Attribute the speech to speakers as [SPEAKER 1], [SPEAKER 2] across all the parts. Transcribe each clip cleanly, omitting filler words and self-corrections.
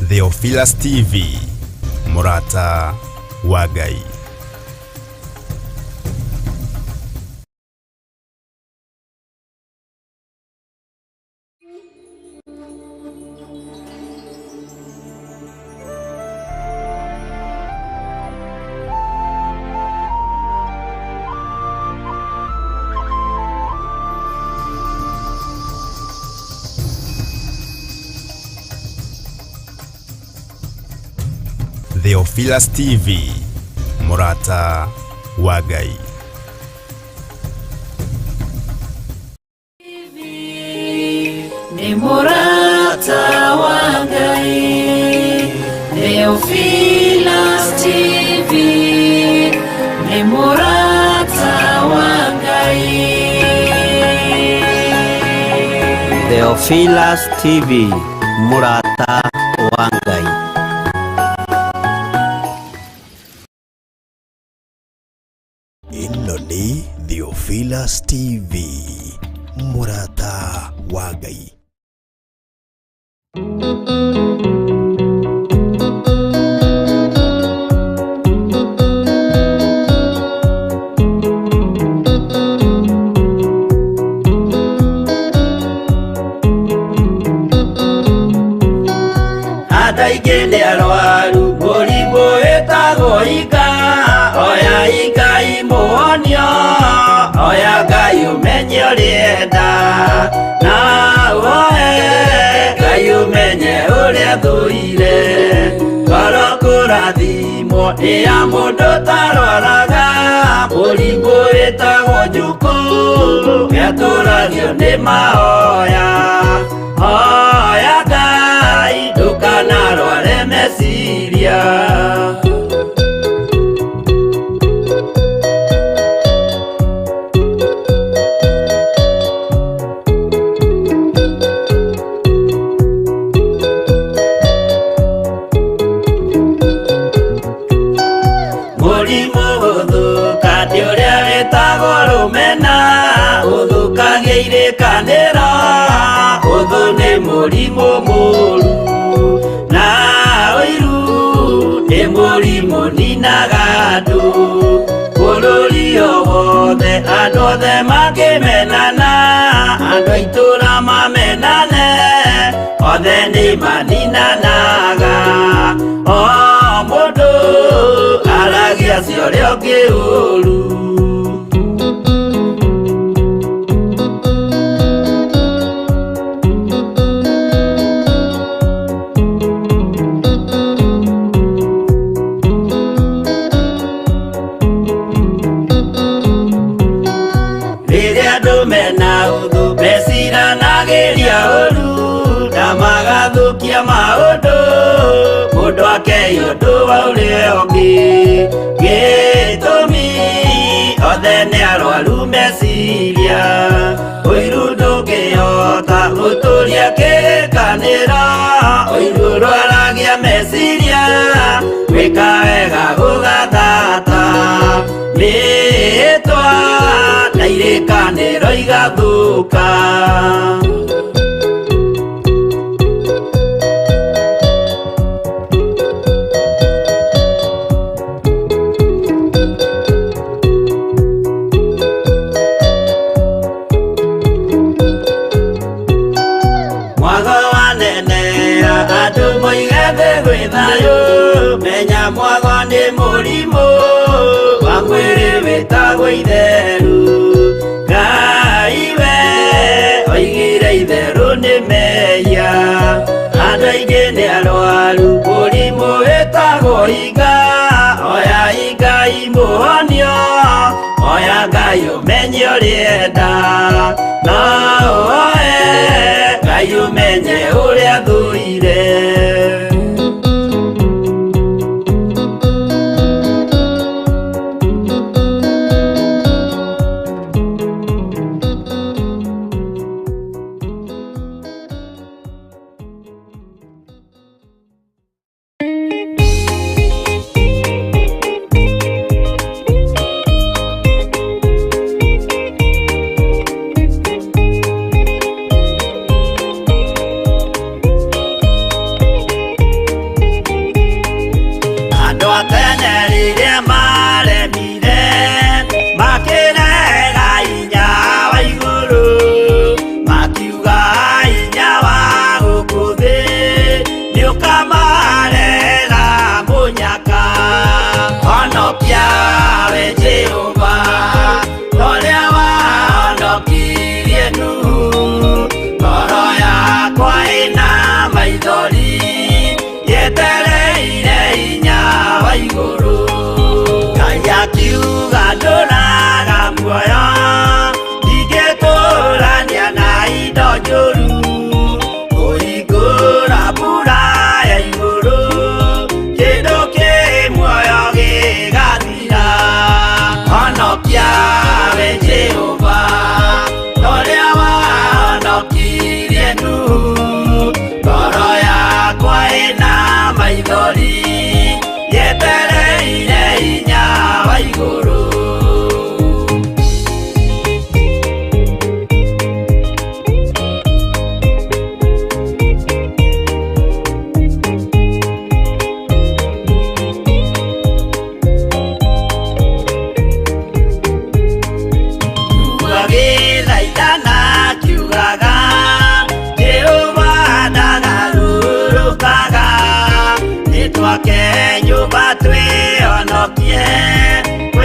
[SPEAKER 1] Theophilus TV, Murata wa Ngai. Theophilus TV, Murata wa Ngai.
[SPEAKER 2] Ni Murata wa Ngai. Theophilus TV, ni Murata wa Ngai.
[SPEAKER 3] Theophilus TV, Murata wa Ngai.
[SPEAKER 4] Ino ni Theophilus TV, Murata wa Ngai.
[SPEAKER 5] Adaigende arwaru mũrimũ wĩtagwo ika, oya Ngai muonio, oya Ngai umenye ũrĩenda, na woe Ngai umenye ũrĩa thũire, ngoro kũrathimwo nĩ ya mũndũ tarwaraga mũrimũ wĩtagwo njuku, gĩatũragio nĩ mahoya, oya Ngai ndũkanarware meciria. Mũrimũ ũthũka nĩ ũrĩa wĩtagwo rũmena, ũthũkagia irĩkanĩro, ũthũ nĩ mũrimũ mũru, na ũiru nĩ mũrimũ ninaga andũ, bũrũri o wothe andũ othe makĩmenana, andũ a itũũra mamenane, othe nĩ maninanaga, o mũndũ aragia cio ũrĩa ũngĩ ũru. Rĩrĩa andũ mena ũthũ meciranagĩria ũru, na magathũkia maũndũ, mũndũ akei ũndũ wa ũrĩa ũngĩ, gĩtũmi othe nĩ arwaru meciria, ũiru ndũngĩhota gũtũria kĩrĩkanĩro, ũiru ũrwaragia meciria, gwĩka wega gũgathata, mĩĩtwa na irĩkanĩro igathũka. Andũ moigete gwĩ thayũ, menya mwago nĩ mũrimũ wa mwĩrĩ wĩtagwo itherũ, Ngai we oigire itherũ nĩ mehia, andũ aingĩ nĩ arwaru mũrimũ wĩtagwo ika, oya Ngai muonio, oya Ngai umenye ũrĩenda, na woe Ngai umenye ũrĩa thũire.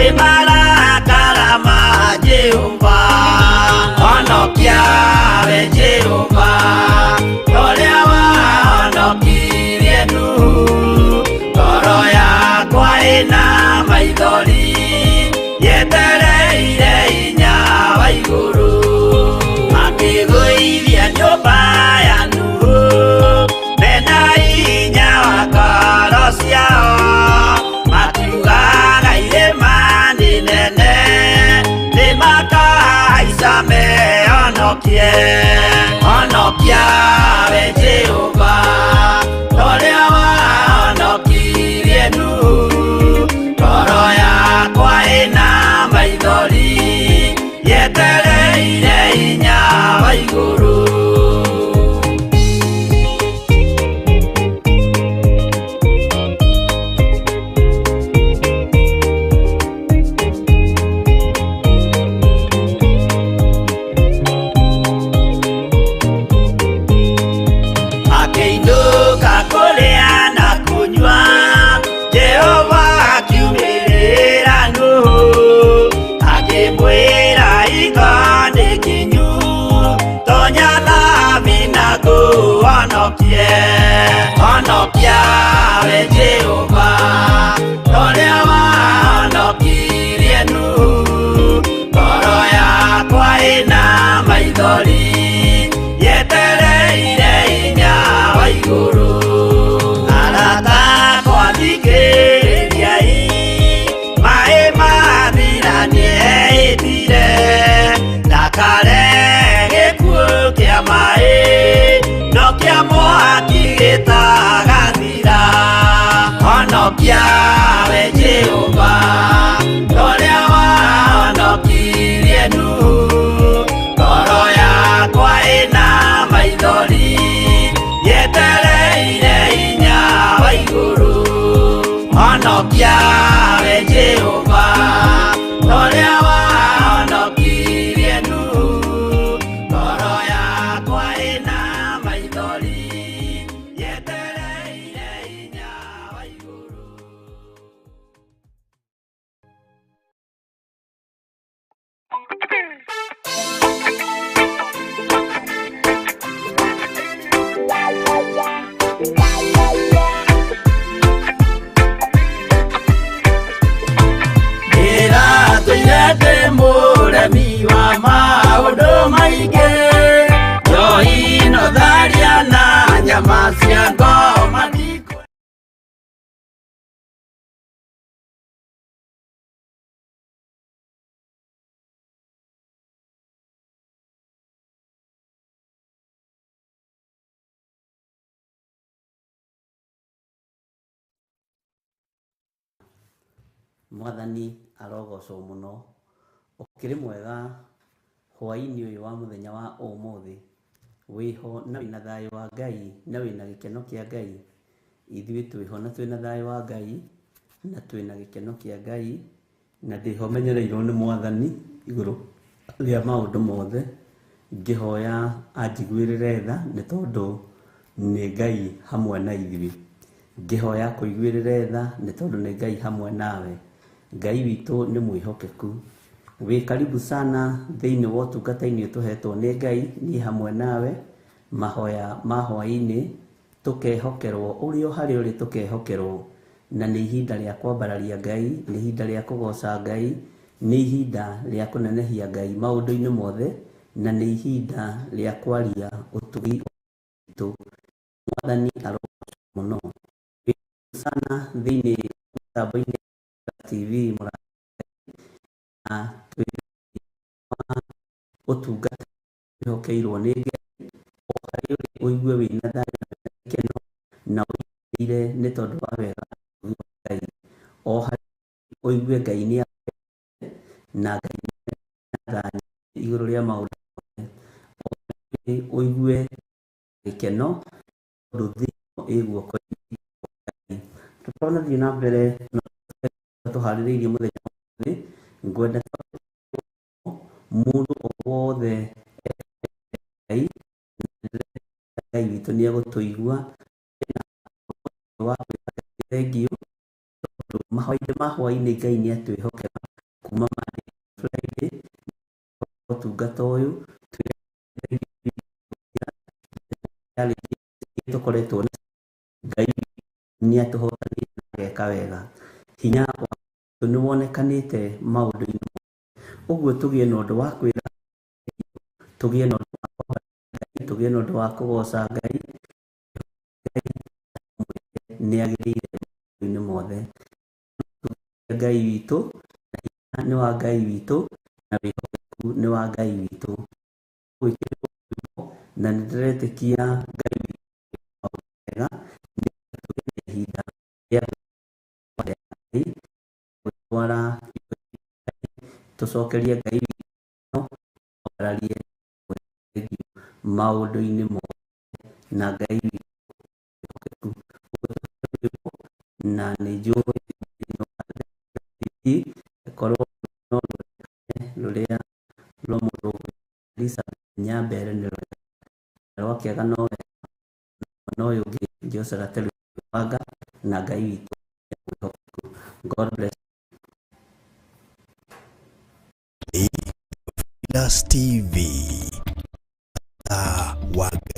[SPEAKER 5] kwĩ marakara ma Jehova. Honokia we Jehova, ũrĩa wahonokirie Nuhu. Ngoro yakwa ĩna maithori, yetereire hinya wa igũrũ. Makĩgũithia nyũmba ya Nuhu, mena hinya wa ngoro ciao. Makiugaga irĩma nĩ nene, nĩmakahaica mehonokie. Honokia we Jehova, ũrĩa wahonokirie Nuhu. Ngoro yakwa ĩna maithori, yetereire hinya wa igũrũ. Akĩinũka kũrĩa na kũnyua, Jehova akiumĩrĩra Nuhu. Akĩmwĩra iko nĩ kinyu, tonya thabina ngũhonokie. Honokia we Jehova, ũrĩa wahonokirie Nuhu. Ngoro yakwa ĩna maithori, yetereire hinya wa igũrũ. Arata akwa thikĩrĩriai, maĩ mathira nĩehĩtire. Ndakare gĩkuũ kĩa maĩ, no kĩa mwaki gĩtagathira. Honokia we Jehova, ũrĩa wahonokirie Nuhu. Ngoro yakwa ĩna maithori, yetereire hinya wa igũrũ. Honokia we Jehova, ũrĩa wahonokirie Nuhu. Ngoro yakwa ĩna maithori, yetereire hinya wa igũrũ. Ndĩratũire mũremi wa maũndũ maingĩ, njohi no tharia na nyama cia ngoma ndikũ.
[SPEAKER 3] Mwathani arogocwo mũno. Ũkĩrĩ mwega hwaĩ-inĩ ũyũ wa mũthenya wa ũmũthĩ, wĩho na wĩna thayũ wa Ngai na wĩna gĩkeno kĩa Ngai. Ithuĩ twĩho na twĩna thayũ wa Ngai na twĩna gĩkeno kĩa Ngai, na ndĩho menyereirwo nĩ Mwathani igũrũ rĩa maũndũ mothe. Ngĩhoya anjiguĩrĩre tha nĩ tondũ nĩ Ngai hamwe na ithuĩ. Ngĩhoya kũiguĩrĩre tha nĩ tondũ nĩ Ngai hamwe nawe. Ngai witũ nĩ mwĩhokeku. Wĩ karibu sana thĩinĩ wa ũtungata-inĩ ũtũhetwo nĩ Ngai, niĩ hamwe nawe. Mahoya ma hwaĩ-inĩ tũkehokerwo, ũrĩa harĩ ũrĩ tũkehokerwo, na nĩ ihinda rĩa kwambararia Ngai, nĩ ihinda rĩa kũgoca Ngai, nĩ ihinda rĩa kũnenehia Ngai maũndũ-inĩ mothe, na nĩ ihinda rĩa kwaria ũtugi witũ. Mwathani arogocwo mũno. Sana thĩinĩ mĩtambo-inĩ TV na ũtungata wĩhokeirwo nĩ Ngai, o harĩ ũrĩ ũigue wĩna thayũ na gĩkeno na ũigĩrĩire nĩ tondũ wa wega wa Ngai. O harĩ ũigue Ngai nĩ na Ngai nĩ igũrũ rĩa maũndũ mothe. O harĩ ũigue gĩkeno tondũ thĩ ĩ guoko-inĩ. Tũtanathiĩ na mbere na tũharĩrĩirie mũthenya wa ũmũthĩ, ngwenda mũndũ o wothe Ngai witũ nĩ egũtũigua wa thengiũ tondũ mahoya ma hwaĩ-inĩ Ngai nĩ atwĩhokera kuma Monday Friday utungata uyu tukoretwo Ngai nĩ atuhotanĩte ageka wega. Hinya wake nĩ wonekanĩte maũndũ-inĩ. Ũguo tũgĩe na ũndũ wa kwĩra, tũgĩe na ũndũ wa Ngai, tũgĩe na ũndũ wa kũgoca Ngai. Nĩ agĩrĩire maũndũ-inĩ mothe. Ngai witũ, na nĩ wa Ngai witũ, na wĩhokeku nĩ wa Ngai witũ. Na nĩ ndĩretĩkia Ngai witũ wega nĩ ihinda rĩa gũtwara tũcokerie Ngai witũ ararie maũndũ-inĩ mothe na Ngai witũ na nĩ njũĩ korwo rũrĩa rwa mũndũ Elizabeth Nyambere nĩ rwa kĩaga no ũyũ ũngĩ Jose Gatelu Wanga na Ngai witũ. God bless.
[SPEAKER 4] Theophilus TV Wagai.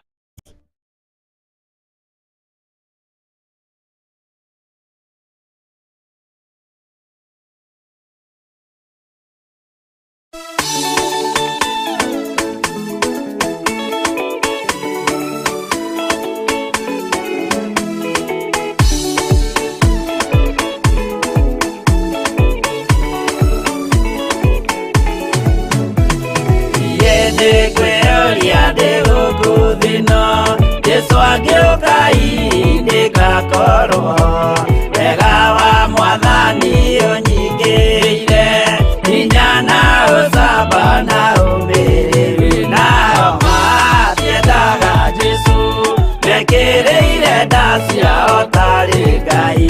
[SPEAKER 5] Yesu agĩũka nĩgakorwo wega wa Mwathani ũnyingĩire hinya na ũcamba na ũmĩrĩru, nao matiendaga Jesu mekĩrĩire nda ciao tarĩ Ngai.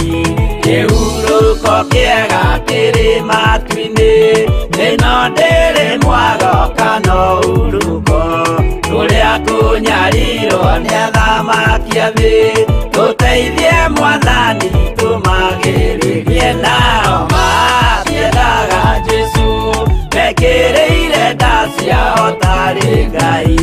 [SPEAKER 5] Kĩhurũko kĩega kĩrĩ matu-inĩ, ĩno ndĩrĩ mwago kana uruko, tũrĩa kũnyarirwo nĩ athamaki a thĩ, tũteithie Mwathani tũmagĩrĩrie. Nao matiendaga Jesu mekĩrĩire nda ciao tarĩ Ngai.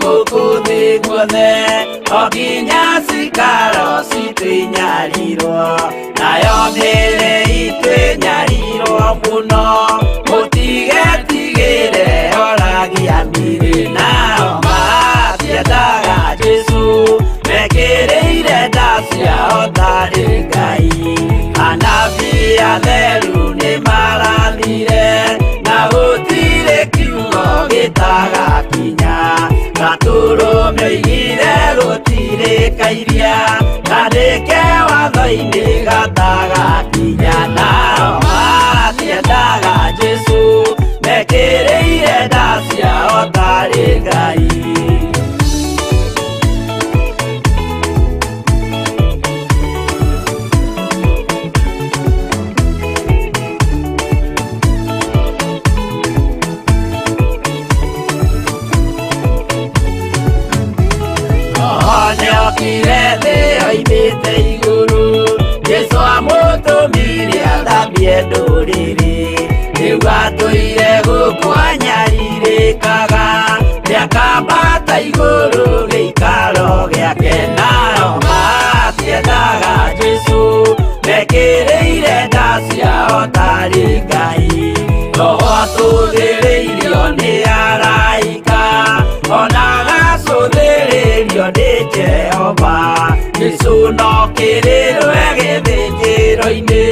[SPEAKER 5] Gũkũ guothe o nginya cikaro citwĩnyarirwo, nayo mĩĩrĩ itwĩnyarirwo mũno, mũtigetigĩre oragia mĩĩrĩ. Nao matiendaga Jesu mekĩrĩire nda ciao tarĩ Ngai. Anabii atheru nĩ marathire na gũtirĩ kiugo gĩtagakinya, gatũrũme oigire gũtirĩ kairia, kandĩke watho-inĩ gatagakinya. Nao matiendaga Jesu mekĩrĩire nda ciao tarĩ Ngai. Onyokire thĩ oimĩte igũrũ, Jesu amũtũmire athambie ndũrĩrĩ, rĩu atũire gũkũ anyarirĩkaga, nĩakambata igũrũ gĩikaro gĩake. Nao matiendaga Jesu mekĩrĩire nda ciao tarĩ Ngai. Roho atũthĩrĩirio nĩ araika, ona gacũthĩrĩrio nĩ Jehova. Jesu no kĩrĩrwe gĩthĩnjĩro-inĩ,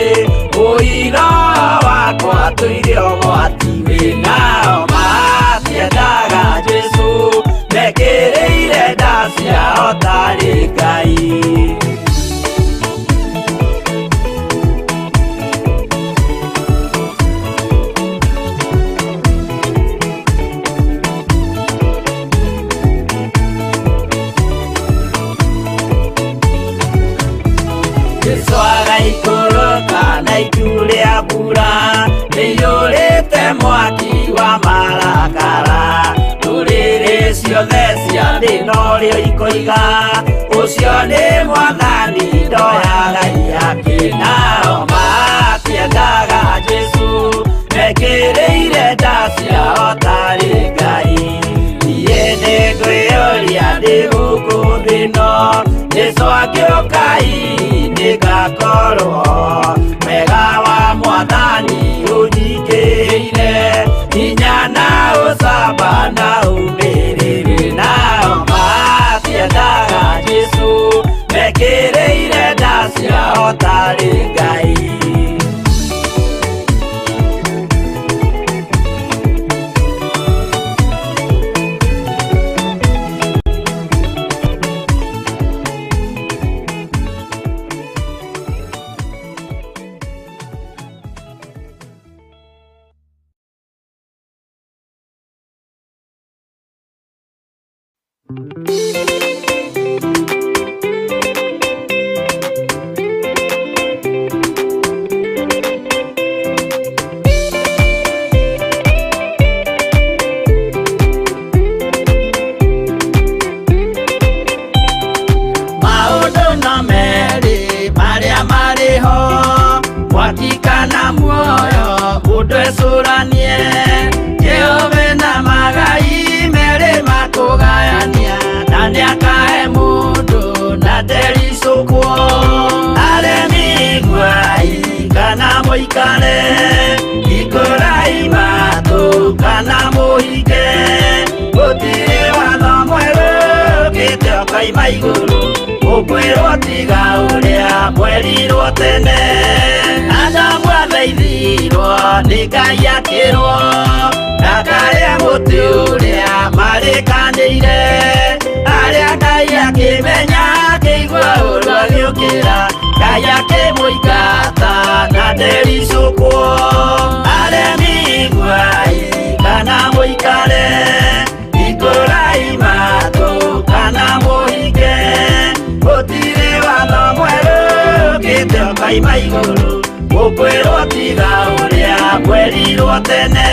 [SPEAKER 5] ũira wakwa tũire ũgwati-inĩ. Nao matiendaga Jesu mekĩrĩire nda ciao tarĩ Ngai. Jesu agaikũrũ ciothe cia thĩ no rĩo ikoiga ũcio nĩ Mwathani ndoya Ngai akĩnao matiendaga Jesu mekĩrĩire nda ciao tarĩ Ngai. Niĩ nĩngwĩyũria ndĩ gũkũ thĩ ĩno Jesu angĩũka nĩngakorwo wega wa Mwathani ũnyingĩrĩire hinya na ũcamba na ũmĩrĩru nao matiendaga Jesu mekĩrĩire nda ciao tarĩ Ngai. Wakikana muoyo mundu ecuranie Jehova na magai mere makugayania na niakahe mundu na ndericukwo aremi gwai kana muikare ikurai matu kana muhike gutire watho mwerũ ũkĩte ũkaima igũrũ ũkwĩrwo tiga ũrĩa mwerirwo tene Adamu athaithirwo nĩ Ngai akĩrwo ndakarĩa mũtĩ ũrĩa marĩkanĩire arĩa Ngai akĩmenya akĩigua ũndũ agĩũkĩra Ngai akĩmũingata na ndericũkwo aremi gwai kana mũikare ikũrai matũ kana mũhike gũtirĩ watho mwerũ ũkĩte ũkaima igũrũ ũkwĩrwo tiga ũrĩa mwerirwo tene.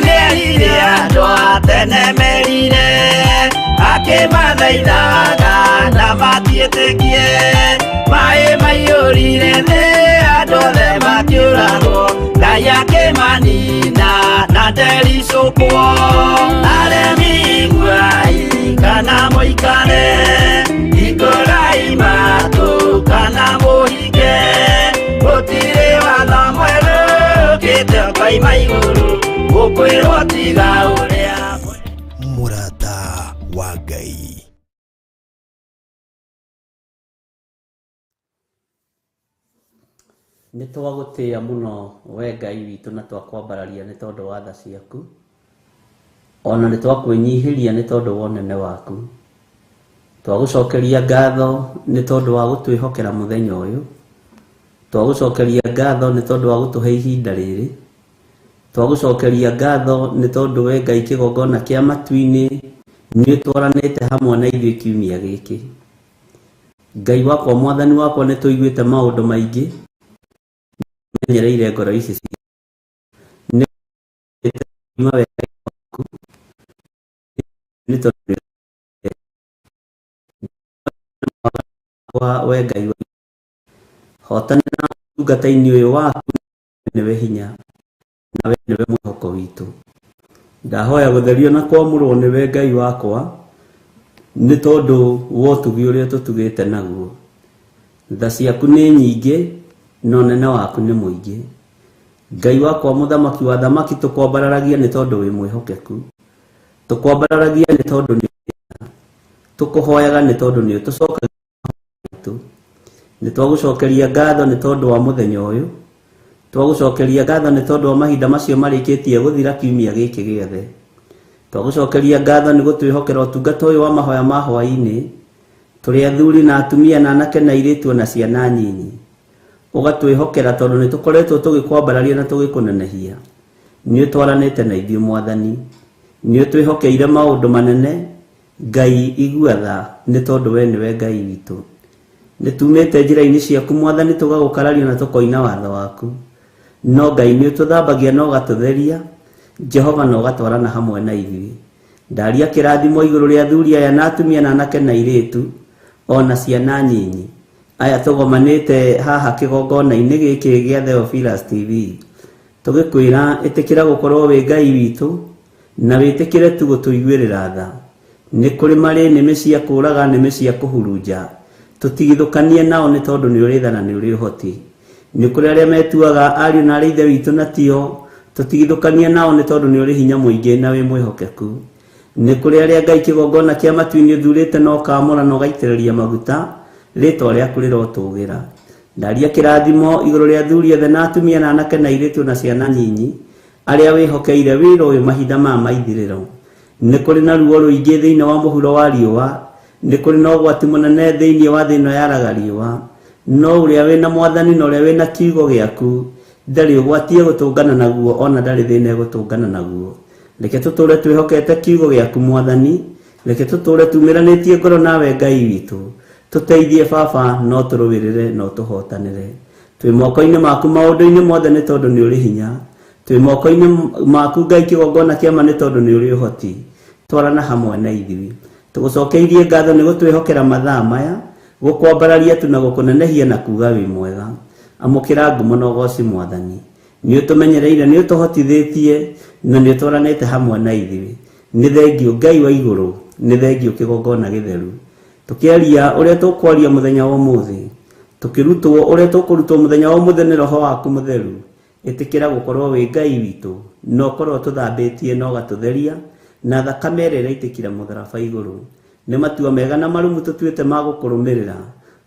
[SPEAKER 5] Nĩerire andũ a tene merire akĩmathaithaga na matiĩtĩkie maĩ maiyũrire thĩ andũ othe makĩũragwo Ngai akĩmanina na ndericũkwo aremi gwai kana mũikare ikũrai matũ kana mũhike gũtirĩ watho mwerũ ũkĩte ũkaima igũrũ ũkwĩrwo tiga ũrĩa
[SPEAKER 4] Mũrata wa Ngai.
[SPEAKER 3] Nĩ twagũtĩĩa mũno we Ngai witũ na twakwambararia nĩ tondũ wa tha ciaku ona nĩ twakwĩnyihĩria nĩ tondũ wa ũnene waku twagũcokeria ngatho nĩ tondũ wa gũtwĩhokera mũthenya ũyũ twagũcokeria ngatho nĩ tondũ wa gũtũhe ihinda rĩrĩ twagũcokeria ngatho nĩ tondũ we Ngai kĩgongona kĩa matu-inĩ nĩ twaranĩte hamwe na ithuĩ kiumia gĩkĩ Ngai wakwa Mwathani wakwa nĩ tũiguĩte maũndũ maingĩ menyereire ngoro ici nĩ we Ngai hotanĩra ũtungata-inĩ ũyũ waku nĩwe hinya nawe nĩwe mwĩhoko witũ ndahoya gũtherio na kwamũrwo nĩwe Ngai wakwa nĩ tondũ wa ũtugi ũrĩa tũtugĩte naguo tha ciaku nĩ nyingĩ no ũnene waku nĩ mũingĩ Ngai wakwa mũthamaki wa thamaki tũkwambararagia nĩ tondũ wĩ mwĩhokeku tũkwambararagia nĩ tondũ nĩ tũkũhoyaga nĩ tondũ nĩ tũcokagia nĩ twagũcokeria ngatho nĩ tondũ wa mũthenya ũyũ twagũcokeria ngatho nĩ tondũ wa mahinda macio marĩkĩtie gũthira kiumia gĩkĩ gĩothe twagũcokeria ngatho nĩ gũtwĩhokera ũtungata ũyũ wa mahoya ma hwaĩ-inĩ tũrĩ athuri na atumia na anake na airĩtu na ciana nyinyi ũgatwĩhokera tondũ nĩ tũkoretwo tũgĩkwambararia na tũgĩkũnenehia nĩ ũtwaranĩte na ithuĩ Mwathani, nĩ ũtwĩhokeire maũndũ manene. Ngai igua tha nĩ tondũ we nĩwe Ngai witũ. Nĩ tumĩte njĩra-inĩ ciaku Mwathani tũgagũkararia na tũkoina watho waku, no Ngai nĩ ũtũthambagia na ũgatũtheria, Jehova na ũgatwarana hamwe na ithuĩ. Ndaria kĩrathimo igũrũ rĩa athuri aya na atumia na anake na airĩtu ona ciana nyinyi aya tũgomanĩte haha kĩgongona-inĩ gĩkĩ gĩa Theophilus TV. Tũgĩkwĩra ĩtĩkĩra gũkorwo wĩ Ngai witũ na wĩtĩkĩre tu gũtũiguĩrĩra tha. Nĩ kũrĩ marĩ nĩmĩ cia kũũraga, nĩmĩ cia kũhurunja, tũtigithũkanie nao nĩ tondũ nĩ ũrĩ tha na nĩ ũrĩ ũhoti. Nĩ kũrĩ arĩa metuaga ariũ na arĩ ithe witũ na tio, tũtigithũkanie nao nĩ tondũ nĩ ũrĩ hinya mũingĩ na wĩ mwĩhokeku. Nĩ kũrĩ arĩa Ngai kĩgongona kĩa matu-inĩ ũthurĩte na ũkamũra na ũgaitĩrĩria maguta, rĩtwa rĩaku rĩrotũgĩra. Ndaria kĩrathimo igũrũ rĩa athuri othe na atumia na anake na airĩtu na ciana nyinyi arĩa wĩhokeire wĩra ũyũ mahinda maya ma ithirĩro. Nĩ kũrĩ na ruo rũingĩ thĩinĩ wa mũhuro wa riũa, nĩ kũrĩ na ũgwati mũnene thĩinĩ wa thĩ ĩno yaraga riũa, no ũrĩa wĩna Mwathani na ũrĩa wĩna kiugo gĩaku ndarĩ ũgwati gũtũngana naguo, ona ndarĩ thĩna gũtũngana naguo. Reke tũtũre twĩhokete kiugo gĩaku Mwathani, reke tũtũre tumĩranĩtie ngoro nawe Ngai witũ. Tũteithie Baba, no tũrũĩrĩre no tũhotanĩre. Twĩ moko-inĩ maku maũndũ-inĩ mothe nĩ tondũ nĩ ũrĩ hinya. Twĩ moko-inĩ maku Ngai kĩgongona kĩama nĩ tondũ nĩ ũrĩ ũhoti. Twarana hamwe na ithuĩ. Tũgũcokeirie ngatho nĩ gũtwĩhokera mathaa maya, gũkwambararia tu na gũkũnenehia na kuga wĩ mwega. Amũkĩra ngumo na ũgooci Mwathani. Nĩ ũtũmenyereire, nĩ ũtũhotithĩtie na nĩ ũtwaranĩte hamwe na ithuĩ. Nĩ thengiũ Ngai wa igũrũ, nĩ thengiũ kĩgongona gĩtheru. Tũkĩaria ũrĩa tũkwaria mũthenya wa ũmũthĩ, tũkĩrutwo ũrĩa tũkũrutwo mũthenya wa ũmũthĩ nĩ Roho waku mũtheru. Ĩtĩkĩra gũkorwo wĩ Ngai witũ na ũkorwo tũthambĩtie na ũgatũtheria na thakame ĩrĩa ĩraitĩkira mũtharaba igũrũ. Nĩ matua mega na marumu tũtuĩte ma gũkũrũmĩrĩra,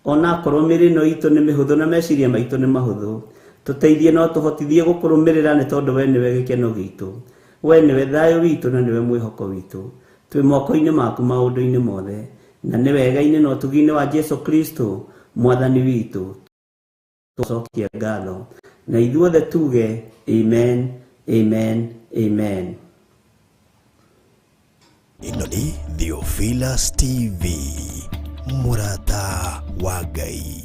[SPEAKER 3] ona akorwo mĩrĩ ĩno itũ nĩ mĩhũthũ na meciria maitũ nĩ mahũthũ. Tũteithie no tũhotithie gũkũrũmĩrĩra nĩ tondũ we nĩwe gĩkeno gitũ, we nĩwe thayũ witũ na nĩwe mwĩhoko witũ. Twĩ moko-inĩ maku maũndũ-inĩ mothe, na nĩ wega-inĩ na ũtugi-inĩ wa Jesu Kristo Mwathani witũ tũcokia ngatho na ithuothe tuge amen, amen, amen.
[SPEAKER 4] Ĩno nĩ Theophilus TV, mũrata wa Ngai.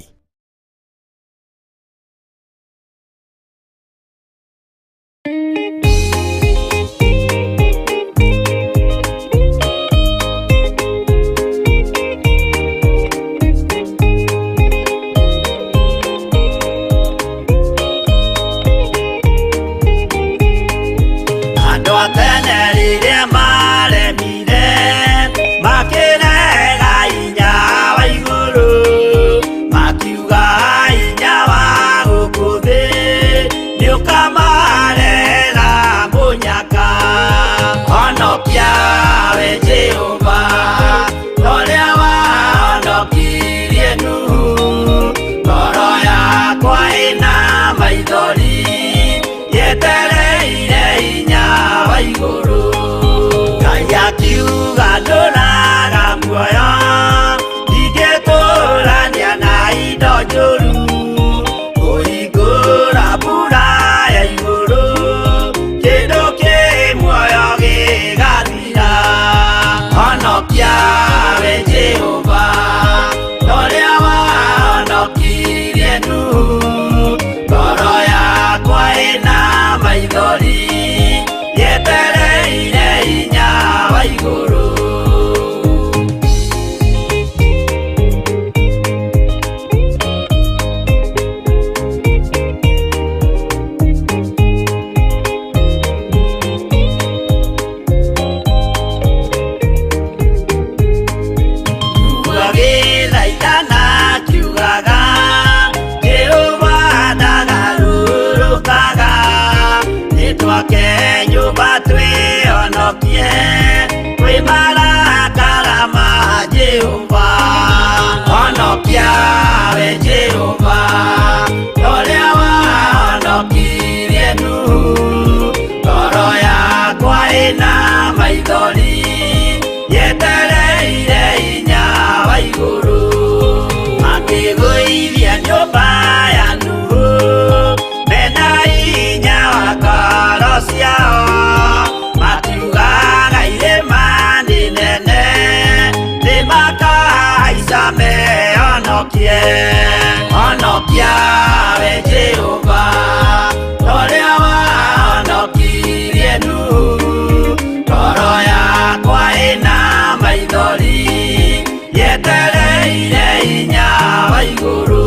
[SPEAKER 5] Yeah. ũhonokie honokia we Jehova ũrĩa wahonokirie Nuhu ngoro yakwa ĩna maithori yetereire hinya wa igũrũ.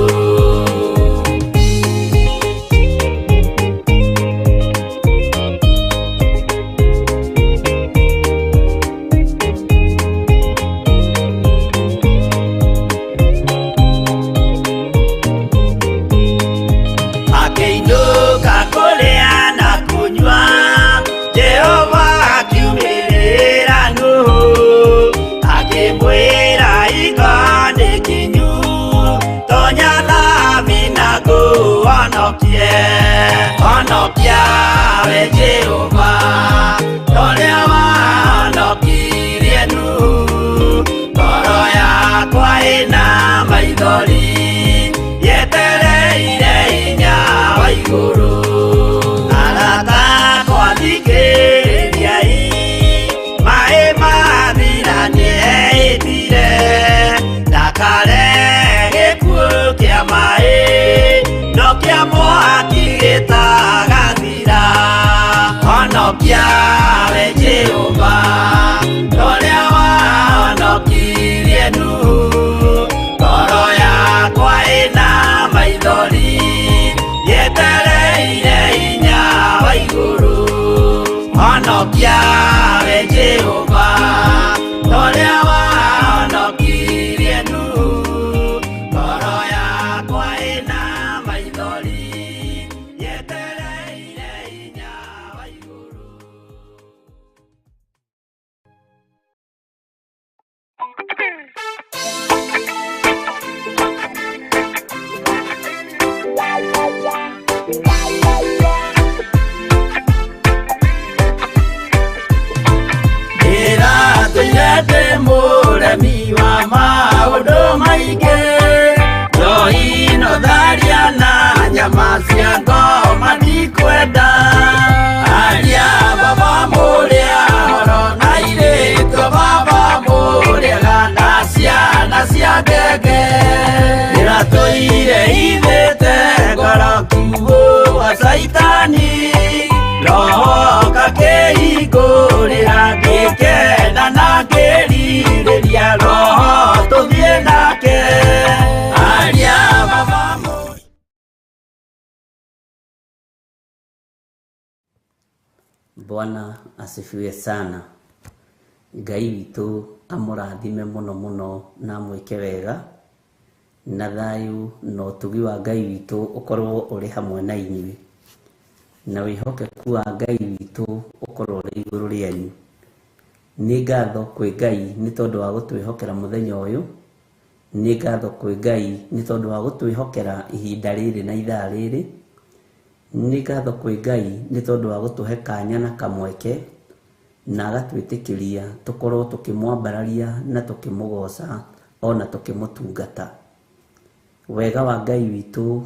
[SPEAKER 5] Honokia we Jehova ũrĩa wahonokirie Nuhu ngoro yakwa ĩna maithori yetereire hinya wa igũrũ. Arata akwa thikĩrĩriai maĩ mathira nĩeĩtire ndakare gĩkuũ kĩa maĩ no kĩa mwaki gĩtagathira. Honokia we Jehova ũrĩa wahonokirie Nuhu ngoro yakwa ĩna maithori yetereire hinya wa igũrũ. Honokia we Jehova ũrĩa wahonokirie Nuhu ngoro yakwa ĩna maithori yetereire hinya wa igũrũ. Ndĩ mũremi wa maũndũ maingĩ njohino tharia na nyama cia ngoma ndikwenda aria baba mũrĩa horo na irĩtwo baba mũrĩega na ciana cia ngenge ndĩratũire ithĩte ngoro kiugo wa Saitani roho kakĩhingũrĩra ngĩkena na ngĩrirĩria roho tũthiĩ nake aria baba mũrĩa.
[SPEAKER 3] Bwana asifiwe sana. Ngai witũ amũrathime mũno mũno na mwĩke wega na thayũ na ũtugi wa Ngai witũ ũkorwo ũrĩ hamwe na inyuĩ na wĩhokeku wa Ngai witũ ũkorwo ũrĩ igũrũ rĩanyu. Nĩ ngatho kwĩ Ngai nĩ tondũ wa gũtwĩhokera mũthenya ũyũ. Nĩ ngatho kwĩ Ngai nĩ tondũ wa gũtwĩhokera ihinda rĩrĩ na ithaa rĩrĩ. Nĩ ngatho kwĩ Ngai nĩ tondũ wa gũtũhe kanya na kamweke na agatwĩtĩkĩria tũkorwo tũkĩmwambararia na tũkĩmũgoca ona tũkĩmũtungata. Wega wa Ngai witũ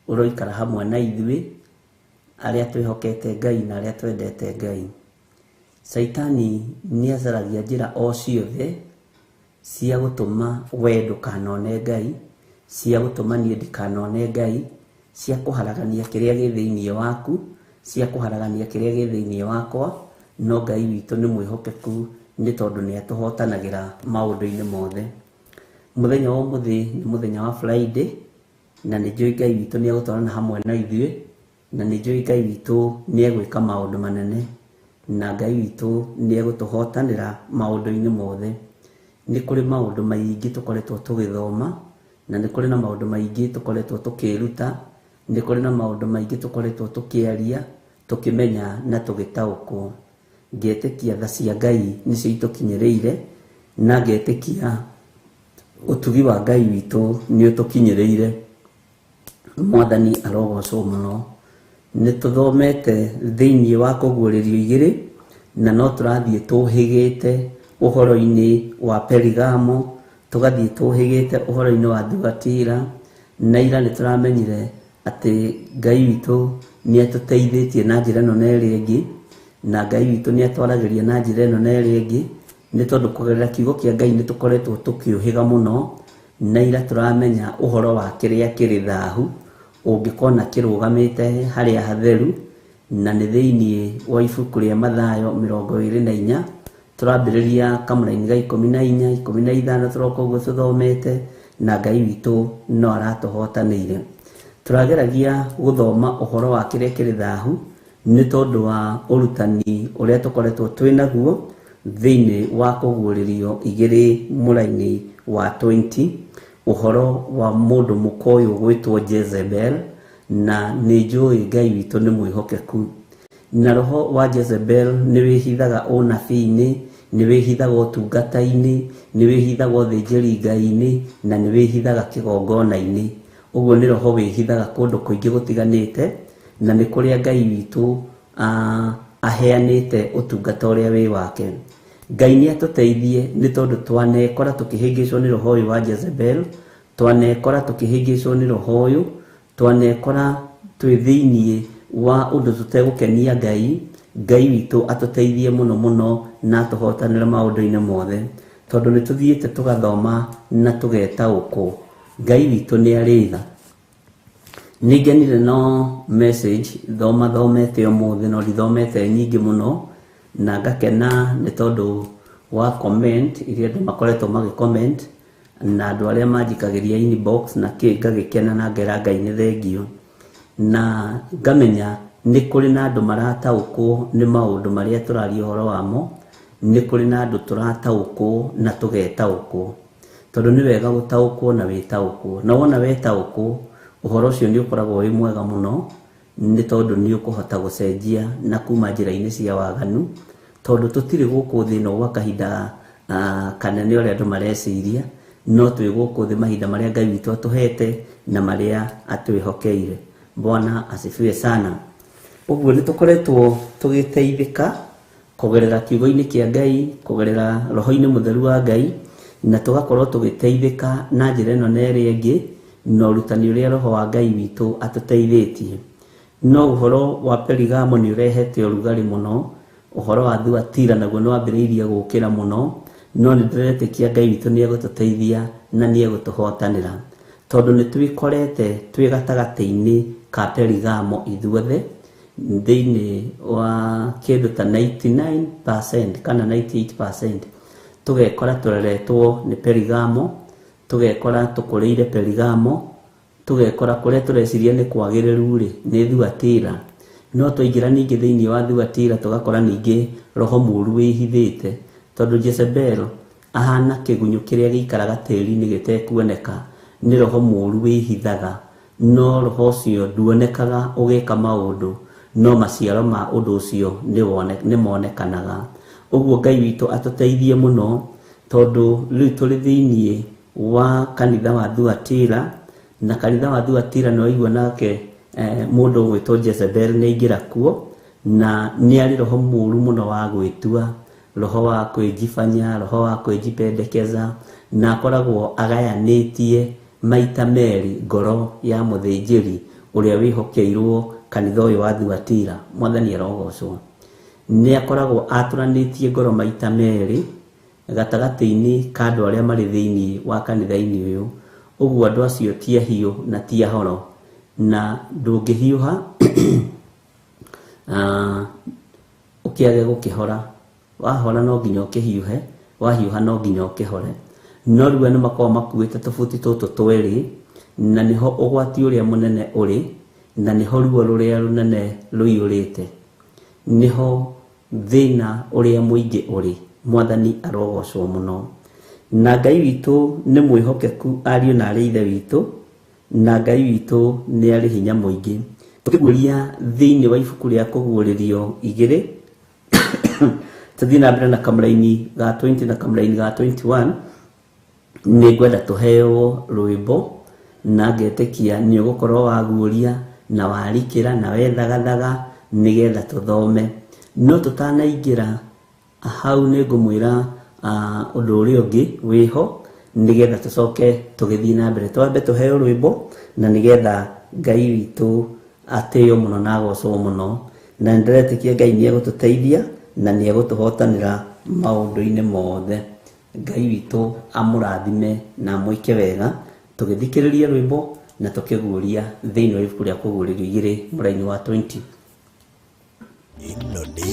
[SPEAKER 3] ũroikara hamwe na ithuĩ arĩa twĩhokete Ngai na arĩa twendete Ngai. Saitani nĩ acaragia njĩra o ciothe cia gũtũma we ndũkanone Ngai, cia gũtũma niĩ ndikanone Ngai, cia kũharagania kĩrĩa gĩ thĩinĩ waku, cia kũharagania kĩrĩa gĩ thĩinĩ wakwa. No Ngai witũ nĩ mwĩhokeku nĩ tondũ nĩ atũhotanagĩra maũndũ-inĩ mothe. Mũthenya wa ũmũthĩ nĩ mũthenya wa Friday na nĩ njũĩ Ngai witũ nĩ egũtwarana hamwe na ithuĩ na nĩ njũĩ Ngai witũ nĩ egwĩka maũndũ manene na Ngai witũ nĩ egũtũhotanĩra maũndũ-inĩ mothe. Nĩ kũrĩ maũndũ maingĩ tũkoretwo tũgĩthoma na nĩ kũrĩ na maũndũ maingĩ tũkoretwo tũkĩruta, nĩ kũrĩ na maũndũ maingĩ tũkoretwo tũkĩaria, tũkĩmenya na tũgĩtaũkwo. Ngetĩkia tha cia Ngai nĩcio itũkinyĩrĩire na ngetĩkia ũtugi wa Ngai witũ nĩ ũtũkinyĩrĩire. Mwathani arogocwo mũno. Nĩ tũthomete thĩinĩ wa Kũguũrĩrio 2 na no tũrathiĩ tũhĩgĩte ũhoro-inĩ wa Perigamo, tũgathiĩ tũhĩgĩte ũhoro-inĩ wa Thuatira na ira nĩ tũramenyire atĩ Ngai witũ nĩ atũteithĩtie na njĩra ĩno na ĩrĩa ĩngĩ na Ngai witũ nĩ atwaragĩria na njĩra ĩno na ĩrĩa ĩngĩ nĩ tondũ kũgerera kiugo kĩa Ngai nĩ tũkoretwo tũkĩũhĩga mũno na ira turamenya uhoro wa kiria kiri thahu ungikona kirugamite haria hatheru na nĩ thĩinĩ wa ibuku rĩa Mathayo 24 turambĩrĩria kamũraini ga 14 15 turoka ũguo tuthomete na Ngai witũ no aratuhotanĩire. Turageragia guthoma uhoro wa kiria kiri thahu nĩ tondũ wa urutani ũrĩa tũkoretwo twĩnaguo thĩinĩ wa kũguũrĩrio 2 mũraini wa 20 uhoro wa mũndũ mũkoyo gwĩtwo Jezebel na nĩ njũĩ Ngai witũ nĩ mwĩhokeku. Na roho wa Jezebel nĩ wĩhithaga ũnabii-inĩ, nĩ wĩhithaga ũtungata-inĩ, nĩ wĩhithaga ũthĩnjĩri Ngai-inĩ na nĩ wĩhithaga kĩgongona-inĩ. Ũguo nĩ roho wĩhithaga kũndũ kũingĩ gũtiganĩte na nĩ kũrĩa Ngai witũ aheanĩte ũtungata ũrĩa wĩ wake. Ngai nĩ atũteithie nĩ tondũ twanekora tũkĩhĩngĩcwo nĩ roho ũyũ wa Jezebel, twanekora tũkĩhĩngĩcwo nĩ roho ũyũ, twanekora twĩ thĩinĩ wa ũndũ tũtegũkenia Ngai. Ngai witũ atũteithie mũno mũno na atũhotanĩre maũndũ-inĩ mothe, tondũ nĩ tũthiĩte tũgathoma na tũgetaũkwo. Ngai witũ nĩ arĩ tha. Nĩngenire no message thomete ũmũthĩ no ndithomete nyingĩ mũno, na ngakena nĩ tondũ wa comment iria andũ makoretwo magĩcomment na andũ arĩa manjikagĩria inbox na ngagĩkena na ngera Ngai nĩ thengio. Na ngamenya nĩ kũrĩ na andũ marataũkwo nĩ maũndũ marĩa tũraria ũhoro wamo, nĩ kũrĩ na andũ tũrataũkwo na tũgetaũkwo, tondũ nĩ wega gũtaũkwo na wĩtaũkwo. Na wona wetaũkwo ũhoro ũcio nĩ ũkoragwo wĩ mwega mũno, nĩ tondũ nĩ ũkũhota gũcenjia na kuma njĩra-inĩ cia waganu, tondũ tũtirĩ gũkũ thĩ no gwa kahinda kanene ũrĩa andũ mareciria, no twĩ gũkũ thĩ mahinda marĩa Ngai witũ atũhete na marĩa atwĩhokeire. Bwana asifiwe sana. Ũguo nĩ tũkoretwo tũgĩteithĩka kũgerera kiugo-inĩ kĩa Ngai, kũgerera roho-inĩ mũtheru wa Ngai, na tũgakorwo tũgĩteithĩka na njĩra ĩno na ĩrĩa ĩngĩ na ũrutani ũrĩa roho wa Ngai witũ atũteithĩtie. No ũhoro wa Perigamo nĩ ũrehete ũrugarĩ mũno, ũhoro wa Thuatira naguo nĩ wambĩrĩirie gũkĩra mũno, no nĩ ndĩretĩkia Ngai witũ nĩ egũtũteithia na nĩ egũtũhotanĩra, tondũ nĩ twĩkorete twĩ gatagatĩ-inĩ ka Perigamo ithuothe thĩinĩ wa kĩndũ ta 99% kana 98% tũgekora tũreretwo nĩ Perigamo, tũgekora tũkũrĩire Perigamo, tũgekora kũrĩa tũreciria nĩ kwagĩrĩru-rĩ nĩ Thuatira. No twaingĩra ningĩ thĩinĩ wa Thuatira tũgakora ningĩ roho mũũru wĩhithĩte, tondũ Jezebel ahana kĩgunyũ kĩrĩa gĩikaraga tĩri-inĩ gĩtekuoneka, nĩ roho mũũru wĩhithaga, no roho ũcio nduonekaga ũgĩka maũndũ, no maciaro ma ũndũ ũcio nĩ monekanaga. Ũguo Ngai witũ atũteithie mũno, tondũ rĩu tũrĩ thĩinĩ wa kanitha wa Thuatira, na kanitha wa Thuatira nĩ waigua nake mũndũ gwĩtwo Jezebel nĩ aingĩra kuo, na nĩ arĩ roho mũũru mũno wa gwĩtua, roho wa kwĩjifanya, roho wa kwĩjipendekeza, na akoragwo agayanĩtie maita merĩ ngoro ya mũthĩnjĩri ũrĩa wĩhokeirwo kanitha ũyũ wa Thuatira. Mwathani arogocwo. Nĩ akoragwo atũranĩtie ngoro maita merĩ gatagatĩ-inĩ ka andũ arĩa marĩ thĩinĩ wa kanitha-inĩ ũyũ. Ũguo andũ acio ti ahiũ na ti ahoro, na ndũngĩhiũha ũkĩage gũkĩhora. Wahora no nginya ũkĩhiũhe, wahiũha no nginya ũkĩhore. No rĩu nĩ makoragwo makuĩte tũbuti tũtũ twĩrĩ, na nĩho ũgwati ũrĩa mũnene ũrĩ, na nĩho ruo rũrĩa rũnene rũiyũrĩte, nĩho thĩna ũrĩa mũingĩ ũrĩ. Mwathani arogocwo mũno. Na Ngai witũ nĩ mwĩhokeku, ariũ na arĩ ithe witũ, na Ngai witũ nĩ arĩ hinya mũingĩ. Tũkĩguũria thĩinĩ wa ibuku rĩa kũguũrĩrio 2 tũthiĩ na mbere na kamũraini ga 20 na kamũraini ga 21, nĩ ngwenda tũheo rwĩmbo na ngetĩkia nĩ ũgũkorwo waguũria na warikĩra na wethagathaga nĩgetha tũthome. No tũtanaingĩra hau nĩ ngũmwĩra ũndũ ũrĩa ũngĩ wĩho nĩgetha tũcoke tũgĩthiĩ na mbere. Twambe tũheo rwĩmbo na nĩgetha Ngai witũ atĩo mũno na agocwo mũno, na ndĩretĩkia Ngai nĩ egũtũteithia na nĩ egũtũhotanĩra maũndũ-inĩ mothe. Ngai witũ amũrathime na mwĩke wega tũgĩthikĩrĩria rwĩmbo na tũkĩguũria thĩinĩ wa ibuku rĩa kũguũrĩrio 2 mũraini wa 20.
[SPEAKER 4] Ĩno nĩ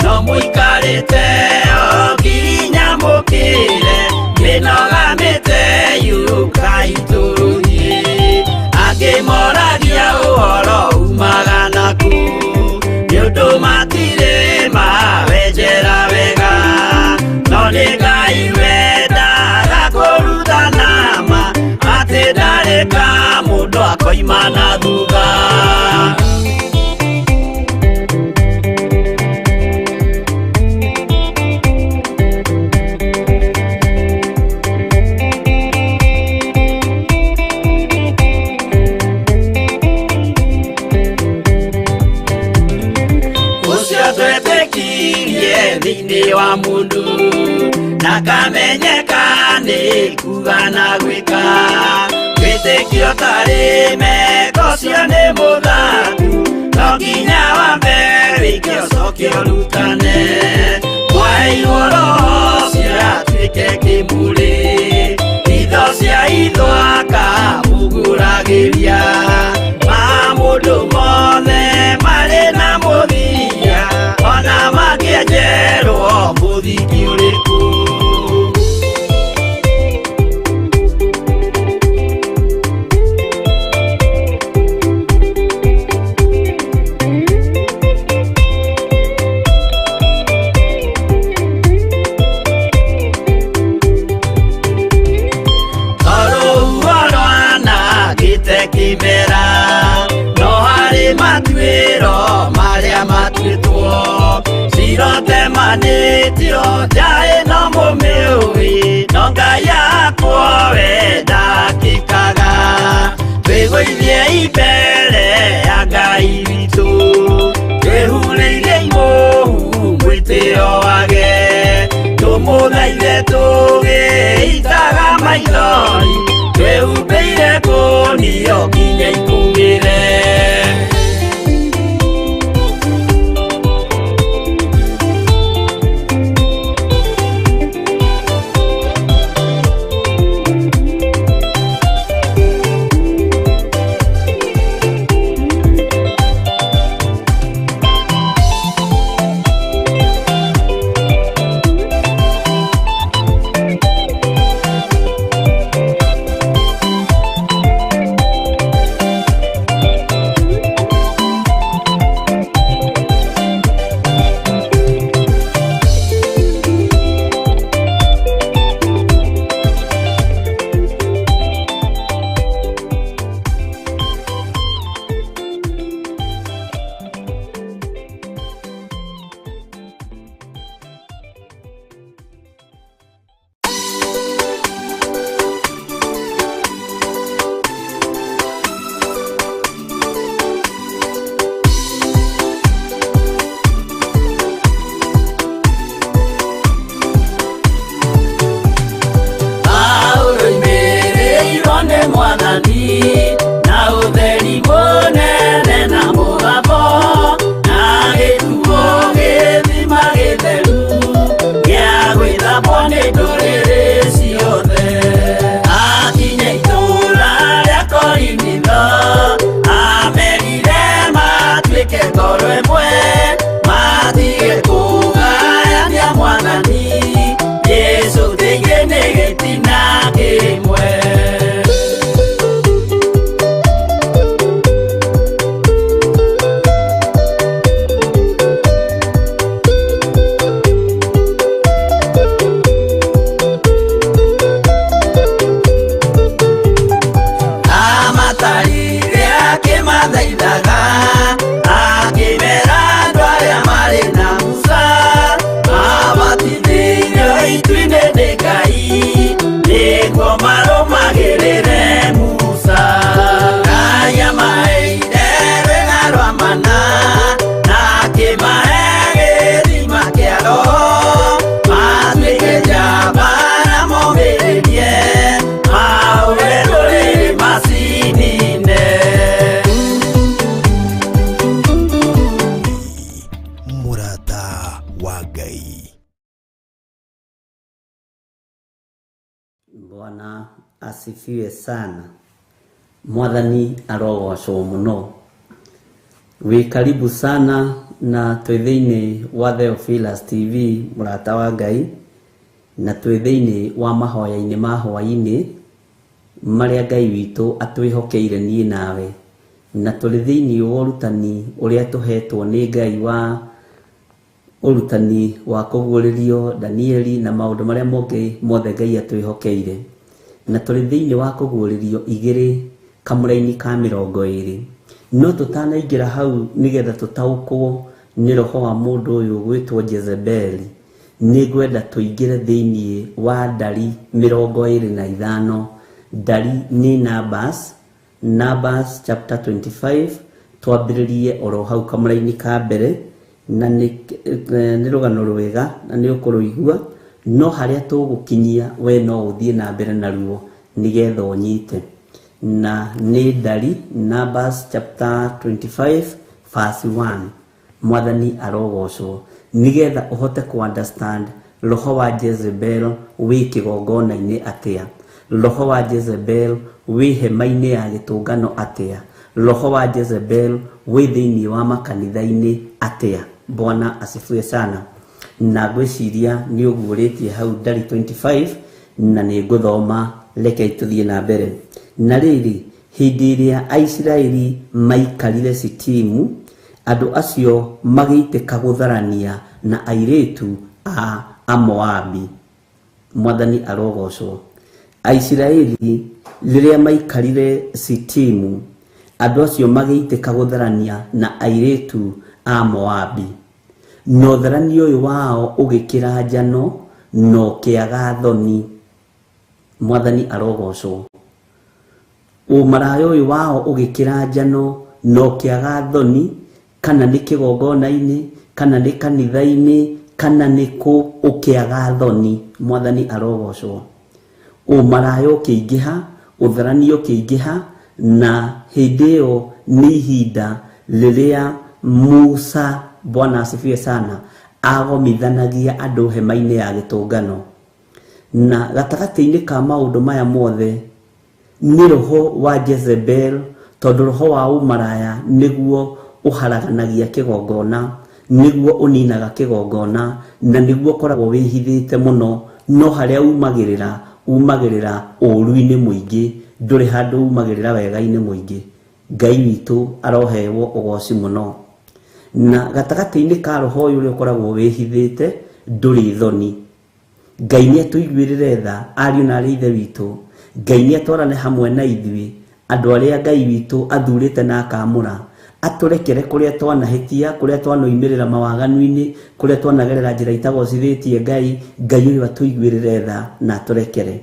[SPEAKER 5] no muikarite oginya mukire minogamite yuka ituruhi angimoragia uhoro umaga naku niundu matire mawenjera wega no ni Ngai wendaga kũruta nama atĩ ndareka mũndũ akoima na thutha. Thĩinĩ wa mũndũ na kamenyeka nĩ kuga na gwĩka wĩtĩkio tarĩ meko cio nĩ mũthatu no nginya wambe wĩke ũcoke ũrutane waheirwo roho cio atuĩke kĩmũrĩ itho cia ithwaka muguragĩria ma mũndũ mothe marĩ na mũthia ona makĩenjerwo mũthingi ũrĩkũ. Kimera no harĩ matuĩro marĩa matuĩtwo cirotemanĩtio njaĩ no mũmĩũĩ no Ngai akwo we ndakĩkaga twĩgũithie imbere ya Ngai witũ twĩhurĩire imũhu mwĩtĩo wage tũmũthaithe tũgĩitaga maithori twĩhumbĩire ngũnio nginya ikũgĩre.
[SPEAKER 3] Bwana asifiwe sana. Mwathani arogocwo muno. Wi karibu sana na twithiini wa Theophilus TV murata wa Ngai, na twithiini wa mahoya-ini ma hwaini maria Ngai witu atwihokeire nie nawe, na twithiini wa urutani uria tuhetwo ni Ngai wa urutani wa kuguririo Danieli na maundu maria monge mothe Ngai atwihokeire, na twithiini wa kuguririo 2 kamuraini ka 20. No tutanaingira hau nigetha tutaukwo ni roho wa mundu uyu gwitwo Jezebeli, ni gwenda tuingire thiini wa ndari 25. Ndari ni Numbers chapter 25, twambiririe oro hau kamuraini ka mbere, na ni rugano rwega na ni ukuruigua, no haria tugukinyia we no uthie na mbere naruo nigetha unyite. Na ni ndari Numbers chapter 25 verse 1. Mwathani arogocwo nigetha uhote ku understand roho wa Jezebel wi kigongona-ini atia, roho wa Jezebel wi hema-ini ya gitungano atia, roho wa Jezebel wi thiini wa makanitha-ini atia. Bwana asifiwe sana. Na gwiciria ni uguritie hau ndari 25 na ni nguthoma, reke tuthie na mbere. Na riri hindi iria Aisiraeli maikarire Sitimu, andu acio magiitika gutharania na airetu a Moabi. Mwathani arogocwo. Aisiraeli riria maikarire Sitimu, andu acio magiitika gutharania na airetu a Moabi. No tharani uyu wao ugikira njano no kiaga thoni. Mwathani arogocwo. Umarayo uyu wao ugikira njano no kiaga thoni, kana ni kigongona-ini, kana ni kanitha-ini, kana ni ku ukiaga thoni. Mwathani arogocwo. Umarayo kiingiha, utharani ukiingiha, na hindi iyo ni ihinda riria Musa, Bwana asifiwe sana, agomithanagia andu hema-ini ya gitungano. Na gatagati-ini ka maundu maya mothe ni roho wa Jezebel, tondu roho wa umaraya niguo uharaganagia kigongona, niguo uninaga kigongona, na niguo koragwo wihithite muno, no haria umagirira uru-ini muingi, nduri handu umagirira wega-ini muingi. Ngai witu arohewo ugoci muno. Na gatagati-ini ka roho uyu uria ukoragwo wihithite nduri thoni. Ngai ni atuiguirire tha, ariu na ari ithe witu. Ngai ni atwarane hamwe na ithui, andu aria Ngai witu athurite na akamura, aturekere kuria twanahitia, kuria twanoimirira mawaganu-ini, kuria twanagerera njira itagocithitie Ngai. Ngai uyu atuiguirire tha na aturekere.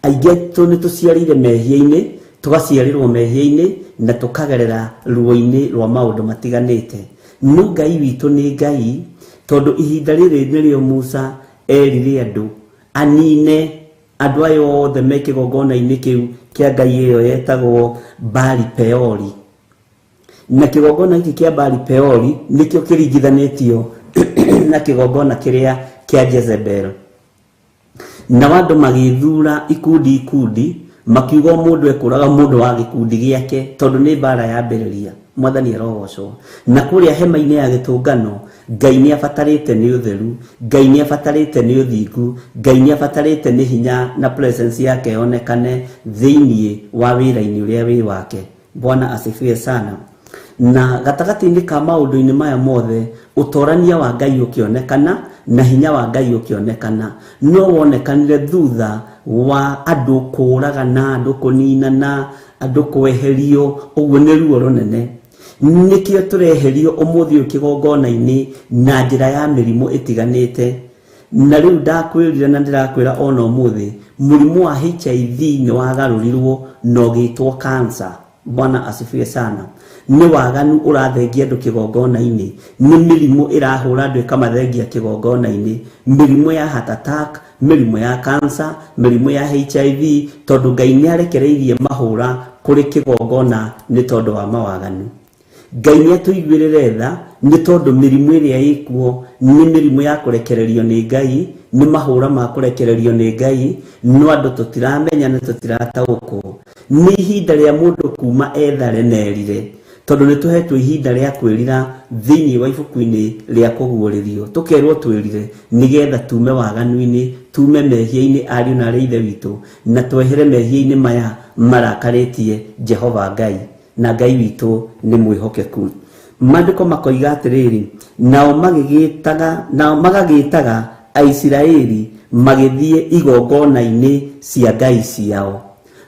[SPEAKER 3] Aingi tu ni tuciarire mehia-ini, tugaciarirwo mehia-ini, na tukagerera ruo-ini rwa maundu matiganite. No Ngai witu ni Ngai, tondu ihinda riri nirio Musa erire andu anine andu ayo othe me kigongona-ini kiu kia Ngai iyo yetagwo Baali Peori. Na kigongona giki kia Baali Peori nikio kiringithanitio na kigongona kiria kia Jezebel. Na andu magithura ikundi makiuga mundu ekuraga mundu wa gikundi giake, tondu ni bara ya mbiriria. Mwathani arogocwo. Na kuria hema-ini ya gitungano, Ngai ni abatarite ni utheru, Ngai ni abatarite ni uthingu, Ngai ni abatarite ni hinya na presence yake yonekane thiini wa wira-ini uria wi wake. Bwana asifiwe sana. Na gatagati-ini ka maundu-ini maya mothe, utorania wa Ngai ukionekana na hinya wa Ngai ukionekana, no wonekanire thutha wa andu kuragana, andu kuninana, andu kweherio. Uguo ni ruo runene. Nikio tureherio umuthi ukigongona-ini na njira ya mirimu itiganite. Na riu ndakwirire na ndirakwira ona umuthi, murimu wa HIV ni wagarurirwo no gitwo cancer. Bwana asifiwe sana. Ni waganu urathengia andu kigongona-ini, ni mirimu irahura andu ikamathengia kigongona-ini, mirimu ya heart attack, mirimu ya cancer, mirimu ya HIV, tondu Ngai ni arekereirie mahura kuri kigongona ni tondu wa mawaganu. Ngai nĩ atuiguĩrĩre tha nĩ tondũ mĩrimũ ĩrĩa ĩkuo nĩ mĩrimũ ya kũrekererio nĩ Ngai, nĩ mahũra ma kũrekererio nĩ Ngai, no andũ tũtiramenya na tũtirataũkwo. Nĩ ihinda rĩa mũndũ kuma ethare nerire, tondũ nĩ tũhetwo ihinda rĩa kwĩrira thĩinĩ wa ibuku-inĩ rĩa kũguũrĩrio. Tũkerwo twĩrire nĩgetha tume waganu-inĩ, tume mehia-inĩ ariũ na arĩa ithe witũ, na twehere mehia-inĩ maya marakarĩtie Jehova Ngai, na Ngai witũ nĩ mwĩhokeku. Maandĩko makoiga atĩrĩrĩ, nao magagĩtaga Aisiraeli magĩthiĩ igongona-inĩ cia ngai ciao.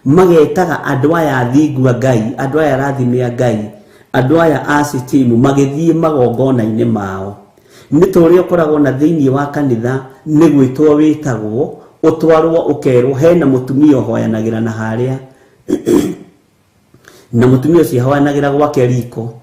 [SPEAKER 3] Magetaga andũ aya athingu a Ngai, andũ aya arathime a Ngai, andũ aya a Shitimu magĩthiĩ magongona-inĩ mao. Nĩ ta ũrĩa ũkoragwo na thĩinĩ wa kanitha nĩ gwĩtwo wĩtagwo, ũtwarwo ũkerwo hena mũtumia ũhoyanagĩra na harĩa na mũtumia ũcio ahoyanagĩra gwake riko,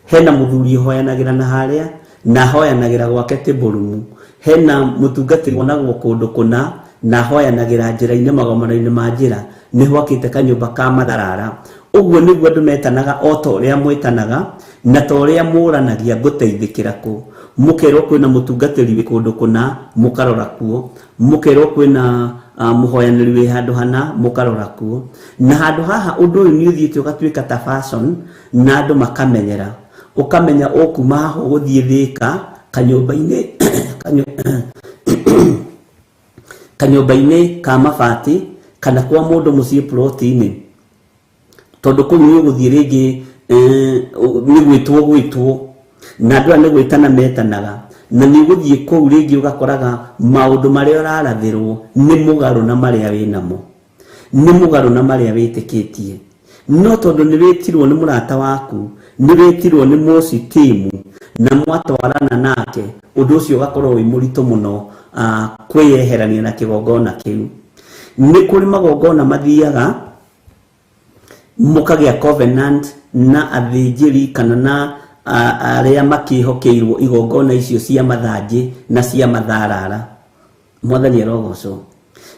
[SPEAKER 3] hena mũthuri ũhoyanagĩra na harĩa na ahoyanagĩra gwake tĩmbũrumu, hena mũtungatĩri wonagwo kũndũ kũna na ahoyanagĩra njĩra-inĩ magomano-inĩ ma njĩra, nĩ hwakĩte kanyũmba ka matharara. Ũguo nĩguo andũ metanaga o ta ũrĩa mwĩtanaga na ta ũrĩa mũranagia ngũteithĩkĩra kũ. Mũkerwo kwĩna mũtungatĩri wĩ kũndũ kũna, mũkarora kuo. Mũkerwo kwĩna mũhoyanĩri wĩ handũ hana, mũkarora kuo. Na handũ haha ũndũ ũyũ nĩ ũthiĩte ũgatuĩka ta fashion na andũ makamenyera. Ũkamenya ũkuma haha ũgũthiĩ Thĩka kanyũmba-inĩ kanyũmba-inĩ ka mabati kana kwa mũndũ mũciĩ ploti-inĩ, tondũ kũu nĩ ũgũthiĩ rĩngĩ nĩ gwĩtwo na andũ aya nĩ gwĩtana metanaga, na nĩ ũgũthiĩ kũu rĩngĩ ũgakoraga maũndũ marĩa ũrarathĩrwo nĩ mũgarũ na marĩa wĩnamo, nĩ mũgarũ na marĩa wĩtĩkĩtie. No tondũ nĩ wĩtirwo nĩ mũrata waku, nĩ wĩtirwo nĩ Mũshitimu na mwatwarana nake, ũndũ ũcio ũgakorwo wĩ mũritũ mũno kwĩyeherania na kĩgongona kĩu. Nĩ kũrĩ magongona mathiaga mũkagĩa covenant na athĩnjĩri kana na arĩa makĩhokeirwo igongona icio cia mathanjĩ na cia matharara. Mwathani arogocwo.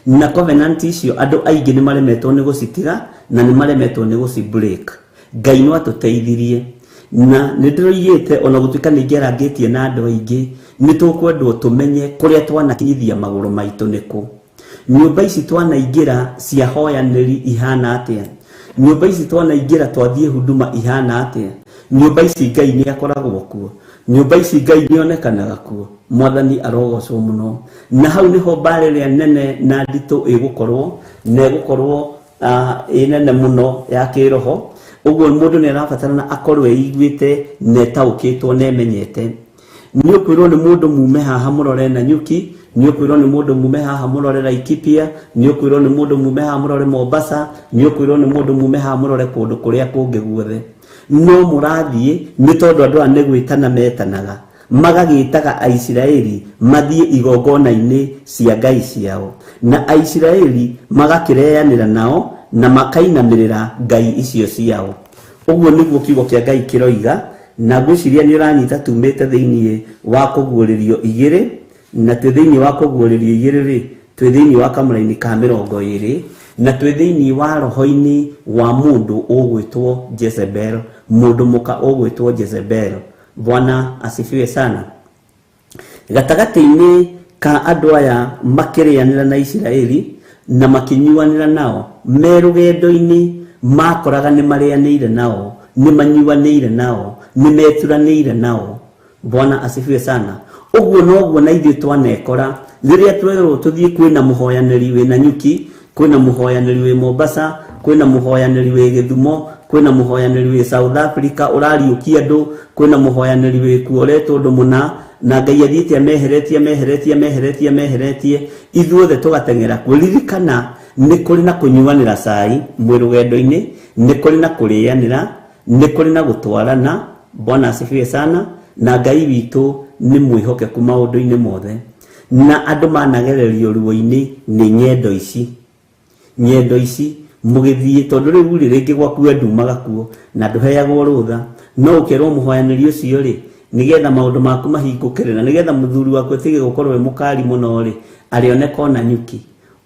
[SPEAKER 3] Na covenant icio andũ aingĩ nĩ maremetwo nĩ gũcitiga na nĩ maremetwo nĩ gũcibreak. Ngai no atũteithirie, na nĩ ndĩroigĩte ona gũtuĩka nĩ ngĩarangĩtie na andũ aingĩ, nĩ tũkwendwo tũmenye kũrĩa twanakinyithia magũrũ maitũ nĩkũ. Nyũmba ici twanaingĩra cia hoyanĩri ihana atĩa? Nyũmba ici twanaingĩra twathiĩ huduma ihana atĩa? Nyũmba ici Ngai nĩ akoragwo kuo? Nyũmba ici Ngai nĩ onekanaga kuo? Mwathani arogocwo mũno. Na hau nĩho mbarĩ ĩrĩa nene na nditũ ĩgũkorwo, na ĩgũkorwo nene mũno ya kĩroho. Ũguo mũndũ nĩ arabatarana akorwo eiguĩte na etaũkĩtwo na emenyete. Nĩ ũkwĩrwo nĩ mũndũ mume haha mũrore Nanyuki, nĩ ũkwĩrwo nĩ mũndũ mume haha mũrore Laikipia, nĩ ũkwĩrwo nĩ mũndũ mume haha mũrore Mombasa, nĩ ũkwĩrwo nĩ mũndũ mume haha mũrore kũndũ kũrĩa kũngĩ guothe. No mũrathiĩ nĩ tondũ andũ aya nĩ gwĩtana metanaga, magagĩtaga Aisiraeli mathiĩ igongona-inĩ cia ngai ciao, na Aisiraeli magakĩreanĩra nao na makainamĩrĩra ngai icio ciao. Ũguo nĩguo kiugo kĩa Ngai kĩroiga, na ngwĩciria nĩ ũranyita tumĩte thĩinĩ wa kũguũrĩrio 2, na twĩ thĩinĩ wa kũguũrĩrio 2 twĩ thĩinĩ wa kamũra-inĩ ka 20, na twĩ thĩinĩ wa roho-inĩ wa mũndũ ũgwĩtwo Jezebel, mũndũ mũka ũgwĩtwo Jezebel. Bwana asifiwe sana. Gatagatĩ-inĩ ka andũ aya makĩrĩanĩra na Isiraeli na makĩnyuanĩra nao, me rũgendo-inĩ makoraga nĩ marĩanĩire nao, nĩ manyuanĩire nao, nĩ meturanĩire nao. Bwana asifiwe sana. Ũguo noguo na ithuĩ twanekora rĩrĩa twerwo tũthiĩ kwĩna mũhoyanĩri wĩ Nanyuki, kwĩna mũhoyanĩri wĩ Mombasa, kwĩna mũhoyanĩri wĩ Gĩthumo, kwĩna mũhoyanĩri wĩ South Africa ũrariũkia andũ, kwĩna mũhoyanĩri wĩ kuoretwo ũndũ mũna, na Ngai athiĩte meheretie ithuothe tũgateng'era kwĩririkana nĩ kũrĩ na kũnyuanĩra cai mwĩ rũgendo-inĩ, nĩ kũrĩ na kũrĩanĩra, nĩ kũrĩ na gũtwarana. Bwana asifiwe sana. Na Ngai witũ nĩ mwĩhokeku maũndũ-inĩ mothe, na andũ managererio ruo-inĩ nĩ nyendo ici mũgĩthiĩ, tondũ rĩu rĩngĩ gwaku ndumaga kuo na ndũheagwo rũtha, no ũkerwo mũhoyanĩri ũcio rĩ, nĩgetha maũndũ maku mahingũkĩre na nĩgetha mũthuri waku atige gũkorwo wĩ mũkari mũno rĩ, arĩoneka Nanyuki.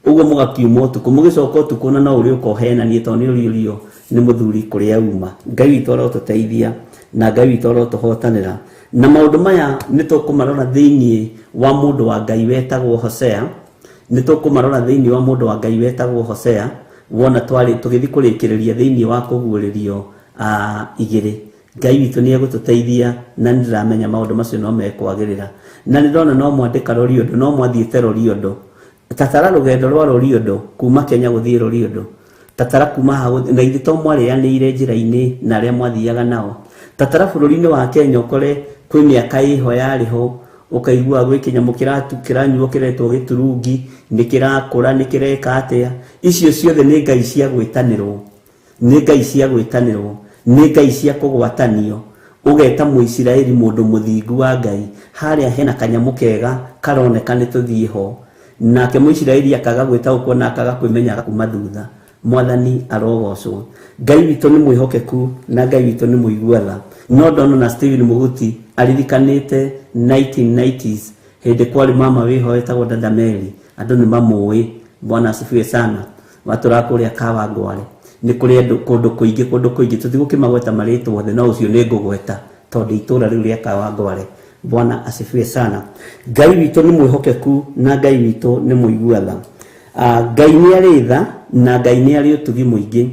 [SPEAKER 3] Ũguo mũgakiuma ũtukũ, mũgĩcoka ũtukũ na no ũrĩ ũkohenanie tondũ nĩ ũrĩũrio nĩ mũthuri kũrĩa uma. Ngai witũ arotũteithia na Ngai witũ arotuhotanĩra. Na maũndũ maya nĩtũkũmarora thĩinĩ wa mũndũ wa Ngai wetagwo Hosea, nĩtũkũmarora thĩinĩ wa mũndũ wa Ngai wetagwo Hosea, wona tũgĩthiĩ kũrĩkĩrĩria thĩinĩ wa kũguũrĩrio 2. Ngai witũ nĩegũtũteithia na nĩndĩramenya maũndũ macio no mekwagĩrĩra. Na nĩndona no mwandĩka Loliondo, no mwathiĩte Loliondo, tatara rũgendo rwa Loliondo kuma Kenya gũthiĩ Loliondo, tatara kuma hau na ithuĩ to mwarĩanĩire njĩra-inĩ na arĩa mwathiaga nao. Tatara bũrũri-inĩ wa Kenya ũkore kwĩ mĩaka ĩho yarĩ ho, ũkaigua gwĩ kĩnyamũ kĩranyuo kĩretwo gĩturungi, nĩkĩrakũra nĩkĩreka atĩa. Icio ciothe nĩ ngai cia gwĩtanĩrwo, nĩ ngai cia gwĩtanĩrwo, nĩ ngai cia kũgwatanio. Ũgeta Mũisiraeli mũndũ mũthingu wa Ngai, harĩa hena kanyamũ kega karoneka nĩtũthiĩ ho, nake Mũisiraeli akaga gwĩtaũkwo na akaga kwĩmenyaga kuma thutha. Mwathani arogocwo. Ngai witũ nĩ mwĩhokeku na Ngai witũ nĩ mũiguatha. No ndona na Stephen Muguti aririkanĩte 1990s hĩndĩ kwarĩ mama wĩho etagwo dada Mary, andũ nĩ mamũĩ. Bwana asifiwe sana. Watũra kũrĩa Kawangware nĩ kũrĩ andũ kũndũ kũingĩ tũtigũkĩmagweta marĩtwo othe, no ũcio nĩ ngũgweta tondũ itũra rĩu rĩa Kawangware. Bwana asifiwe sana. Ngai witũ nĩ mwĩhokeku na Ngai witũ nĩ mũiguatha. Ngai nĩ arĩ tha na Ngai nĩ arĩ ũtugi mũingĩ.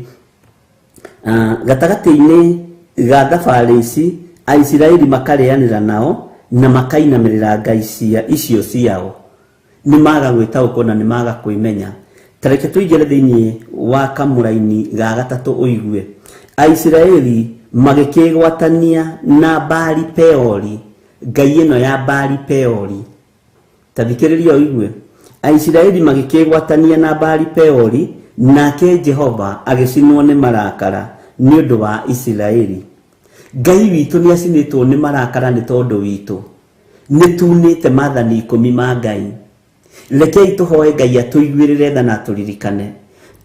[SPEAKER 3] Gatagatĩ-inĩ ga thabarĩ ici Aisiraeli makarĩanĩra nao na makainamĩrĩra ngai icio ciao, nĩ maga gwĩtaũkwo na nĩ maga kwĩmenya. Tareke tũingĩre thĩinĩ wa kamũraini ga gatatũ ũigue. Aisiraeli magĩkĩgwatania na Baali Peori, ngai ĩno ya Baali Peori. Tathikĩrĩria ũigue. Aisiraeli magĩkĩgwatania na Baali Peori, nake Jehova agĩcinwo nĩ marakara nĩ ũndũ wa Isiraeli. Ngai witũ nĩ acinĩtwo nĩ marakara nĩ tondũ witũ nĩtunĩte maathani 10 ma Ngai. Rekei tũhoe Ngai atũiguĩrĩre tha na tũririkane.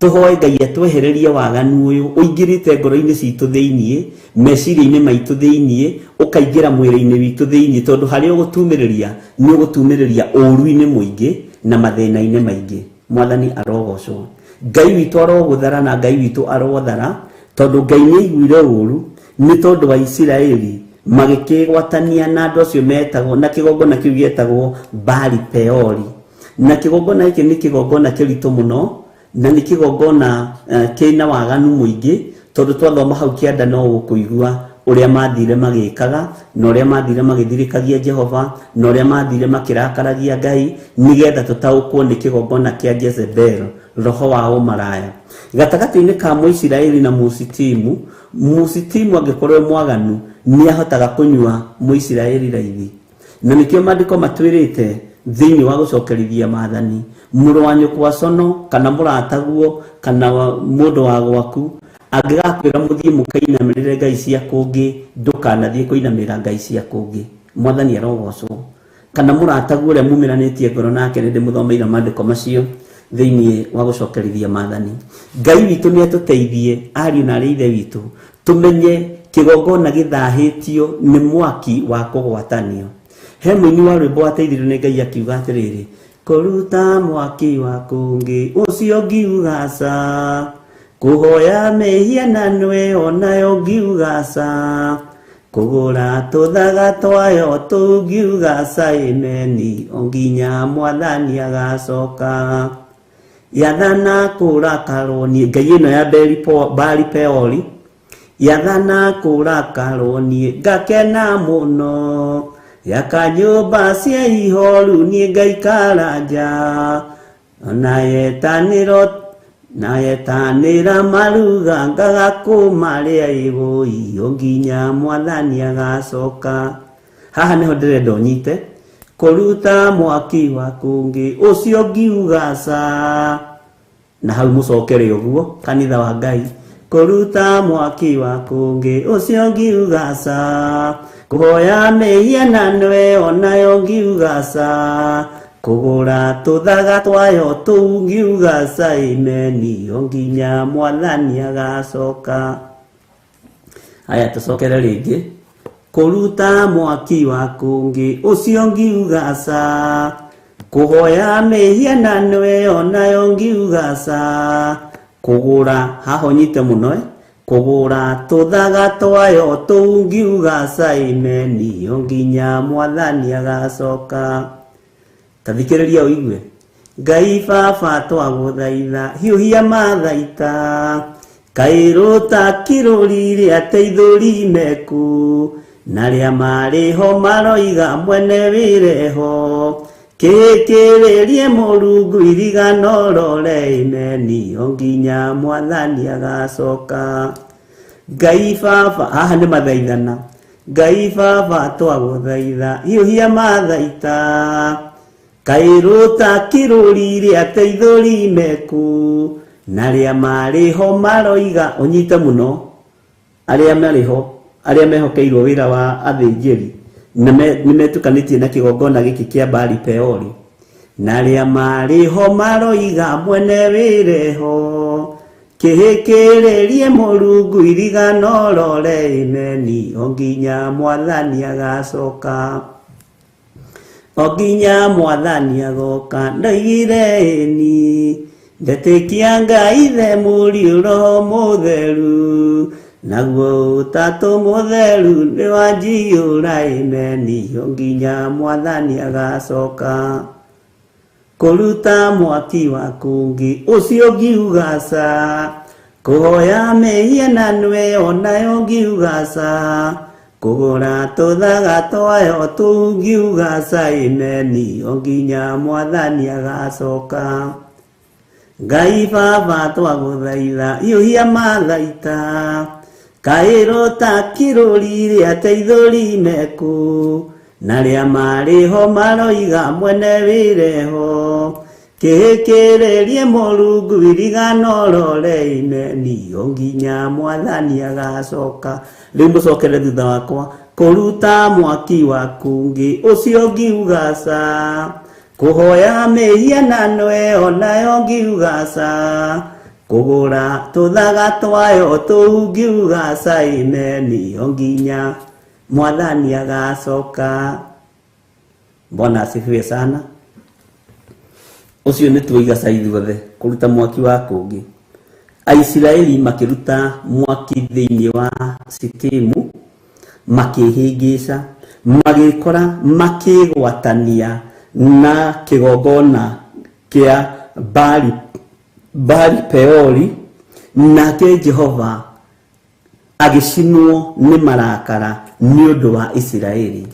[SPEAKER 3] Tũhoe Ngai atwehererie waganu ũyũ ũingĩrĩte ngoro-inĩ citũ thĩinĩ, meciria-inĩ maitũ thĩinĩ, ũkaingĩra mwĩrĩ-inĩ witũ thĩinĩ, tondũ harĩa ũgũtumĩrĩria nĩ ũgũtumĩrĩria ũru-inĩ mũingĩ na mathĩna-inĩ maingĩ. Mwathani arogocwo. Ngai witũ arogũthara na Ngai witũ arothara, tondũ Ngai nĩ aiguire ũru nĩ tondũ wa Isiraeli magĩkĩgwatania na andũ acio metagwo na kĩgongona kĩu gĩetagwo Baali Peori. Na kĩgongona gĩkĩ nĩ kĩgongona kĩritũ mũno na nĩ kĩgongona kĩna waganu mũingĩ, tondũ twathoma hau kĩanda no gũkũigua ũrĩa mathire magĩkaga na ũrĩa mathire magĩthirĩkagia Jehova na ũrĩa mathire makĩrakaragia Ngai, nĩgetha tũtaũkwo nĩ kĩgongona kĩa Jezebel, roho wa ũmaraya. Gatagatĩ-inĩ ka Mũisiraeli na Mũsitimu, Mũsitimu angĩkorwo mwaganu nĩ ahotaga kũnyua Mũisiraeli raithi. Na nĩkĩo maandĩko matwĩrĩte thĩinĩ wa gũcokerithia maathani, mũrũ wa nyũkwa cono kana mũrataguo kana mũndũ wa gwaku angĩgakwĩra mũthiĩ mũkainamĩrĩre ngai cia kũngĩ, ndũkanathiĩ kũinamĩrĩra ngai cia kũngĩ. Mwathani arogocwo. Kana mũrataguo ũrĩa mumiranĩtie ngoro nake nĩ ndĩmũthomeire maandĩko macio thĩinĩ wa gũcokerithia maathani. Ngai witũ nĩ atũteithie, ariũ na arĩ ithe witũ, tũmenye kĩgongona gĩthahĩtio nĩ mwaki wa kũgwatanio. He mũini wa rwĩmbo wateithirio nĩ Ngai akiuga atĩrĩrĩ, kũruta mwaki wa kũngĩ ũcio ngiuga ca, kũhoya mĩhianano ĩyo nayo ngiuga ca, kũgũra tũthaga twayo tũu ngiuga ca, ameni, o nginya Mwathani agacoka. Yathana kũrakarwo niĩ, ngai ĩno ya Baali Peori, yathana kũrakarwo niĩ ngakena mũno, yaka nyũmba cia ihoru niĩ ngaikara nja, na yetanĩra maruga ngagakũmarĩa igũi, o nginya Mwathani agacoka. Haha nĩho ndĩrenda ũnyite, kũruta mwaki wa kũngĩ ũcio ngiuga ca, na hau mũcokere ũguo kanitha wa Ngai, kũruta mwaki wa kũngĩ ũcio ngiuga ca, kũhoya mĩhianano ĩyo nayo ngiuga ca, kũgũra tũthaga twayo tũu ngiuga ca, ameni, o nginya Mwathani agacoka. Haya tũcokere rĩngĩ, kũruta mwaki wa kũngĩ ũcio ngiuga ca, kũhoya mĩhianano ĩyo nayo ngiuga ca, kũgũra, haha ũnyite mũno, kugura tuthaga twayo tungiuga Simoni onginya mwathani agacoka. Tathikiriria uigue. Ngai baba twaguthaitha hiuhia mathaita kairuta kiruri ria teithuri meku na ria mariho maroiga mwene wireho kikiririe Murungu irigano rore imeni onginya mwathani agacoka. Ngai baba haha ni mathaithana. Ngai baba twaguthaitha hiuhia mathaita kairuta kiruri ria teithuri meku na ria mariho maroiga unyite muno aria mehokeirwo wira wa athinjiri nimetukanitie na kigongona giki kia Baali Peori na ria mariho maroiga mwene wireho kihikiririe Murungu irigano rore imeni onginya mwathani agacoka. Onginya mwathani agoka ndaigire ni ndetikia Ngai ithe muri roho mutheru naguo utatu mutheru ni wanjiura imeni onginya mwathani agacoka. Kuruta mwaki wa kungi ucio ngiuga ca kuhoya mehia na nwe onayo ngiuga ca kugura tuthaga twayo tungiuga Simoni onginya mwathani agacoka. Ngai baba twaguthaitha hiuhia mathaita kairuta kiruri ria teithuri meku na ria mariho maroiga mwene wireho kihikiririe Murungu irigano rore imeni onginya mwathani agacoka. Riu mucokere thutha wakwa. Kuruta mwaki wa kungi ucio ngiuga ca kuhoya mehia na nwe onayo ngiuga ca kugura tuthaga twayo tungiuga Simoni onginya mwathani agacoka. Bwana asifiwe sana. Ucio ni tuigaca ithuothe kuruta mwaki wa kungi. Aisiraeli makiruta mwaki thiini wa Sitimu makihingica magikora makigwatania na kigongona kia Baali Peori nake Jehova agicinwo ni marakara ni undu wa Isiraeli.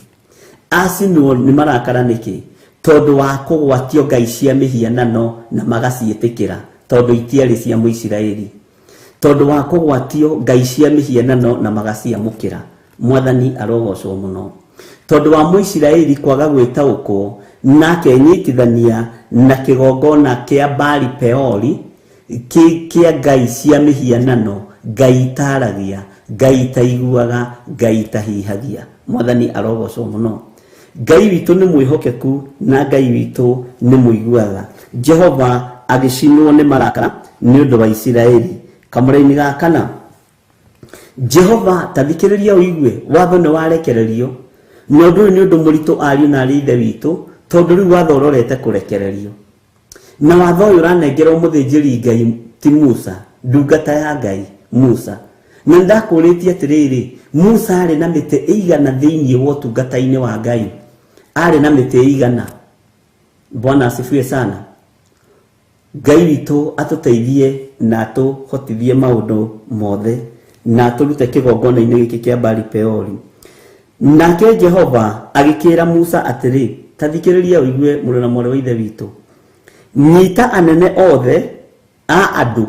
[SPEAKER 3] Acinwo ni marakara niki? Tondu wa kugwatio ngai cia mihianano na magaciitikira tondu itiari cia Muisiraeli. Tondu wa kugwatio ngai cia mihianano na magaciamukira. Mwathani arogocwo muno. Tondu wa Muisiraeli kwaga gwitaukwo nake nyitithania na kigongona kia Baali Peori kia ngai cia mihianano, ngai taragia, ngai taiguaga, ngai tahihagia. Mwathani arogocwo muno. Ngai witu ni mwihokeku na ngai witu ni muiguaga. Jehova agicinwo ni marakara ni undu wa Isiraeli. Kamuraini ga kana Jehova tathikiriria uigue watho ni warekererio no ndu ni undu muritu ariu na rithe witu tondu riu watho urorete kurekererio na watho uyu uranengerwo muthinjiri Ngai ti Musa ndungata ya Ngai Musa. Na ndakuritie atiriri Musa ari na mite igana thiini wa utungata-ini wa Ngai ari na mite igana. Bwana asifiwe sana. Ngai witu atuteithie na atuhotithie maundu mothe na turute kigongona-ini giki kia Baali Peori. Nake Jehova agikira Musa atiri tathikiriria uigue muri na mwari wa ithe witu nyita anene othe a andu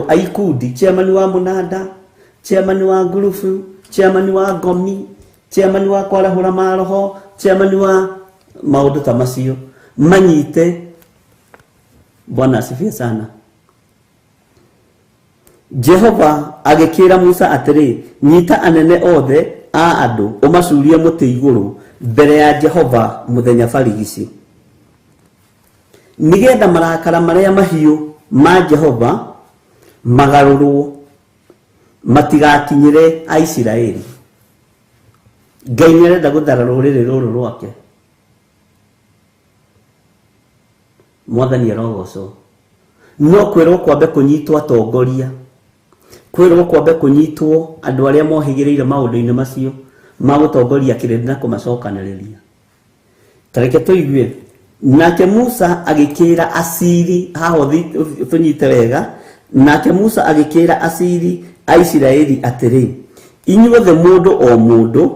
[SPEAKER 3] a ikundi, chairman wa munada, chairman wa ngurubu, chairman wa ngomi, chairman wa kwarahura maroho, chairman wa maundu ta macio manyite. Bwana asifiwe sana. Jehova agikira Musa atiri nyita anene othe a andu umacurie muti iguru mbere ya Jehova muthenya barigici nigetha marakara maria mahiu ma Jehova magarurwo matigakinyire a Isiraeli. Ngai nĩarenda guthara rũrĩrĩ rũrũ rwake. Mwathani arogocwo. no kwĩrwo kwambe kũnyitwo atongoria, kwĩrwo kwambe kũnyitwo andũ arĩa mohĩgĩrĩire maũndũ-inĩ macio ma gũtongoria kĩrĩndĩ na kũmacokanĩrĩria. Tareke tũigue, nake Musa agĩkĩra aciri, haha tũnyite wega, nake Musa agĩkĩra aciri a Isiraeli atĩrĩ, inyuothe mũndũ o mũndũ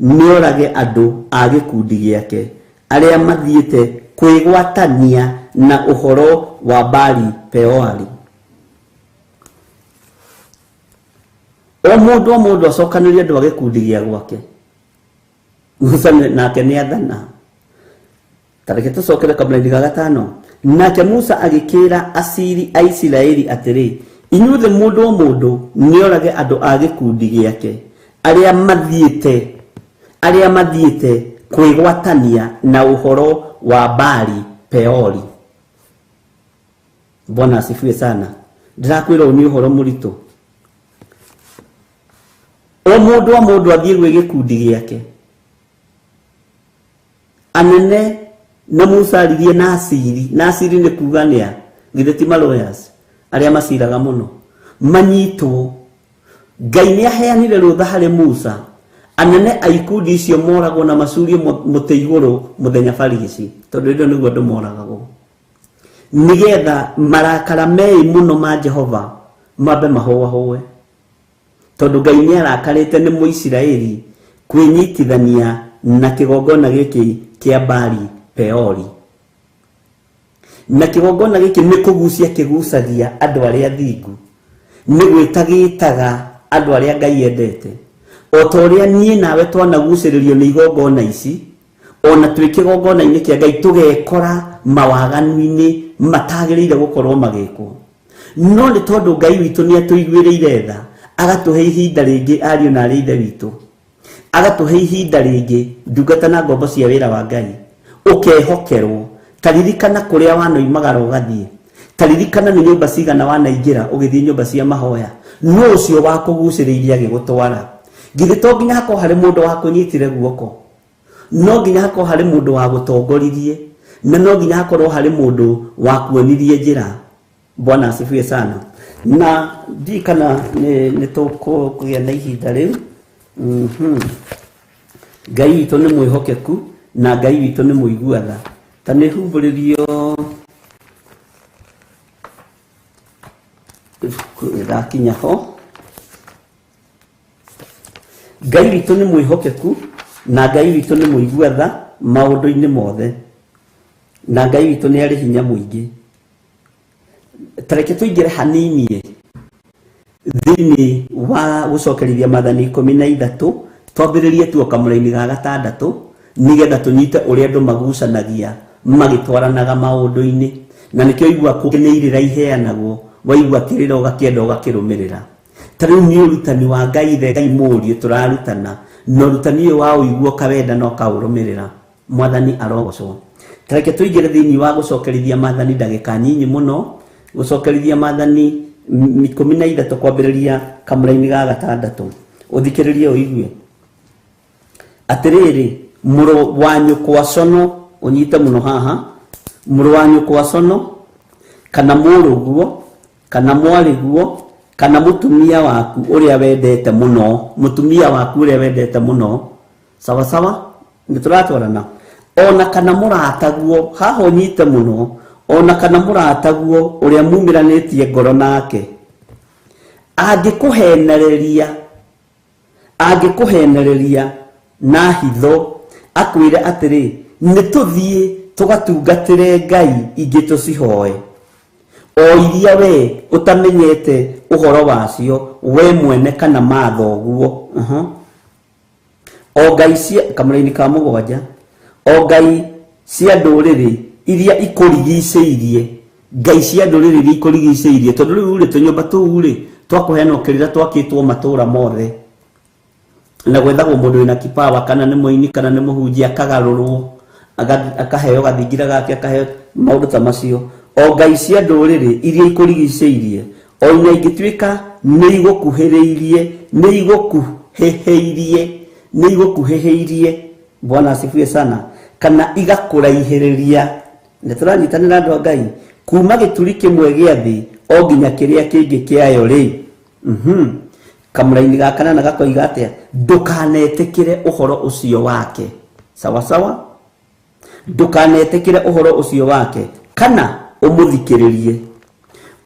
[SPEAKER 3] nĩorage andũ a gĩkundi gĩake arĩa mathiĩte kwĩgwatania na ũhoro wa Baali Peori. O mũndũ acokanĩrĩrie andũ a gĩkundi gĩa gwake. Musa nake nĩathana. Tareke tũcokere kamũraini ga gatano. Nake Musa agĩkĩra aciri a Isiraeli atĩrĩ, inyuothe mũndũ o mũndũ nĩorage andũ a gĩkundi gĩake arĩa mathiĩte kwĩgwatania na ũhoro wa Baali Peori. Bwana asifiwe sana. Ndĩrakwĩra nĩ ũhoro mũritũ. O mũndũ athiĩ gwĩ gĩkundi gĩake. Anene na Musa aririe na aciri nĩ kuga nĩa, githĩ ti lawyers arĩa maciraga mũno, manyitwo. Ngai nĩaheanire rũtha harĩ Musa, anene a ikundi icio moragwo na macurie mũtĩ igũrũ mũthenya barigici, tondũ indo nĩguo andũ moragagwo, nĩgetha marakara mei mũno ma Jehova mambe mahũahũe, tondũ Ngai nĩarakarĩte nĩ Mũisiraeli kwĩnyitithania na kĩgongona gĩkĩ kĩa Baali Peori. Na kĩgongona gĩkĩ nĩ kũgucia kĩgucagia andũ arĩa athingu, nĩ gwĩtagĩtaga andũ arĩa Ngai endete. O ta ũrĩa niĩ nawe twanagucĩrĩrio nĩ igongona ici, ona twĩ kĩgongona-inĩ kĩa Ngai tũgekora mawaganu-inĩ matagĩrĩire gũkorwo magĩkwo. No nĩ tondũ Ngai witũ nĩatũiguĩrĩire tha, agatũhe ihinda rĩngĩ ariũ na arĩ ithe witũ, agatũhe ihinda rĩngĩ ndungata na ngombo cia wĩra wa Ngai, ũkehokerwo. Taririkana kũrĩa wanoimagara ũgathiĩ, taririkana nĩ nyũmba cigana wanaingĩra ũgĩthiĩ nyũmba cia mahoya, no ũcio wa kũgucĩrĩirie agĩgũtwara. Githĩ to nginya hakorwo harĩ mũndũ wa kũnyitire guoko, no nginya hakorwo harĩ mũndũ wa gũtongoririe, na no nginya hakorwo harĩ mũndũ wa kuonirie njĩra. Bwana asifiwe sana. Na ndi kana nĩ tũkũgĩa na ihinda rĩu. Ngai witũ nĩ mwĩhokeku na Ngai witũ nĩ mũiguatha. Ta nĩ humbũrĩrio ndakinya ho. Ngai witũ nĩ mwĩhokeku na Ngai witũ nĩ mũiguatha maũndũ-inĩ mothe, na Ngai witũ nĩ arĩ hinya mũingĩ. Tareke tũingĩre hanini thĩinĩ wa gũcokerithia Maathani 13, twambĩrĩrie tuo kamũraini ga gatandatũ, nĩgetha tũnyite ũrĩa andũ magucanagia magĩtwaranaga maũndũ-inĩ. Na nĩkĩo igua kũnĩirĩra iheanagwo, waigua kĩrĩra ũgakĩenda ũgakĩrũmĩrĩra. Ta rĩu nĩ ũrutani wa Ngai Ngai mũriũ tũrarutana, na ũrutani ũyũ wa ũiguo kawenda no kaũrũmĩrĩra. Mwathani arogocwo. Tareke tũingĩre thĩinĩ wa gũcokerithia Maathani ndagĩka nyinyi mũno, gũcokerithia Maathani 13 kwambĩrĩria kamũraini ga gatandatũ. Ũthikĩrĩrie ũigue atĩrĩrĩ, mũrũ wa nyũkwa cono, ũnyite mũno haha, mũrũ wa nyũkwa cono kana mũrũguo kana mwarĩguo kana mũtumia waku ũrĩa wendete mũno, mũtumia waku ũrĩa wendete mũno, sawa sawa, nĩtũratwarana. Ona kana mũrataguo, haha ũnyite mũno, ona kana mũrataguo ũrĩa mumĩranĩtie ngoro nake, angĩkũhenereria na hitho akwĩre atĩrĩ, nĩtũthiĩ tũgatungatĩre ngai ingĩ tũcihoe, o iria we ũtamenyete ũhoro wacio we mwene kana mathoguo. O ngai cia kamũraini ka mũgwanja, o ngai cia ndũrĩrĩ iria ikũrigicĩirie, ngai cia ndũrĩrĩ iria ikũrigicĩirie, tondũ rĩu rĩ tũnyũmba tũu rĩ twakũheana kĩrĩra twakĩtwo matũra mothe, na gwethagwo mũndũ wĩna kipawa, kana nĩ mũini kana nĩ mũhunjia, akagarũrwo akaheo gathingira gake, akaheo maũndũ ta macio. O ngai cia ndũrĩrĩ iria ikũrigicĩirie, o ina ingĩtuĩka nĩ igũkuhĩhĩirie, Bwana asifiwe sana, kana igakũraihĩrĩria, nĩ tũranyitanĩra andũ a Ngai, kuma gĩturi kĩmwe gĩa thĩ o nginya kĩrĩa kĩngĩ kĩayo rĩ. Kamũraini gakana na gakoiga atĩa, ndũkanetĩkĩre ũhoro ũcio wake. Sawa sawa, ndũkanetĩkĩre ũhoro ũcio wake kana ũmũthikĩrĩrie,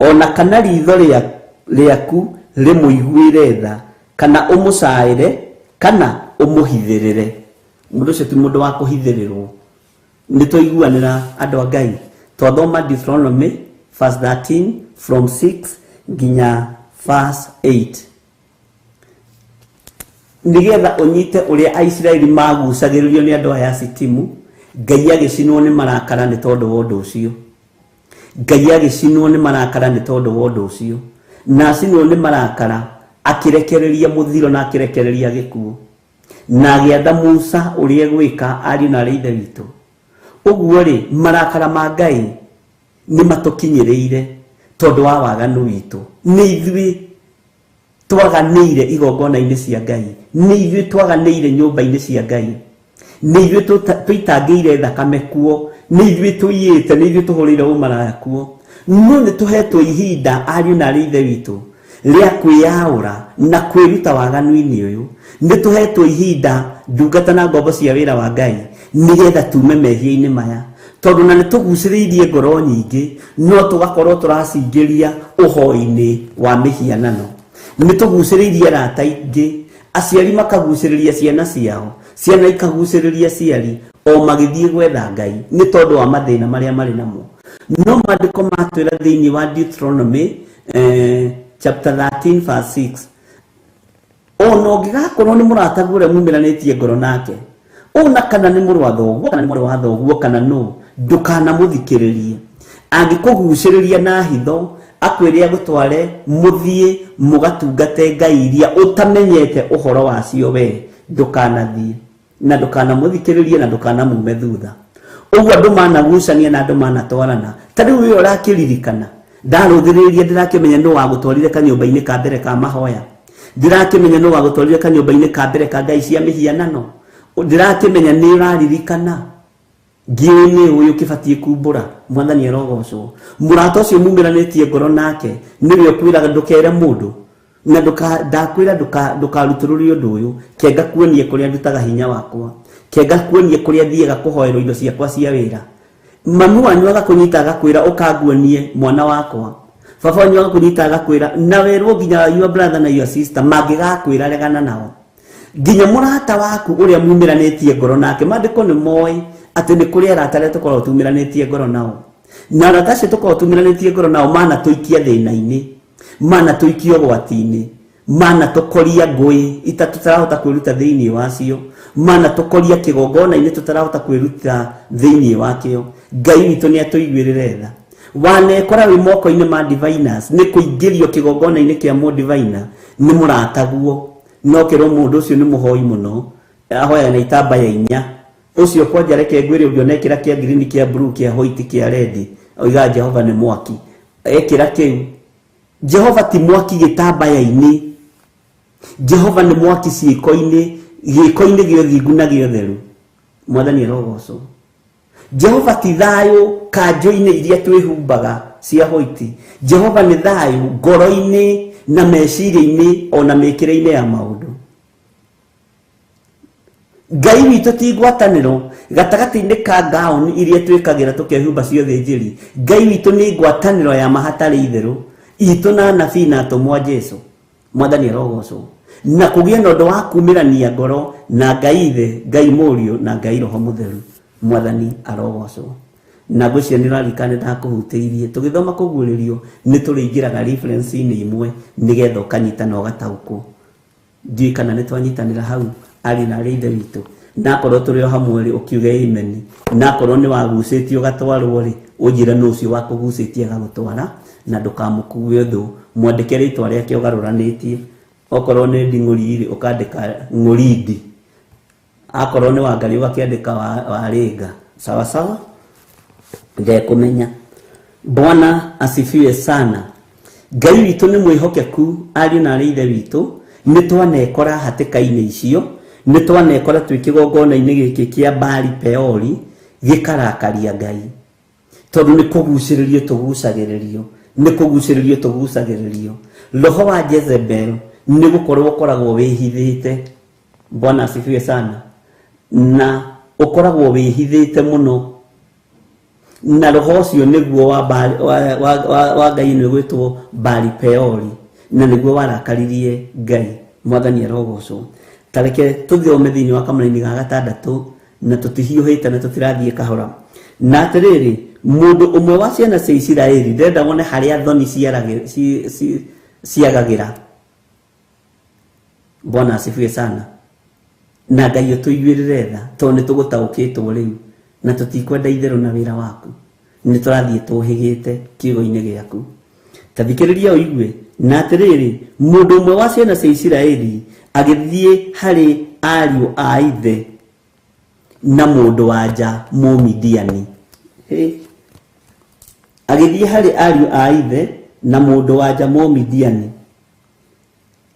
[SPEAKER 3] ona kana ritho rĩaku rĩmũiguĩre tha, kana ũmũcaĩre kana ũmũhithĩrĩre. Mũndũ ũcio ti mũndũ wa kũhithĩrĩrwo. Nĩ tũiguanĩra andũ a Ngai. Twathoma Deuteronomy verse 13 from 6 nginya verse 8. Nigetha ũnyite ũrĩa Aisiraeli magucagĩrĩrio nĩ andũ aya Sitimu, Ngai agĩcinwo nĩ marakara nĩ tondũ wa ũndũ ũcio. Ngai agĩcinwo nĩ marakara nĩ tondũ wa ũndũ ũcio. Na acinwo nĩ marakara akĩrekereria mũthiro na akĩrekereria gĩkuũ. Na agĩatha Musa ũrĩa gwĩka ariũ na ithe witũ. Ũguo rĩ, marakara ma Ngai nĩ matũkinyĩrĩire tondũ wa waganu witũ. Nĩ ithuĩ twaganĩire igongona-inĩ cia Ngai. Nĩ ithuĩ twaganĩire nyũmba-inĩ cia Ngai. Nĩ ithuĩ tũitangĩire thakame kuo. Nĩ ithuĩ tũiyĩte, nĩ ithuĩ tũhũrĩire ũmaraya kuo. No nĩ tũhetwo ihinda ariũ na ithe witũ rĩa kwĩyaũra na kwĩruta waganu-inĩ ũyũ. Nĩ tũhetwo ihinda ndungata na ngombo cia wĩra wa Ngai nigetha tume mehia-inĩ maya. Tondũ na nĩ tũgucĩrĩirie ngoro nyingĩ, no tũgakorwo tũracingĩria ũhoi-inĩ wa mĩhianano. Nĩ tũgucĩrĩirie arata aingĩ, aciari makagucĩrĩria ciana ciao, ciana ikagucĩrĩria aciari, o magĩthiĩ gwetha Ngai nĩ tondũ wa mathĩna marĩa marĩ namo. No maandĩko matwĩra thĩinĩ wa Deuteronomy chapter 13 verse 6, ona ũngĩgakorwo nĩ mũrataguo ũrĩa mumĩranĩtie ngoro nake, ona kana nĩ mũrũ wa thoguo kana nĩ mũrũ wa thoguo kana no, ndũkanamũthikĩrĩrie. Angĩkũgucĩrĩria na hitho akwĩre agũtware mũthiĩ mũgatungate ngai iria ũtamenyete ũhoro wacio we, ndũkanathiĩ na ndũkanamũthikĩrĩrie na ndũkanamume thutha. Ũguo andũ managucania na andũ manatwarana. Ta rĩu ũyũ ũrakĩririkana, ndarũthĩrĩria ndĩrakĩmenya nũ wagũtwarire kanyũmba-inĩ ka mbere ka mahoya, ndĩrakĩmenya nũ wagũtwarire kanyũmba-inĩ ka mbere ka ngai cia mĩhianano, ndĩrakĩmenya nĩ ũraririkana ngiĩ-inĩ ũyũ kĩbatiĩ kumbũra. Mwathani arogocwo. Mũrata ũcio mumĩranĩtie ngoro nake nĩwe ũkwĩraga ndũkere mũndũ, na ndakwĩra ndũkarutũrũrie ũndũ ũyũ, kenga kuonie kũrĩa ndutaga hinya wakwa, kenga kuonie kũrĩa thiaga kũhoerwo indo ciakwa cia wĩra. Mami wanyu agakũnyita agakwĩra ũkanguonie mwana wakwa, baba wanyu agakũnyita agakwĩra, na werwo nginya your brother na your sister mangĩgakwĩra regana nao. Nginya mũrata waku ũrĩa mumĩranĩtie ngoro nake, maandĩko nĩ moĩ atĩ nĩ kũrĩ arata arĩa tũkoragwo tumĩranĩtie ngoro nao, na arata acio tũkoragwo tumĩranĩtie ngoro nao manatũikia thĩna-inĩ, manatũikia ũgwati-inĩ, manatũkoria ngũĩ tũtarahota kwĩruta thĩinĩ wacio, manatũkoria kĩgongona-inĩ tũtarahota kwĩruta thĩinĩ wakĩo. Ngai witũ nĩ atũiguĩrĩre tha. Wanekora wĩ moko-inĩ ma diviners, nĩ kũingĩrio kĩgongona-inĩ kĩa mũdiviner, nĩ mũrataguo. No kĩrwo mũndũ ũcio nĩ mũhoi mũno, ahoya na itambaya 4, ũcio kwanja reke ngwĩre ũngĩonekĩra kĩa green, kĩa blue, kĩa white, kĩa red, oiga Jehova nĩ mwaki. Ekĩra kĩu. Jehova ti mwaki gĩtambaya-inĩ, Jehova nĩ mwaki ciĩko-inĩ, gĩko-inĩ gĩa ũthingu na gĩa ũtheru. Mwathani arogocwo. Jehova ti thayũ kanjũ-inĩ iria twĩhumbaga cia white. Jehova nĩ thayũ ngoro-inĩ na meciria-inĩ ona mĩkĩre-inĩ ya maũndũ. Ngai witũ ti ngwatanĩro gatagatĩ-inĩ ka gauni iria twĩkagĩra tũkehumba ciothe njĩri. Ngai witũ nĩ ngwatanĩro ya mahatarĩ itherũ itũ na anabii na atũmwo Jesũ. Mwathani arogocwo. Na kũgĩa na ũndũ wa kumĩrania ngoro na Ngai Ithe, Ngai Mũriũ na Ngai Roho Mũtheru. Mwathani arogocwo. Na ngwĩciria nĩ ũrarikana ndakũhutĩirie tũgĩthoma kũguũrĩrio nĩ tũrĩingĩraga reference-inĩ imwe nĩgetha ũkanyita na ũgataũkwo. Ndiũĩ kana nĩ twanyitanĩra hau ari na arĩ ithe witũ. Nakorwo tũrĩ o hamwe rĩ ũkiuge amen. Nakorwo nĩ wagucĩtio gatwarwo rĩ ũnjĩre nũ ũcio wakũgucĩtie agagũtwara, na ndũkamũkue thũ. Mwandĩke rĩtwa rĩake ũgarũranĩtie. Okorwo nĩ Nding'ũri rĩ ũkandĩka Ng'ũrindi. Akorwo nĩ Wangarĩ ũgakĩandĩka Warĩnga. Sawa sawa? Ndekũmenya. Bwana asifiwe sana. Ngai witũ nĩ mwĩhokeku, ariũ na arĩ ithe witũ. Nĩ twanekora hatĩka-inĩ icio, nĩ twanekora twĩ kĩgongona-inĩ gĩkĩ kĩa Baali Peori gĩkarakaria Ngai. tondu ni kuguciririo tugucagiririo roho wa Jezebel ni gukorwo koragwo wihithite. Bwana asifiwe sana. Na ukoragwo wihithite muno, na roho ucio niguo wa Ngai ni gwitwo Baali Peori, na niguo warakaririe Ngai. Mwathani arogocwo. Tareke tuthome thiini wa kamũra-inĩ ga 6 na tutihiuhite na tutirathie kahora. Na atiriri mundu umwe wa ciana cia Isiraeli ndenda wone haria thoni ciagagira. Bwana asifiwe sana. Na Ngai utuiguirire tha tondu tugutaukitwo riu na tutikwenda itherũ na wira waku, ni turathie tuhigite kiugo-ini giaku. Tathikiriria uigue. Na atiriri mundu umwe wa ciana cia Isiraeli agithie hari ariũ a ithe na mundu wanja Mũmidiani. Agithie hari ariũ a ithe na mundu wanja Mũmidiani.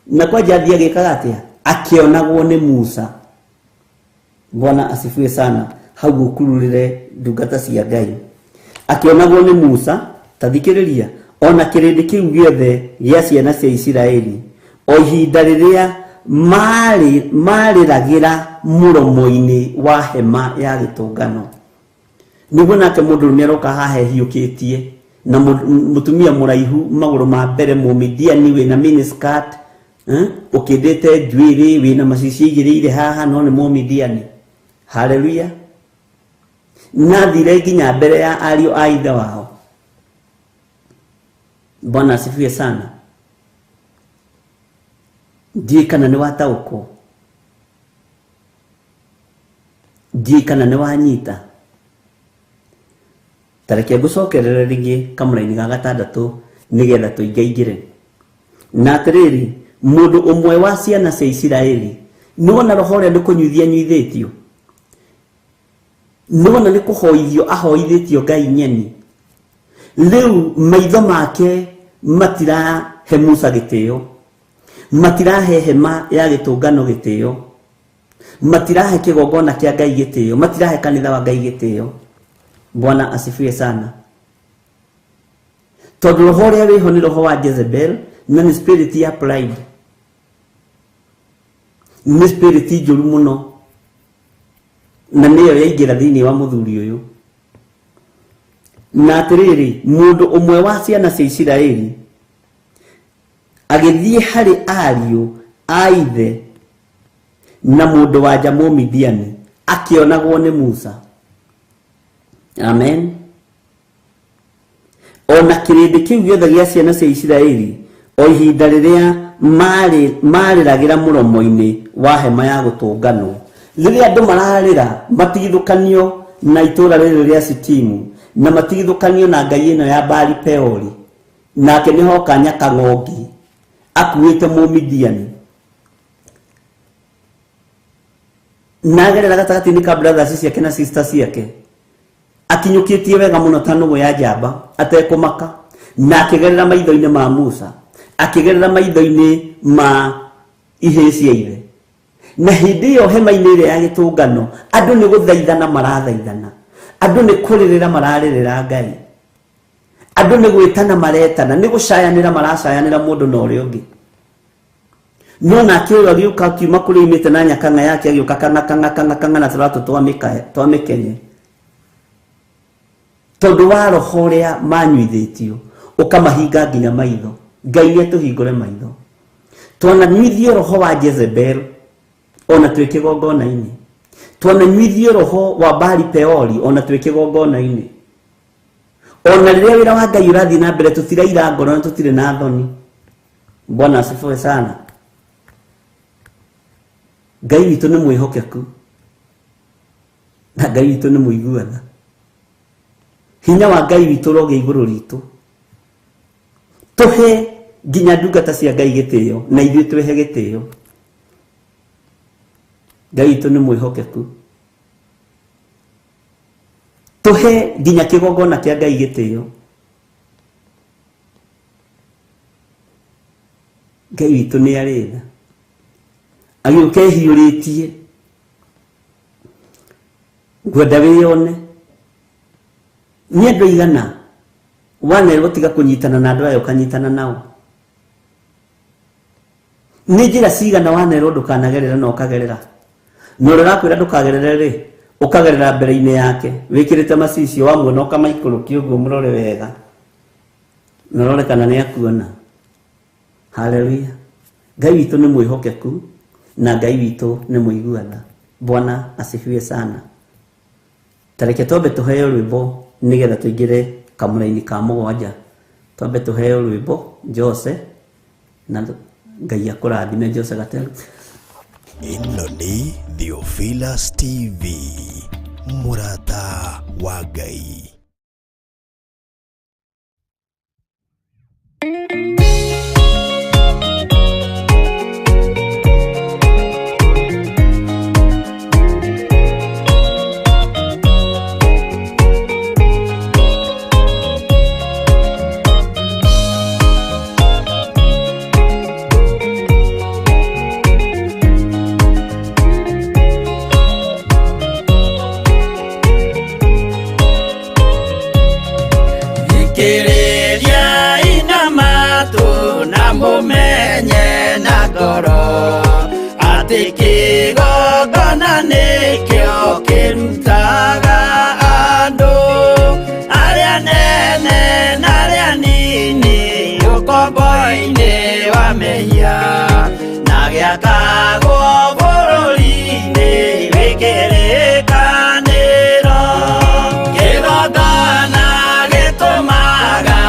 [SPEAKER 3] Na kwa jathi agikaga atia? Akionagwo ni Musa. Bwana asifiwe sana. Hau ukururire ndungata cia Ngai. Akionagwo ni Musa. Tathikiriria. Ona kirindi kiu giothe gia ciana cia Isiraeli o ihinda riria mariragira muromo-ini wa hema ya gitungano. Niguo nake mundu ni aroka hahehiukitie na mutumia muraihu maguru ma mbere Mũmidiani wina miniskirt, ukindite njwiri wina macici igirire haha no ni Mũmidiani. Haleluya. Na thire nginya mbere ya ariũ a ithe wao. Bwana asifiwe sana. Ndiye kana ni watauko. Ndiye kana ni wanyita. Tareke gucokerera ringi kamũra-inĩ ga 6 nigetha tuingaingire. Na atiriri mundu umwe wa ciana cia Isiraeli niwona roho uria ni kunyuithia nyuithitio, niwona ni kuhoithio ahoithitio Ngai nyeni. Leu maitho make matirahe Musa gitio, matirahe hema ya gitungano gitio, matirahe kigongona kia Ngai gitio, matirahe kanitha wa Ngai gitio. Bwana asifiwe sana. Tondu roho uria wiho ni roho wa Jezebel na ni spirit ya pride, ni spirit njuru muno, na niyo yaingira thiini wa muthuri uyu. Na atiriri mundu umwe wa ciana cia Isiraeli agithie hari ariũ a ithe na mundu wanja Mũmidiani akionagwo ni Musa. Amen. Ona kirindi kiu giothe gia ciana cia Isiraeli o ihinda riria mariragira muromo-ini wa hema ya gutungano. Riria andu mararira matigithukanio na itura riri ria Sitimu na matigithukanio na ngai ino ya Baali Peori, nake niho kanya kang'ongi akuite Mũmidiani nagerera gatagati-ini ka brothers ciake na sisters ciake, akinyukitie wega muno ta nũgũ ya njamba atekumaka, na akigerera maitho-ini ma Musa, akigerera maitho-ini ma ihĩ cia ithe. Na hindi iyo hema-ini ĩrĩa ya gĩtũngano andu ni guthaithana marathaithana, andu ni kuririra mararirira Ngai, andu ni gwitana maretana, ni gucayanira maracayanira mundu na uria ungi. No na kĩo agiuka kiuma kuri imite na nyakanga yake agiuka kanga na turatu twamikenye tondu wa roho uria manyuithitio ukamahinga nginya maitho. Ngai atuhingure maitho. Twananyuithio roho wa Jezebel ona twi kigongona-ini, twananyuithio roho wa Baali Peori ona twi kigongona-ini. Ona riria wira wa Ngai urathi na mbere tutiraira ngoro na tutire na thoni. Bwana asifiwe sana. Ngai witu ni mwihokeku na Ngai witu ni muiguana. Hinya wa Ngai witu roge iguru ritu, tuhe nginya ndungata cia Ngai gitio na ithuĩ twehe gitio. Ngai witu ni mwihokeku, tuhe nginya kigongona kia Ngai gitio. Ngai witu ni aritha agiuka ehiũrĩtie ngwenda wĩyone nĩ andũ igana wanerwo tiga kũnyitana na andũ aya ũkanyitana nao? Nĩ njĩra cigana wanerwo ndũkanagerera na ũkagerera? Na ũrĩa ũrakwĩra ndũkagerere rĩ, ũkagerera mbere-inĩ yake wĩkĩrĩte macicio, wamuona ũkamaikũrũkia ũguo mũrore wega, na ũrore kana nĩ akuona. Haleluya. Ngai witũ nĩ mwĩhokeku na Ngai witũ nĩ mũiguana. Bwana asifiwe sana. Tareke twambe tuheo rwĩmbo nĩgetha tũingĩre kamũra-inĩ ka mũgwanja. Twambe tuheo rwĩmbo Jose na Ngai akũrathime. Jose Gatero.
[SPEAKER 4] Ĩno nĩ Theophilus TV, mũrata wa Ngai.
[SPEAKER 5] Mumenye na ngoro atĩ kĩgongona nĩkĩo kĩrutaga andũ arĩa nene na arĩa nini ũkombo-inĩ wa mehia, na gĩakagwo bũrũri-inĩ wĩkĩrĩkanĩro. Kĩgongona gĩtũmaga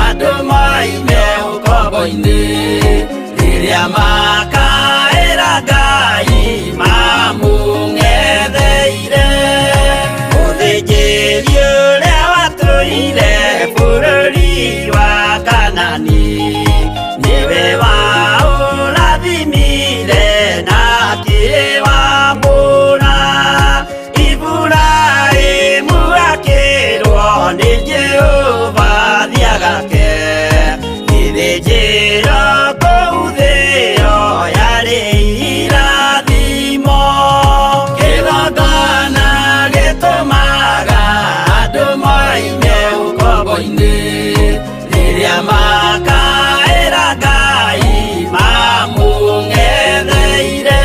[SPEAKER 5] andũ moime ũkombo-inĩ rĩrĩa makaĩra Ngai mamũng'etheire. Mũthĩnjĩri ũrĩa watũire bũrũri wa Kanani nĩwe waũrathimire na akĩwambũra. Iburahĩmu akĩrwo nĩ Jehova thiagake, gĩthĩnjĩro kũu thĩ ĩyo yarĩ irathimo. Kĩgongona gĩtũmaga andũ moime ũkombo-inĩ rĩrĩa makaĩra Ngai mamũng'etheire.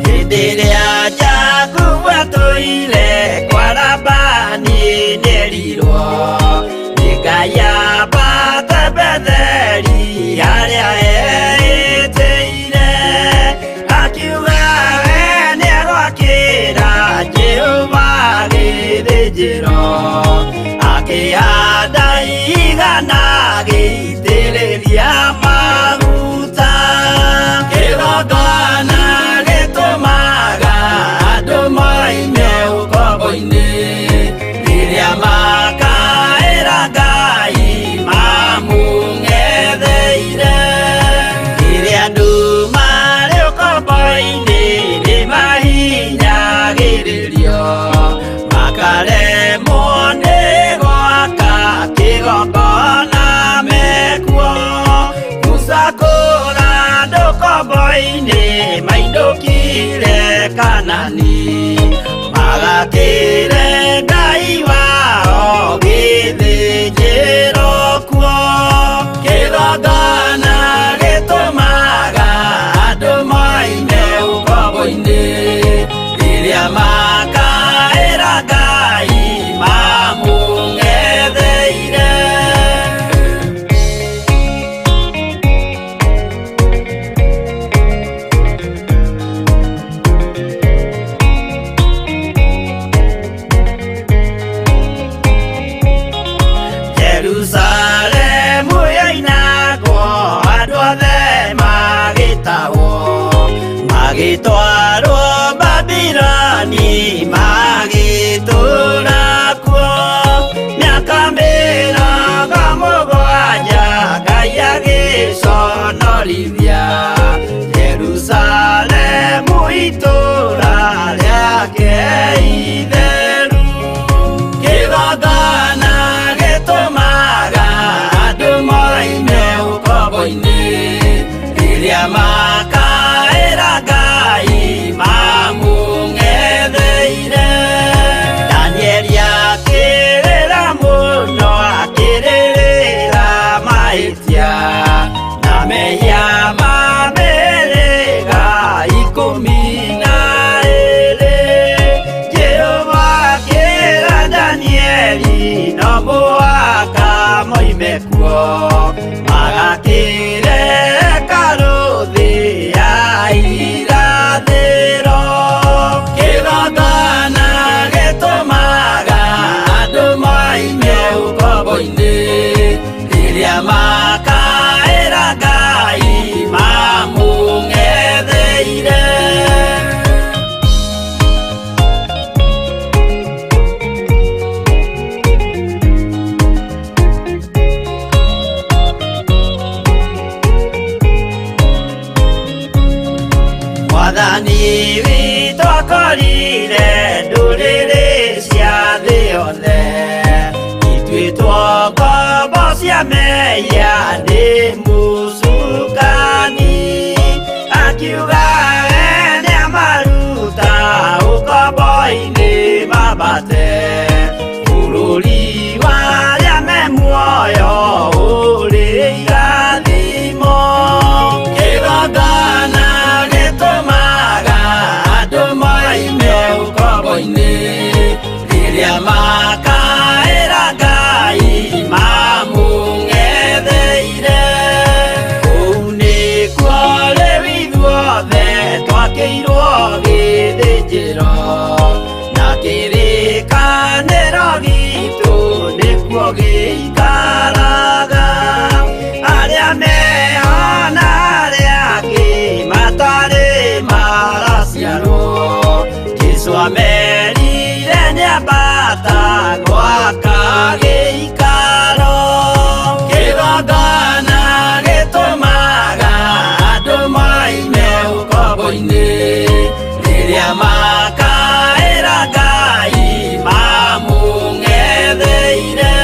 [SPEAKER 5] Rĩrĩa Jakubu atũire kwa Labani nĩerirwo nĩ Ngai ambate Betheli harĩa eĩtĩire, akiuga we nĩegwakĩra Jehova gĩthĩnjĩro, akĩhanda igana gĩitĩrĩria maguta. Kĩgongona gĩtũmaga andũ moime ũkombo-inĩ rĩrĩa makaĩra Ngai mamũng'etheire. Rĩrĩa andũ marĩ ũkombo-inĩ nĩmahinyagĩrĩrio, makaremwo nĩ gwaka kĩgongona mekuo. Musa kũra andũ ũkombo-inĩ maindũkire Kanani, magakĩre Ngai wao gĩthĩnjĩro kuo. Kĩgongona gĩtũmaga andũ moime ũkombo-inĩ rĩrĩa makaĩra Ngai mamũng'etheire. aria meya ni musukani akiuga ene amaruta ukombo-ini mabate bururi waria me muoyo uri irathimo kigongona gitumaga andu moime ukombo-ini riria makaira Ngai mamung'etheire kũu nĩkuo rĩu ithuothe twakĩirwo gĩthĩnjĩro na kĩrĩkanĩro gitũ nĩkuo gĩikaraga arĩa meho na arĩa angĩ matarĩ maraciarwo Jesũ amerire nĩambata gwaka gĩikaro kĩgongona gĩtũmaga andũ moime ũkombo-inĩ rĩrĩa makaĩra Ngai mamũng'etheire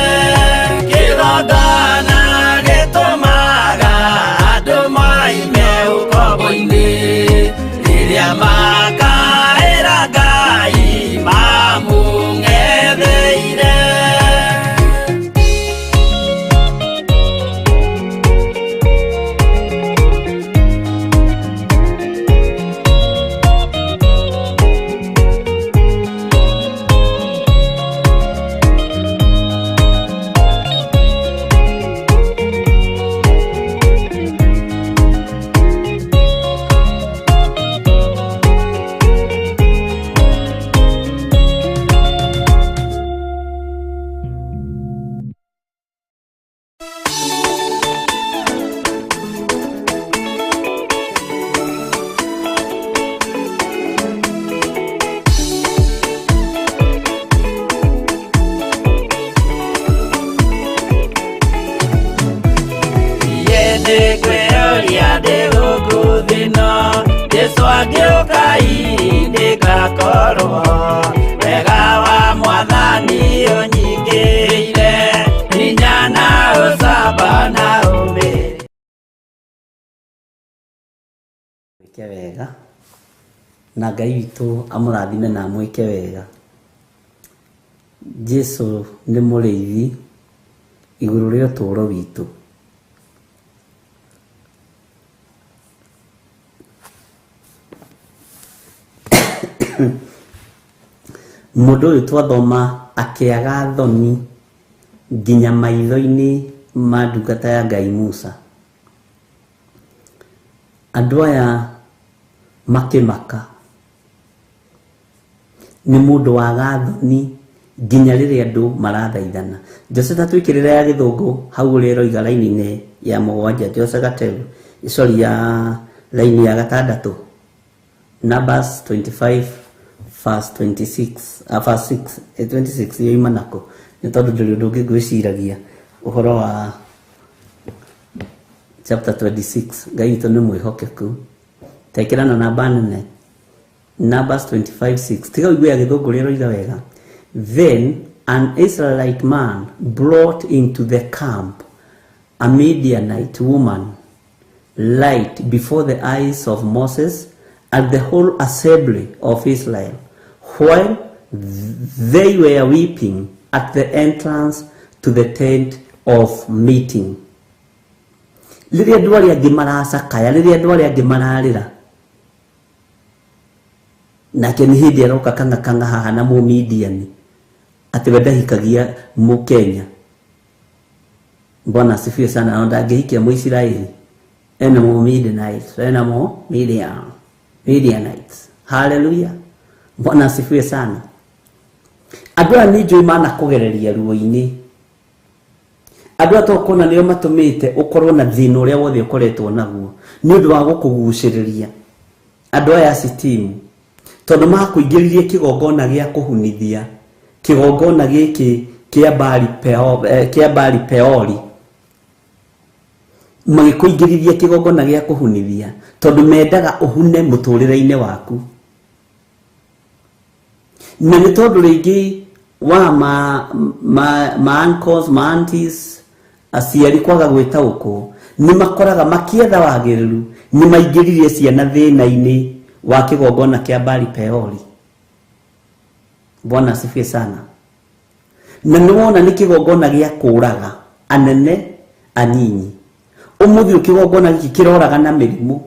[SPEAKER 5] kĩgongona gĩtũmaga andũ moime ũkombo-inĩ rĩrĩa makaĩra Ngai mamũng'etheire Jesũ angĩũka ndĩgakorwo wega wa Mwathani ũnyingĩire hinya na ũcamba na ũmĩrĩru.
[SPEAKER 3] Mwĩke wega na Ngai witũ amũrathime na mwĩke wega. Jesũ nĩ mũrĩithi igũrũ rĩa ũtũũro witũ. Mũndũ ũyũ twathoma akĩaga thoni nginya maitho-inĩ ma ndungata ya Ngai Musa. Andũ aya makĩmaka. Nĩ mũndũ waga thoni nginya rĩrĩa andũ marathaithana. Jose tatwĩkĩrĩra ya gĩthũngũ hau ũrĩa ĩroiga raini-inĩ ya mũgwanja. Jose Gatelu sorry ya raini ya gatandatũ. Numbers 25 verse 26 verse 26 yoima nako nĩ tondũ ndũrĩ ũndũ ũngĩ ngwĩciragia ũhoro wa chapter 26. Ngai witũ nĩ mwĩhokeku. Tekĩrana namba nene Numbers 25:6. Tiga ũigue ya gĩthũngũ ũrĩa ĩroiga wega. Then an Israelite man brought into the camp a Midianite woman, light before the eyes of Moses and the whole assembly of Israel, while they were weeping at the entrance to the tent of meeting. Rĩrĩa andũ arĩa angĩ maracakaya, rĩrĩa andũ arĩa angĩ mararĩra, nake nĩ hĩndĩ aroka kang'aka haha na Mũmidiani atĩ we ndahikagia Mũkenya. Bwana asifiwe sana. Na ndangĩhikia Mũisiraeli ena Mũmidianite, ena Midianites. Hallelujah. Bwana asifiwe sana. Andũ aya nĩ njũĩ mana kũgereria ruo-inĩ. Andũ aya tokona nĩo matũmĩte ũkorwo na thĩna ũrĩa wothe ũkoretwo naguo nĩ ũndũ wa gũkũgucĩrĩria. Andũ aya citimu tondũ makũingĩririe kĩgongona gĩa kũhunithia, kĩgongona gĩkĩ kĩa Baali Peori, magĩkũingĩrithia kĩgongona gĩa kũhunithia tondũ mendaga ũhune mũtũrĩre-inĩ waku. Na nĩ tondũ rĩngĩ wa ma uncles, ma aunties aciari kwaga gwĩtaũkwo nĩ makoraga makietha wagĩrĩru nĩ maingĩririe ciana thĩna-inĩ wa kĩgongona kĩa Baali Peori. Bwana asifiwe sana. Na nĩ wona nĩ kĩgongona gĩa kũraga anene anyinyi. Ũmũthĩ kĩgongona gĩkĩ kĩroraga na mĩrimũ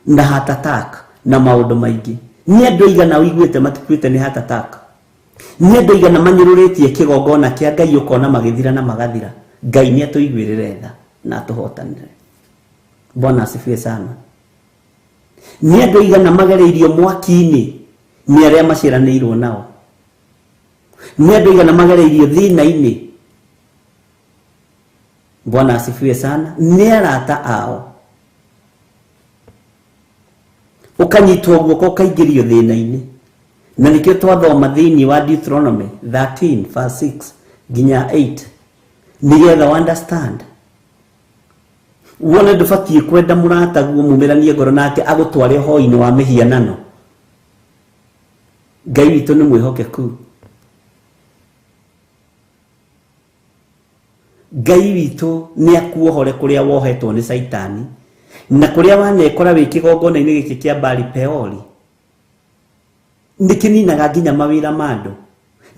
[SPEAKER 3] na heart attack na maũndũ maingĩ. Nĩ andũ aigana ũiguĩte matikuĩte nĩ heart attack? Nĩ andũ aigana manyũrũrĩtie kĩgongona kĩa Ngai ũkona magĩthira na magathira? Ngai nĩ atũiguĩrĩre tha na atũhotanĩre. Bwana asifiwe sana. Nĩ andũ aigana magereirio mwaki-inĩ nĩ arĩa maciaranĩirwo nao? Nĩ andũ aigana magereirio thĩna-inĩ? Bwana asifiwe sana. Nĩ arata ao ũkanyitwo guoko ũkaingĩrio thĩna-inĩ. Na nĩkĩo twathoma thĩinĩ wa Deuteronomy 13 verse 6 nginya 8 nĩgetha understand. Wone ndũbatiĩ kwenda mũrata guo mumĩranie ngoro nake agũtware ũhoi-inĩ wa mĩhianano. Ngai witũ nĩ mwĩhokeku. Ngai witũ nĩ akuohore kũrĩa wohetwo nĩ Saitani na kũrĩa wanekora wĩ kĩgongona-inĩ gĩkĩ kĩa Baali Peori. Nĩ kĩninaga nginya mawĩra ma andũ,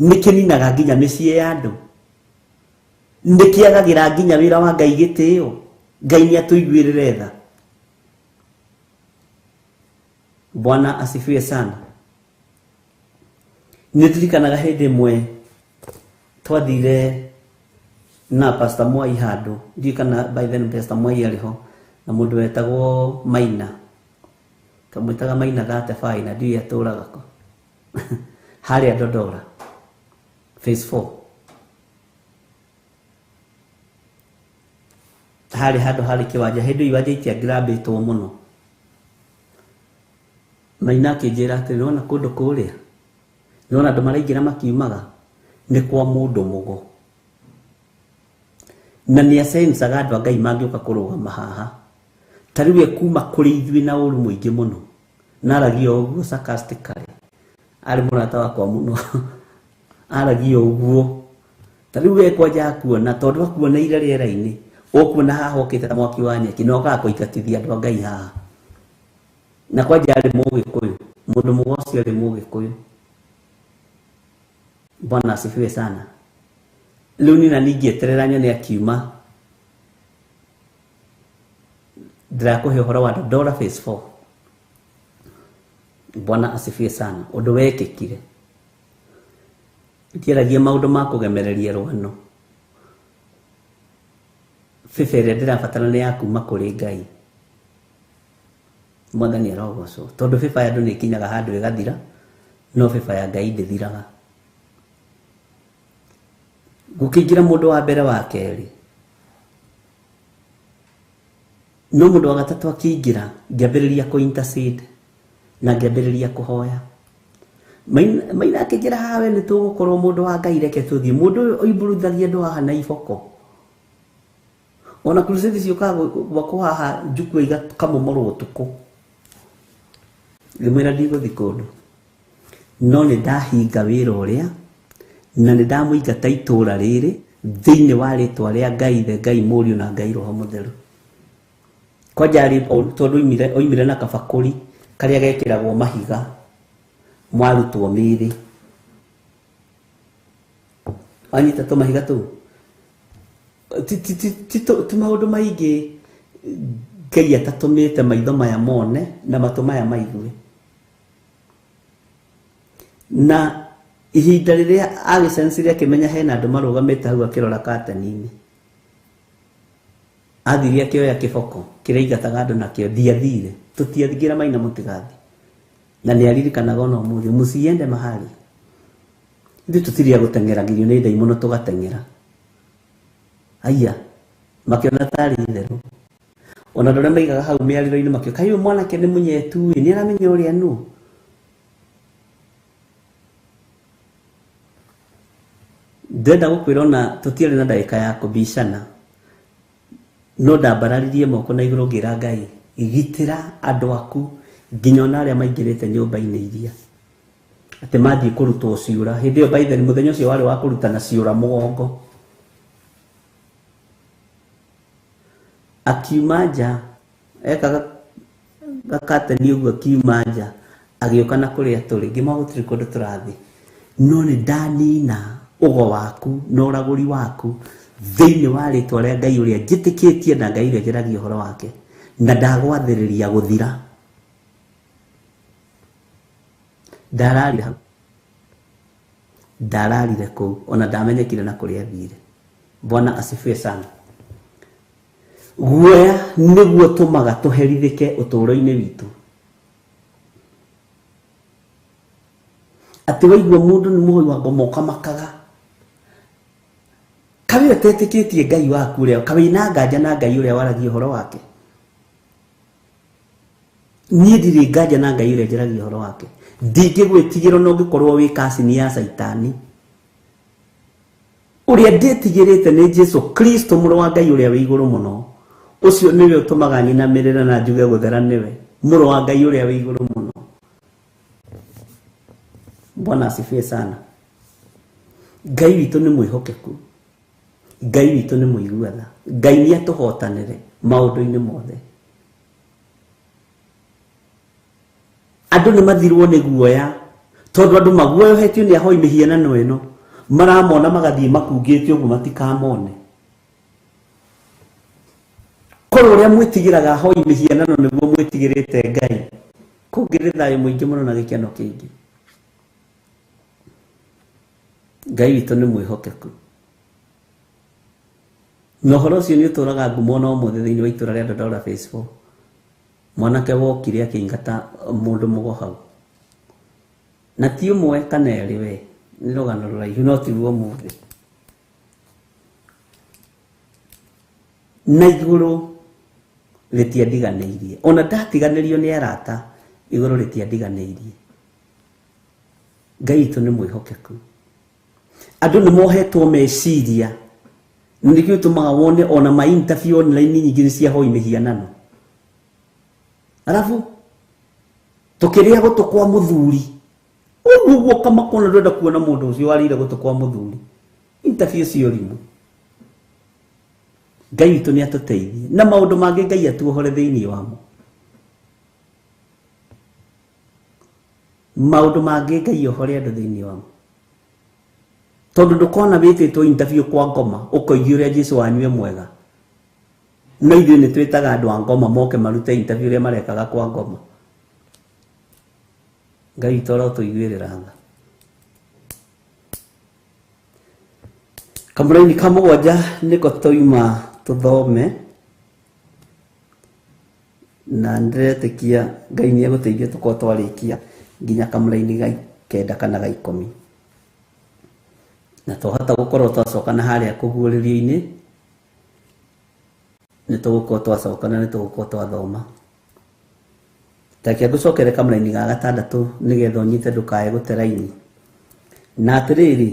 [SPEAKER 3] nĩ kĩninaga nginya mĩciĩ ya andũ, nĩ kĩagagĩra nginya wĩra wa Ngai gĩtĩo. Ngai nĩ atũiguĩrĩre tha. Bwana asifiwe sana. Nĩ ndirikanaga hĩndĩ ĩmwe twathire na Pastor Mwai handũ, ndirikana by then Pastor Mwai arĩ ho na mũndũ wetagwo Maina, kamwĩtaga Maina gate faina, ndiũĩ atũraga kũ harĩa Dodora phase 4. Harĩ handũ harĩ kĩwanja, hĩndĩ iwanja itiangĩrambĩtwo mũno. Maina akĩnjĩra atĩ nĩwona kũndũ kũrĩa, nĩwona andũ maraingĩra makiumaga, nĩ kwa mũndũ mũgo, na nĩ asensaga andũ a Ngai mangĩũka kũrũgama haha. Ta rĩu ekuma kũrĩ ithuĩ na ũru mũingĩ mũno, na aragia ũguo sarcastically. Arĩ mũrata wakwa mũno aragia ũguo. Ta rĩu ekwanja kuona, tondũ akuona ira rĩera-inĩ, ũkuona haha ũkĩte ta mwaki wa nyeki na ũkaga kũingatithia andũ a Ngai haha. Na kwanja arĩ Mũgĩkũyũ, mũndũ mũgo ũcio arĩ Mũgĩkũyũ. Bwana asifiwe sana. Rĩu nina ningĩeterera nyone akiuma. Ndĩrakũhe ũhoro wa Dodora phase 4. Bwana asifiwe sana. Ũndũ wekĩkire. Ndiaragia maũndũ ma kũgemereria rwano. Bĩba ĩrĩa ndĩrabatara nĩ ya kuma kũrĩ Ngai. Mwathani arogocwo. Tondũ bĩba ya andũ nĩ ĩkinyaga handũ ĩgathira, no bĩba ya Ngai ndĩthiraga. Gũkĩingĩra mũndũ wa mbere wa kerĩ, no mũndũ wa gatatũ akĩingĩra, ngĩambĩrĩria kũ-intercede na ngĩambĩrĩria kũhoya. Maina akĩnjĩra haha, we nĩ tũgũkorwo mũndũ wa Ngai, reke tũthiĩ. Mũndũ ũyũ oimburuthagia andũ haha na iboko. Ona crusade ciũkaga gwakwo haha njukua igakamomorwo ũtukũ. Ngĩmwĩra ndigũthiĩ kũndũ, no nĩ ndahinga wĩra ũrĩa na nĩ ndamũingata itũũra rĩrĩ thĩinĩ wa rĩtwa rĩa Ngai, the Ngai Mũriũ na Ngai Roho Mũtheru. Kwanja tondũ oimire na kabakũri karĩa gekĩragwo mahiga mwarutwo mĩĩrĩ. Anyita tũmahiga tũu, ti maũndũ maingĩ Ngai atatũmĩte maitho maya mone na matũ maya maigue. Na ihinda rĩrĩa agĩcensirie akĩmenya hena andũ marũgamĩte hau akĩrora katani-inĩ, athirie akĩoya kĩboko kĩrĩa aingataga andũ nakĩo, ndiathire, tũtiathigĩra Maina mũtigathi. Na nĩ aririkanaga ona ũmũthĩ, mũciende mahali. Ithuĩ tũtirĩ gũteng'eragĩrio nĩ ndaimono tũgateng'era. Aya, makĩona tarĩ itherũ. Ona andũ arĩa maigaga hau mĩarĩro-inĩ makĩoka, kaĩ ũyũ mwanake nĩ mũnyetu, nĩ aramenya ũrĩa nũ. Ndenda gũkwĩra ona tũtiarĩ na ndagĩka ya kũbicana, no ndambararirie moko na igũrũ ngĩra Ngai, igitĩra andũ aku nginya ona arĩa maingĩrĩte nyũmba-inĩ iria, atĩ mathiĩ kũrutwo ciũra. Hĩndĩ ĩyo by the way mũthenya ũcio warĩ wa kũrutana ciũra mũgongo. akiumaja eka gakate ni ugo akiumaja agiokana kuria turi ngimagutiri kundu turathi no ni ndanina ugo waku no raguri waku thiini wa ritwa ria Ngai uria njitikitie na Ngai uria njiragia uhoro wake na ndagwathiriria guthira ndararire kuu ona ndamenyekire na kuria thire. Bwana asifiwe sana. Guoya niguo tumaga tuherithike uturo-ini witu. Ati waigua mundu ni muhoi wa ngomoka makaga kawe tetikitie Ngai waku uria kawe na nganja na Ngai uria waragia uhoro wake. Ni ndiri nganja na Ngai uria njiragia uhoro wake ndingigwitigiro no ngikorwo wi kasini ya saitani uria nditigirite ni Jesu Kristo muru wa Ngai uria wi iguru muno ucio niwe utumaga nyinamirira na njuge guthera niwe muru wa Ngai uria wi iguru muno. Bwana asifiwe sana. Ngai witu ni mwihokeku, Ngai witu ni muiguatha, Ngai ni atuhotanire maundu-ini mothe. Andu ni mathirwo ni guoya tondu andu maguoyohetio ni ahoi mihianano ino maramona magathie makungite uguo matikamone. Koro uria mwitigiraga ahoi mihianano niguo mwitigirite Ngai kungire thayo mwingi muno na gikeno kingi. Ngai witu ni mwihokeku no horo cio ni uturaga ngumo no mothe thiini wa itura ria Ndondora Phase 4 mwanake wokire akingata mundu mugo hau na ti umwe kana eri we ni rugano ruraihu no ti ruo muthe na iguru ritiandiganirie ona ndatiganirio ni arata iguru ritiandiganirie. Ngai witu ni mwihokeku. Andu ni mohetwo meciria nikio tumaga wone ona ma interview online nyingi cia hoi mihianano alafu tukiria gutukwa muthuri uguo kama kona ndenda kuona mundu ucio warire gutukwa muthuri interview cio rimu. Ngai witu ni atuteithie na maundu mangi Ngai atuohore thiini wamo maundu mangi Ngai ohore andu thiini wamo tondu ndukona wititwo interview kwa ngoma ukoigio ria Jesu wanywe mwega no ithuĩ nĩ twĩtaga andũ a ngoma moke marute interview ria marekaga kwa ngoma. Ngai toro tuiguĩrĩra tha. Kamũraini ka mũgwanja nĩko toima tuthome na ndiretĩkia Ngai nĩ egũteithia tũkorwo twarĩkia nginya kamũraini ga 9 kana ga 10 na tuhota gukorwo twacokana haria kuguũrĩrio-inĩ nĩ tũgũkorwo twacokana nĩ tũgũkorwo twathoma. Takia ngucokere kamũraini ga 6 nĩgetha ũnyite ndũkae gũte raini. Na atĩrĩrĩ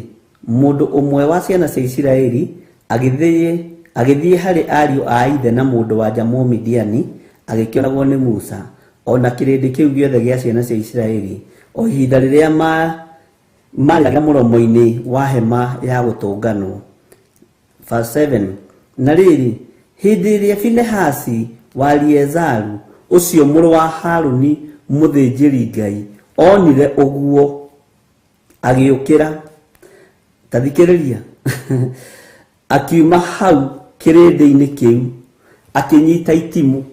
[SPEAKER 3] mũndũ ũmwe wa ciana cia Isiraeli agĩthiĩ harĩ ariũ a ithe na mũndũ wa nja Mũmidiani agĩkĩonagwo nĩ Musa ona kĩrĩndĩ kĩu gĩothe gĩa ciana cia Isiraeli o ihinda rĩrĩa marĩaga mũromo-inĩ wa hema ya gũtũnganwo. Verse 7 na rĩrĩ hĩndĩ ĩrĩa Finehasi wa Eliezaru ucio mũrũ wa Haruni mũthĩnjĩri Ngai onire ũguo agĩũkĩra tathikĩrĩria akiuma hau kĩrĩndĩ-inĩ kĩu akĩnyita itimu.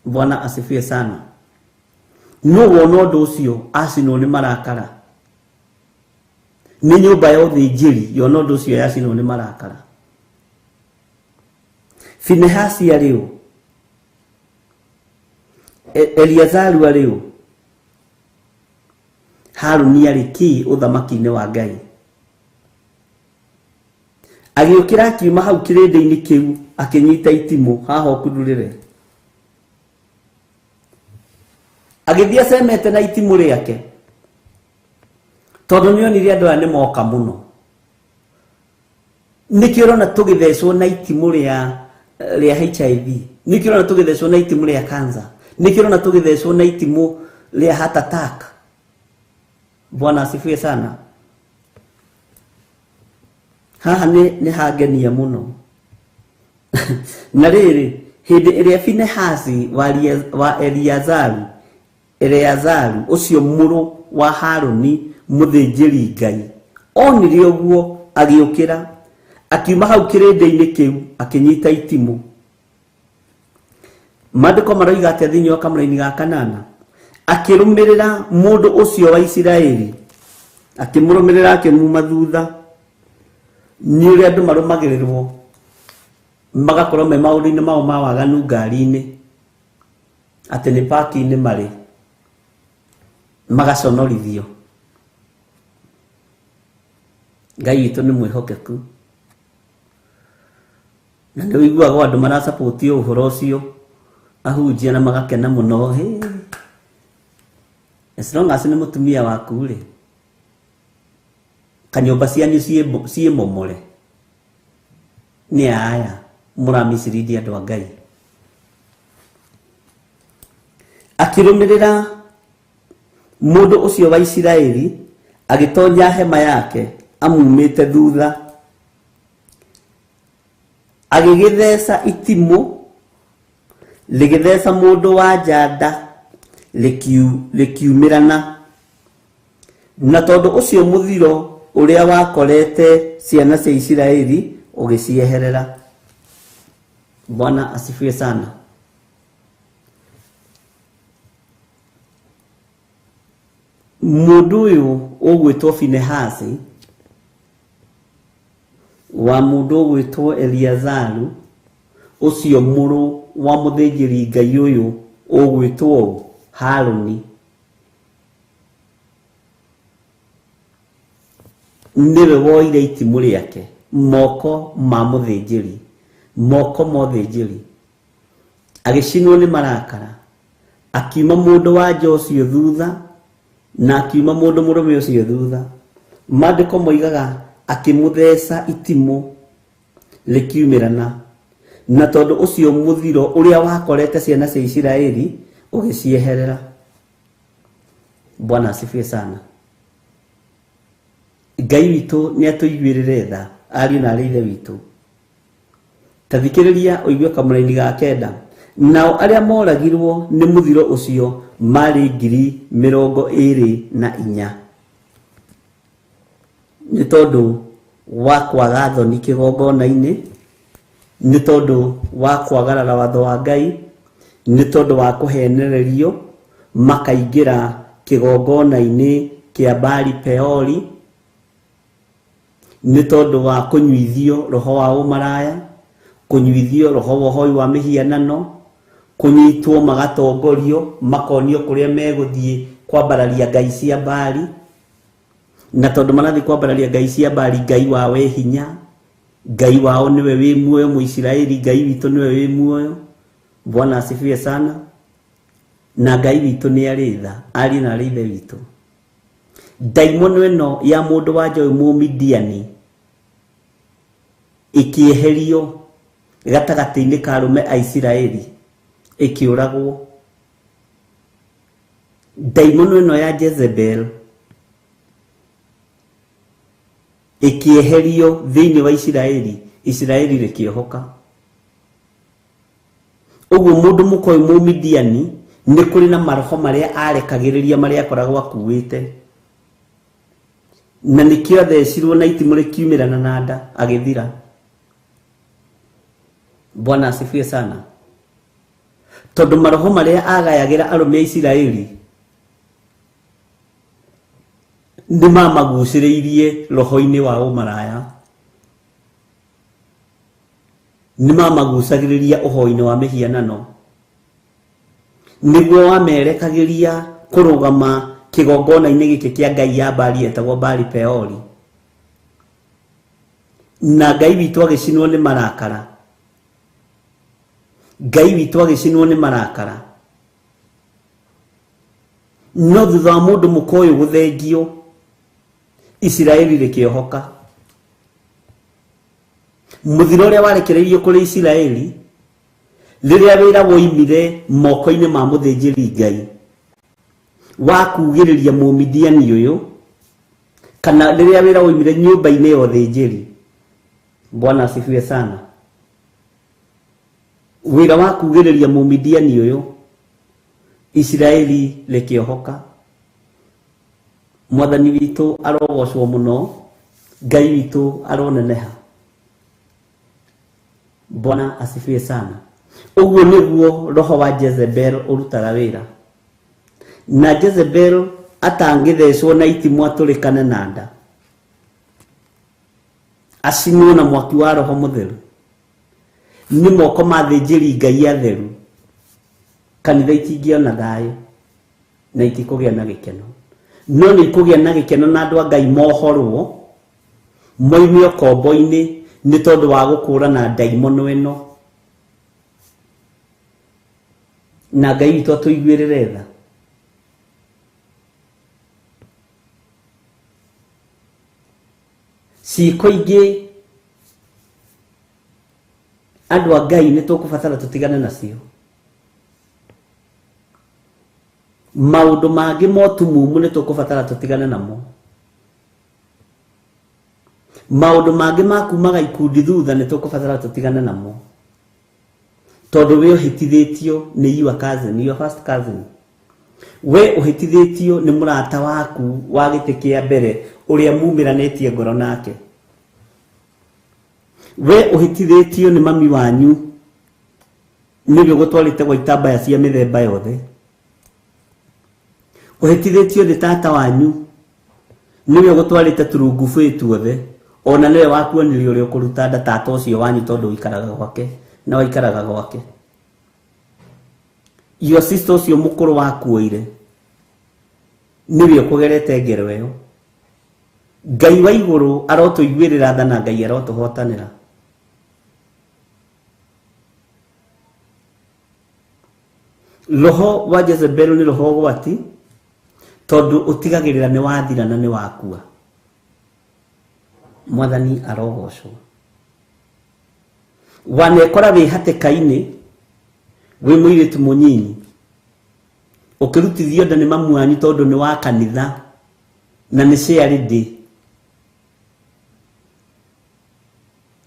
[SPEAKER 3] Bwana asifiwe sana. No wona ũndũ ũcio acinwo nĩ marakara nĩ nyũmba ya ũthĩnjĩri yona ũndũ ũcio yacinwo nĩ marakara. Finehasi arĩ ũ? Eliezaru arĩ ũ? Haruni arĩ kĩ ũthamaki-inĩ wa Ngai? Agĩũkĩra akiuma hau kĩrĩndĩ-inĩ kĩu akĩnyita itimu haha ũkundurĩre agĩthiĩ acemete na itimu rĩake tondũ nĩonire andũ aya nĩ moka mũno. Nĩkĩo ũrona tũgĩthecwo na itimu rĩa HIV, nĩkĩo ũrona tũgĩthecwo na itimu rĩa cancer, nĩkĩo ũrona tũgĩthecwo na itimu rĩa heart attack. Bwana asifiwe sana. Haha nĩ hangenia mũno Na rĩrĩ hĩndĩ ĩrĩa Finehasi wa Eleazaru ũcio mũrũ wa Harũni mũthĩnjĩri Ngai onire ũguo, agĩũkĩra akiuma hau kĩrĩndĩ-inĩ kĩu akĩnyita itimũ. Maandĩko maroiga atĩ thĩinĩ wa kamũra-inĩ ga 8 akĩrũmĩrĩra mũndũ ũcio wa Isiraeli, akĩmũrũmĩrĩra akĩmuma thutha. Nĩ ũrĩa andũ marũmagĩrĩrwo magakorwo me maũndũ-inĩ mao ma waganu ngari-inĩ, atĩ nĩ paki-inĩ marĩ magaconorithio. Ngai witũ nĩ mwĩhokeku, na nĩ wĩiguaga andũ marasapotio ũhoro ũcio, ahunjia na magakena mũno. As long as nĩ mũtumia waku rĩ, kanyũmba cianyu ciĩ momore, nĩ aya mũramicirithia andũ a Ngai. Akĩrũmĩrĩra mũndũ ũcio wa Isiraeli agĩtonya hema yake amumĩte thutha, agĩgĩtheca itimũ rĩgĩtheca mũndũ wa njanda rĩkiumĩrana. Na tondũ ũcio mũthiro ũrĩa wakorete ciana cia Isiraeli ũgĩcieherera. Bwana asifiwe sana. Mũndũ ũyũ ũgwĩtwo Finehasi wa mũndũ ũgwĩtwo Eleazaru ũcio mũrũ wa mũthĩnjĩri Ngai ũyũ ũgwĩtwo Harũni, nĩwe woire itimũ rĩake moko ma mũthĩnjĩri, moko ma mũthĩnjĩri, agĩcinwo nĩ marakara. Akiuma mũndũ wa nja ũcio thutha na akiuma mũndũ mũrũme ũcio thutha. Maandĩko moigaga akĩmũtheca itimũ rĩkiumĩrana. Na tondũ ũcio mũthiro ũrĩa wakorete ciana cia Isiraeli ũgĩcieherera. Bwana asifiwe sana. Ngai witũ nĩ atũiguĩrĩre tha, ariũ na arĩ ithe witũ. Ta thikĩrĩria ũigue kamũra-inĩ ga 9. Nao arĩa moragirwo nĩ mũthiro ũcio marĩ 24,000. Nĩ tondũ wa kwaga thoni kĩgongona-inĩ, nĩ tondũ wa kwagarara watho wa Ngai, nĩ tondũ wa kũhenererio makaingĩra kĩgongona-inĩ kĩa Baali Peori, nĩ tondũ wa kũnyuithio roho wa ũmaraya, kũnyuithio roho wa ũhoi wa mĩhianano, kũnyitwo magatongorio makonio kũrĩa megũthiĩ kwambararia ngai cia Baali. Na tondũ marathiĩ kwambararia ngai cia Baali, Ngai wao wĩ hinya, Ngai wao niwe wĩ muoyo, Mũisiraeli Ngai witũ niwe wĩ muoyo. Bwana asifiwe sana. Na Ngai witũ nĩ arĩ tha, ariũ na arĩ ithe witũ. Daimono ĩno ya mũndũ wa nja ũyũ Mũmidiani ĩkĩeherio gatagatĩ-inĩ ka arũme a Isiraeli, ĩkĩũragwo. Daimono ĩno ya Jezebel ĩkĩeherio thĩinĩ wa Isiraeli, Isiraeli rĩkĩohoka. Ũguo mũndũ mũkoĩ Mũmidiani nĩ kũrĩ na maroho marĩa arekagĩrĩria marĩa akoragwo akuĩte, na nĩkĩo athecirwo na itimũ rĩkiumĩrana na nda agĩthira. Bwana asifiwe sana. Tondũ maroho marĩa agayagĩra arũme a Isiraeli nĩ mamagucĩrĩirie roho-inĩ wa ũmaraya, nĩ mamagucagĩrĩria ũhoi-inĩ wa mĩhianano, nĩguo wamerekagĩria kũrũgama kĩgongona-inĩ gĩkĩ kĩa ngai ya Baali etagwo Baali Peori. Na Ngai witũ agĩcinwo nĩ marakara, Ngai witũ agĩcinwo nĩ marakara. No thutha wa mũndũ mũkoĩ gũthengio, Isiraeli rĩkĩohoka. Mũthiro ũrĩa warekereirio kũrĩ Isiraeli rĩrĩa wĩra woimire moko-inĩ ma mũthĩnjĩri Ngai wa kugĩrĩria Mũmidiani ũyũ, kana rĩrĩa wĩra woimire nyũmba-inĩ ya ũthĩnjĩri. Bwana asifiwe sana. wira wa kugiriria mumidiani uyu Israeli lekiohoka mwathani witu arogocwo muno Ngai witu aroneneha. Bwana asifiwe sana. Uguo niguo roho wa Jezebel urutaga wira. Na Jezebel atangithecwo na itimũ atũrĩkane na nda, acinwo na mwaki wa roho mutheru, nĩ moko ma thĩnjĩri Ngai atheru, kanitha itingĩona thayũ na itikũgĩa na gĩkeno. No nĩ ikũgĩa na gĩkeno na andũ a Ngai mohorwo moime ũkombo-inĩ nĩ tondũ wa gũkũũrana ndaimono ĩno. Na Ngai witũ atũiguĩrĩre tha. Ciiko ingĩ andũ a Ngai nĩ tũkũbatara tũtigane nacio. Maũndũ mangĩ motumumu nĩ tũkũbatara tũtigane namo. Maũndũ mangĩ ma kumaga ikundi thutha nĩ tũkũbatara tũtigane namo. Tondũ we ũhĩtithĩtio nĩ your cousin, your first cousin. We ũhĩtithĩtio nĩ mũrata waku wa gĩtĩ kĩa mbere ũrĩa mumĩranĩtie ngoro nake. We ũhĩtithĩtio nĩ mami wanyu nĩwe ũgũtwarĩte gwa itambaya cia mĩthemba yothe. Ũhĩtithĩtio nĩ tata wanyu nĩwe ũgũtwarĩte turungubu tuothe, ona nĩwe wakuonirie ũrĩa ũkũruta nda tata ũcio wanyu tondũ ũikaraga gwake na waikaraga gwake. Your sister ũcio mũkũrũ wakuoire nĩwe ũkũgerete ngero ĩyo. Ngai wa igũrũ arotũiguĩrĩra tha na Ngai arotũhotanĩra. Roho wa Jezebel nĩ roho ũgwati tondũ ũtigagĩrĩra nĩ wathira na nĩ wakua. Mwathani arogocwo. Wanekora wĩ hatĩka-inĩ wĩ mũirĩtu mũnyinyi ũkĩrutithio nda nĩ mamu wanyu tondũ nĩ wa kanitha na nĩ shared.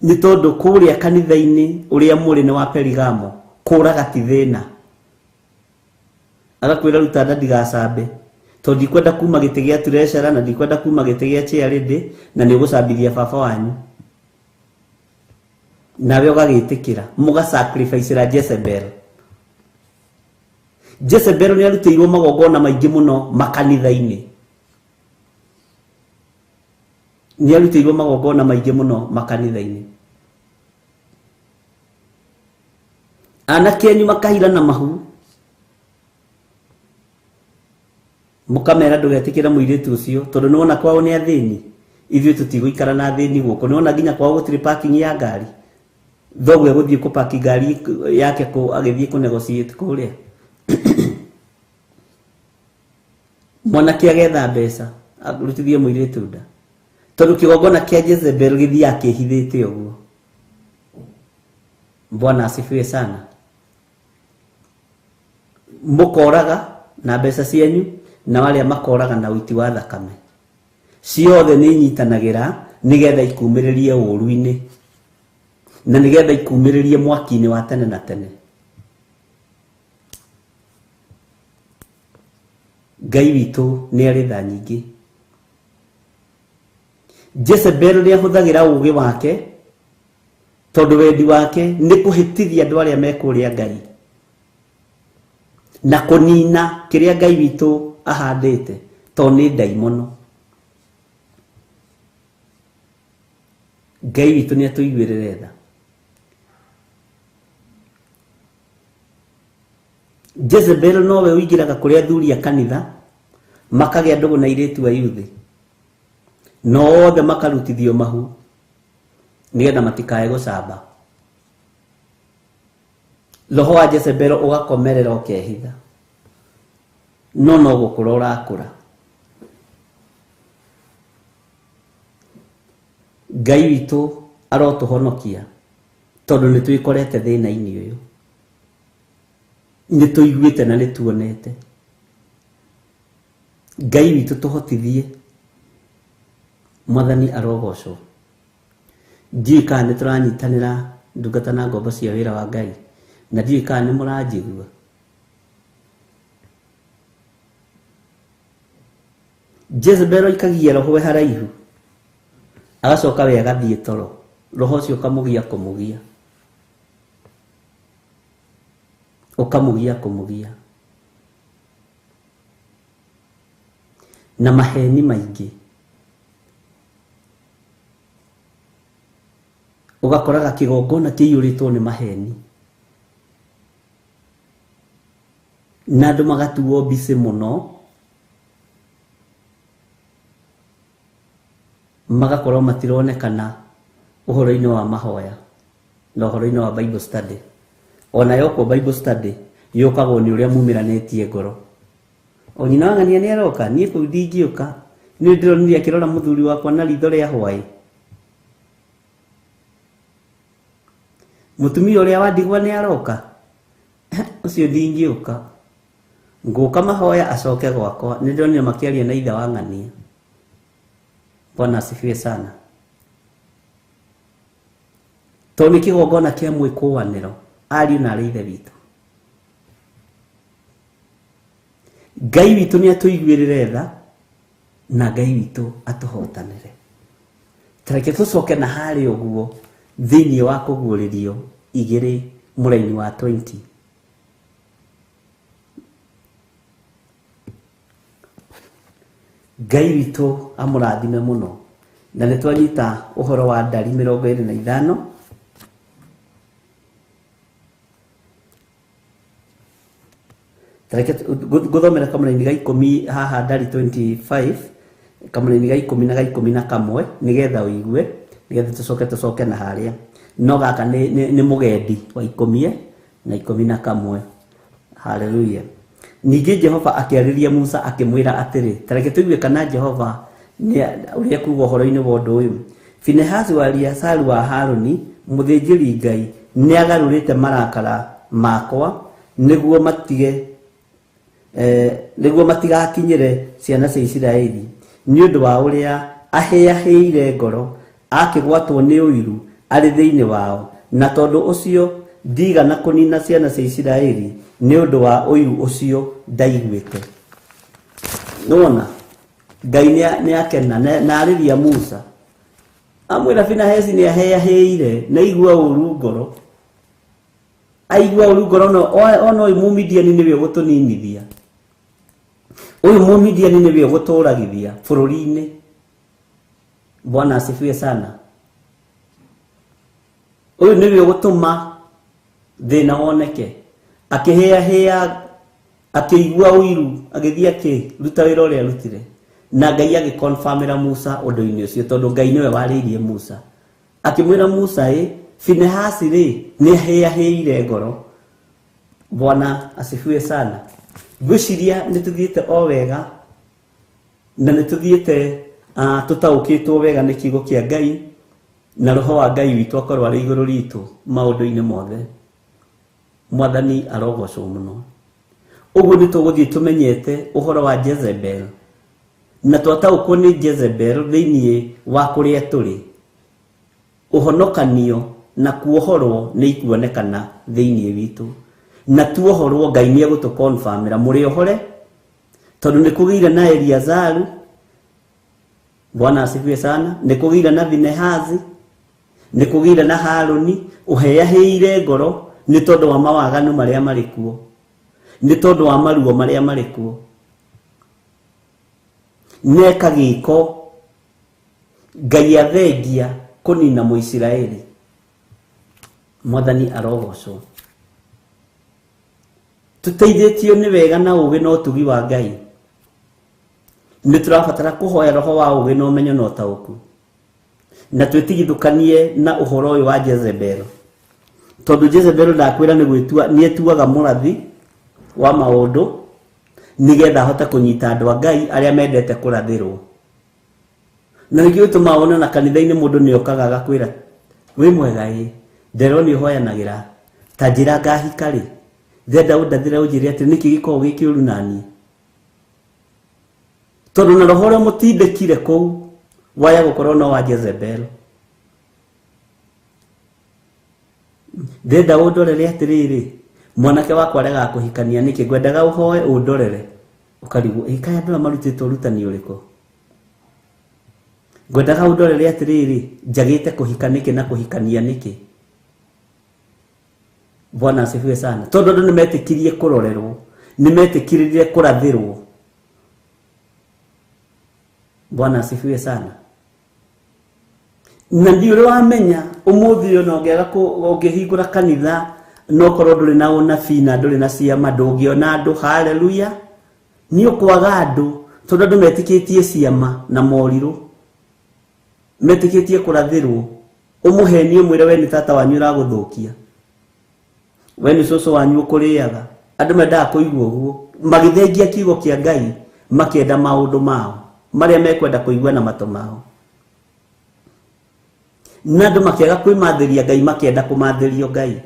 [SPEAKER 3] Nĩ tondũ kũrĩa kanitha-inĩ ũrĩa mũrĩ nĩ wa Perigamo kũraga ti thĩna. Agakwĩra ruta nda ndigacambe tondũ ndikwenda kuma gĩtĩ gĩa treasurer na ndikwenda kuma gĩtĩ gĩa shared na nĩ ũgũcambithia baba wanyu. Nawe ũgagĩtĩkĩra mũgasacrifice ra Jezebel. Jezebel nĩ arutĩirwo magongona maingĩ mũno makanitha-inĩ. Nĩ arutĩirwo magongona maingĩ mũno makanitha-inĩ. Anake anyu makahira na mahu. Mũkamera ndũgetĩkĩra mũirĩtu ũcio tondũ nĩ wona kwao nĩ athĩni. Ithuĩ tũtigũikara na thĩni gũkũ. Nĩ wona nginya kwao gũtirĩ parking ya ngari. Thoguo egũthiĩ kũpaki ngari yake agĩthiĩ kũnegotiate kũrĩa. Mwanake agetha mbeca arutithie mũirĩtu nda tondũ kĩgongona kĩa Jezebel gĩthiaga kĩhithĩte ũguo. Bwana asifiwe sana. Mũkoraga na mbeca cianyu na wale makoraga na ũiti wa thakame. Ciothe nĩ inyitanagĩra nĩgetha ikumĩrĩrie ũũru-inĩ na nĩgetha ikumĩrĩrie mwaki-inĩ wa tene na tene. Ngai witũ nĩ arĩ tha nyingĩ. Jezebel nĩ ahũthagĩra ũũgĩ wake tondũ wendi wake nĩ kũhĩtithia andũ arĩa mekũrĩa Ngai na kũnina kĩrĩa Ngai witũ ahandĩte tondũ nĩ ndaimono. Ngai witũ nĩ atũiguĩrĩre tha. Jezebel nowe ũingĩraga kũrĩa athuri a kanitha makagĩa ndũgũ na airĩtu a yuthi no othe makarutithio mahu nĩgetha matikae gũcamba. Roho wa Jezebel ũgakomerera ũkehitha no gũkũra ũrakũra. Ngai witũ arotũhonokia tondũ nĩ twĩkorete thĩna-inĩ ũyũ. Nĩ tũiguĩte na nĩ tuonete. Ngai witũ tũhotithie. Mwathani arogocwo. Njika nĩ tũranyitanĩra ndungata na ngombo cia wĩra wa Ngai. na ndiĩ kana nĩ mũranjigua. Jezebel ikagia roho we haraihu, agacoka we agathiĩ toro, roho ũcio ũkamũgia kũmũgia na maheni maingĩ. Ũgakoraga kĩgongona kĩiyũrĩtwo nĩ maheni na andũ magatuo mbicĩ mũno, magakorwo matironekana ũhoro-inĩ wa mahoya na ũhoro-inĩ wa Bible study. Ona yoko Bible study yũkagwo nĩ ũrĩa mumiranĩtie ngoro. O nyina wa ng'ania nĩ aroka, niĩ kũu ndingĩũka, nĩ ndĩronire akĩrora mũthuri wakwa na ritho rĩa hwaĩ. Mũtumia ũrĩa wa ndigwa nĩ aroka, ũcio ndingĩũka. Ngũka mahoya acoke gwakwa, nĩ ndĩronire makĩaria na ithe wa ng'ania. Bwana asifiwe sana. To nĩ kĩgongona kĩa mwĩkũanĩro, ariũ na arĩ ithe witũ. Ngai witũ nĩ atũiguĩrĩre tha na Ngai witũ atũhotanĩre. Tareke tũcoke na harĩ ũguo thĩinĩ wa kũguũrĩrio 2 mũraini wa 20. Ngai witũ amũrathime mũno, na nĩ twanyita ũhoro wa ndari 25. Tareke gũthomera kamũraini ga 10 haha ndari 25, kamũraini ga 10 na ga 11 nĩgetha ũigue, nĩgetha tũcoke na harĩa. No gaka nĩ mũgendi wa 10 na 11. Haleluya. Ningĩ Jehova akĩarĩria Musa akĩmwĩra atĩrĩ, tareke tũigue kana Jehova nĩ ũrĩa kuuga ũhoro-inĩ wa ũndũ ũyũ. Finehasi wa Eleazaru wa Harũni mũthĩnjĩri Ngai nĩ agarũrĩte marakara makwa nĩguo matigakinyĩre ciana cia Isiraeli nĩ ũndũ wa ũrĩa ahĩahĩire ngoro, akĩgwatwo nĩ ũiru arĩ thĩinĩ wao, na tondũ ũcio ndigana kũnina ciana cia Isiraeli nĩ ũndũ wa ũiru ũcio ndaiguĩte. Nona Ngai nĩ akena na arĩria Musa, amwĩra Finehasi nĩ ahĩahĩire na igua ũru ngoro. Aigua ũru ngoro ona ũyũ Mũmidiani nĩwe ũgũtũninithia, ũyũ Mũmidiani nĩwe ũgũtũragithia bũrũri-inĩ. Bwana asifiwe sana. Ũyũ nĩwe ũgũtũma thĩna woneke, akĩhĩahĩa, akĩigua ũiru, agĩthiĩ ruta wĩra ũrĩa arutire, na Ngai agĩconfirmĩra Musa ũndũ-inĩ ũcio, tondũ Ngai nĩwe warĩirie Musa. Akĩmwĩra Musa, Finehasi nĩ ahĩahĩire ngoro. Bwana asifiwe sana. Ngwĩciria nĩ tũthiĩte o wega na nĩ tũthiĩte tũtaũkĩtwo wega nĩ kiugo kĩa Ngai, na roho wa Ngai witũ akorwo arĩ igũrũ ritũ maũndũ-inĩ mothe. Mwathani arogocwo mũno. Ũguo nĩ tũgũthiĩ tũmenyete ũhoro wa Jezebel, na twataũkwo nĩ Jezebel thĩinĩ wa kũrĩa tũrĩ. Ũhonokanio na kuohorwo nĩ ikuonekana thĩinĩ witũ, na tuohorwo Ngai nĩ egũtũconfirmĩra mũrĩ ohore, tondũ nĩ kũgĩire na Eleazaru. Bwana asifiwe sana. Nĩ kũgĩire na Finehasi, nĩ kũgĩire na Harũni ũheahĩire ngoro nĩ tondũ wa mawaganu marĩa marĩ kuo, nĩ tondũ wa maruo marĩa marĩ kuo. Neka gĩko Ngai athengia kũnina Mũisiraeli. Mwathani arogocwo. Tũteithĩtio nĩ wega na ũũgĩ na ũtugi wa Ngai. Nĩ tũrabatara kũhoya roho wa ũũgĩ na ũmenyo na ũtaũku, na twĩtigithũkanie na ũhoro ũyũ wa Jezebel, tondũ Jezebel ndakwĩra nĩ etuaga mũrathi wa maũndũ nĩgetha ahote kũnyita andũ a Ngai arĩa mendete kũrathĩrwo. Na nĩkĩo gĩtũmaga wone na kanitha-inĩ mũndũ nĩ okaga agakwĩra, wĩ mwega nderwo nĩ ũhoyanagĩra, ta njĩra ngahika rĩ, thenda ũndathĩre ũnjĩre atĩ nĩkĩ gĩkoragwo gĩ kĩũru naniĩ. Tondũ na roho ũrĩa mũtindĩkire kũu waya gũkorwo no wa Jezebel. Thenda ũndorere atĩrĩrĩ, mwanake wakwa rega kuhikania niki ngwendaga uhoe undorere ukarigu ikaya ndora marutitwo rutani uriko ngwendaga undorere atiriri njagite kuhika niki na kuhikania niki. Bwana asifiwe sana. Tondu andu nimetikirie kurorerwo, nimetikiririe kurathirwo. Bwana asifiwe sana. Na ndio wamenya umuthi yo nongega ungihingura kanitha no korwo nduri na unabii na nduri na ciama ndungiona andu. Haleluya. Ni ukwaga andu tondu andu metikitie ciama na moriru, metikitie kurathirwo. Umuheni umwire we ni tata wanyu uraguthukia, we ni cucu wanyu ukuriaga. Andu mendaga kuigua uguo, magithengia kiugo kia Ngai, makienda maundu mao maria mekwenda kuigua na mato mao, na andu makiaga kwimathiria Ngai makienda kumathirio Ngai.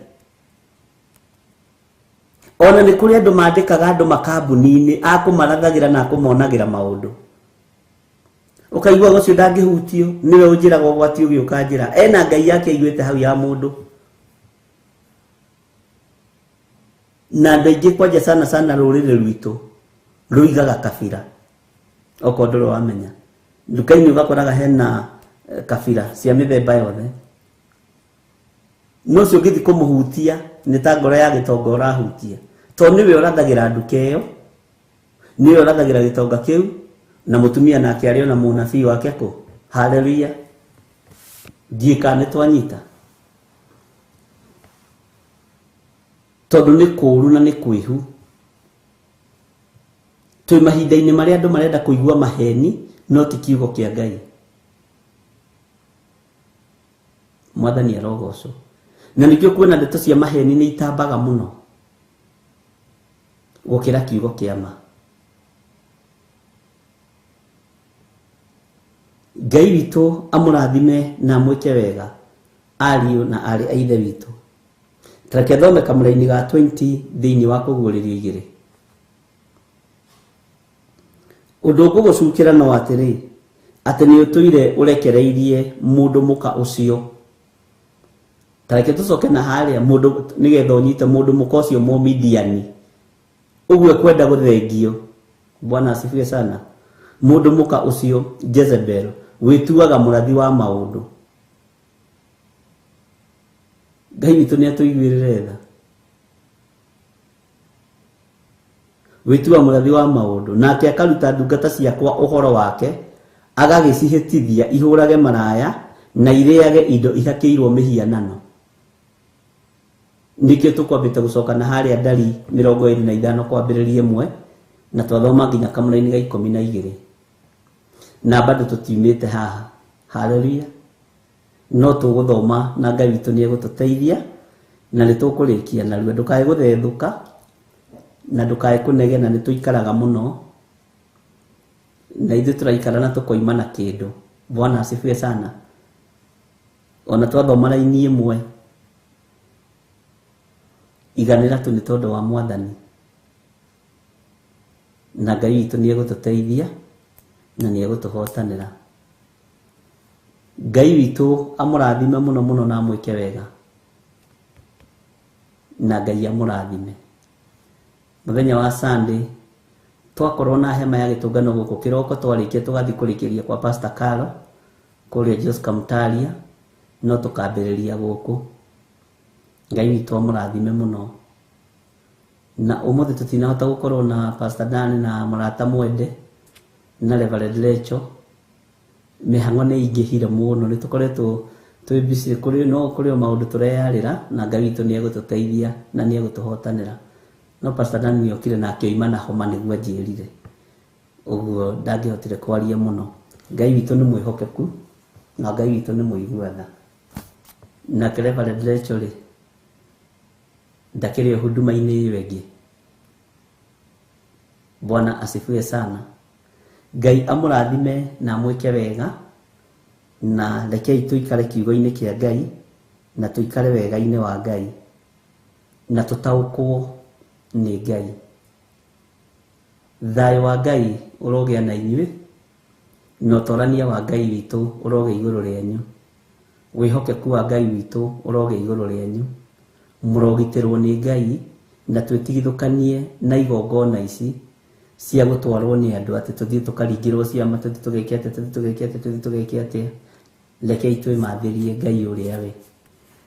[SPEAKER 3] Ona ni kuri andu mandikaga andu makambuni-ini akumarathagira na akumonagira maundu, ukaigua ucio ndangihutio niwe unjiraga gwati ugi ukanjira ena Ngai yake aiguite hau ya mundu. Na ndeje kwaje sana rurire rwito ruigaga kabira okondoro wamenya ndukaini ugakoraga hena kabira cia mithemba yothe, no cio ngithi kumuhutia ni ta ngoro ya gitonga urahutia, to niwe urathagira nduka iyo, niwe urathagira gitonga kiu, na mutumia nake ari ona munabii wake ko. Haleluya. Ndiika ni twanyita tondu ni kuru na ni kwihu. Twi mahinda-ini maria andu marenda kuigua maheni no ti kiugo kia Ngai. Mwathani arogocwo. Na nikio kwina ndeto cia maheni ni itambaga muno gukira kiugo kia ma. Ngai witu amurathime na mwike wega ariu na ari aithe witu. Tareke thome kamuraini ga 20 thiini wa kuguririo igiri. Undu gugucukira no atiri ati ni utuire urekereirie mundu muka ucio. Tareke tucoke na haria mundu nigetha unyite mundu muka ucio Midiani ugwe kwenda guthengio. Bwana asifiwe sana. Mundu muka ucio Jezebel wituaga murathi wa maundu. Ngai witu ni atuiguirire tha, witua murathi wa maundu, nake akaruta ndungata ciakwa uhoro wake agagicihitithia ihurage maraya na ireage indo ihakiirwo mihianano. Nikio tukwambite gucoka na haria Ndari 25 kwambiriria 1 na twathoma nginya kamuraini ga 12 na bado tutiumite haha. Haleluya. No tuguthoma na Ngai witu ni egututeithia na nitukurikia na rwe ndukae guthethuka na ndukae kunege na nituikaraga muno na ithu turaikara na tukoima na kindu. Bwana asifiwe sana. Ona twathoma raini imwe iganira tu ni tondu wa Mwathani na Ngai witu ni egututeithia na ni egutuhotanira. Ngai witu amurathime muno na mwike wega na Ngai amurathime. Muthenya wa Sunday twakorwo na hema ya gitungano guku kiroko twarikie tugathi kurikiria kwa Pastor Carlo kuri Josca Mutalia no tukambiriria guku. Ngai witu amurathime muno. Na umuthi tutinahota gukorwo na Pastor Dan na murata mwende na Reverend Lecho. Mihango ni ingihire muno ni tukoretwo twi busy kuri no kuri maundu tureyarira na Ngai witu ni egututeithia na ni egutuhotanira. No Pastor Dan ni okire na akioima na homa niguo njirire uguo ndangihotire kwaria muno. Ngai witu ni mwihokeku na Ngai witu ni muiguatha na Reverend Lecho ri ndakiri huduma-ini iyo ingi. Bwana asifiwe sana. Ngai amurathime na mwike wega na rekei tuikare kiugo-ini kia Ngai na tuikare wega-ini wa Ngai na tutaukwo ni Ngai. Thayo wa Ngai urogia na inyuĩ no torania wa Ngai witu uroge iguru rienyu. Wihokeku wa Ngai witu uroge iguru rienyu. Murogitirwo ni Ngai na twetigithukanie na igongona ici cia gutwarwo ni andu ati tuthii tukaringirwo ciama tuthii reke itwe mathirie Ngai uria we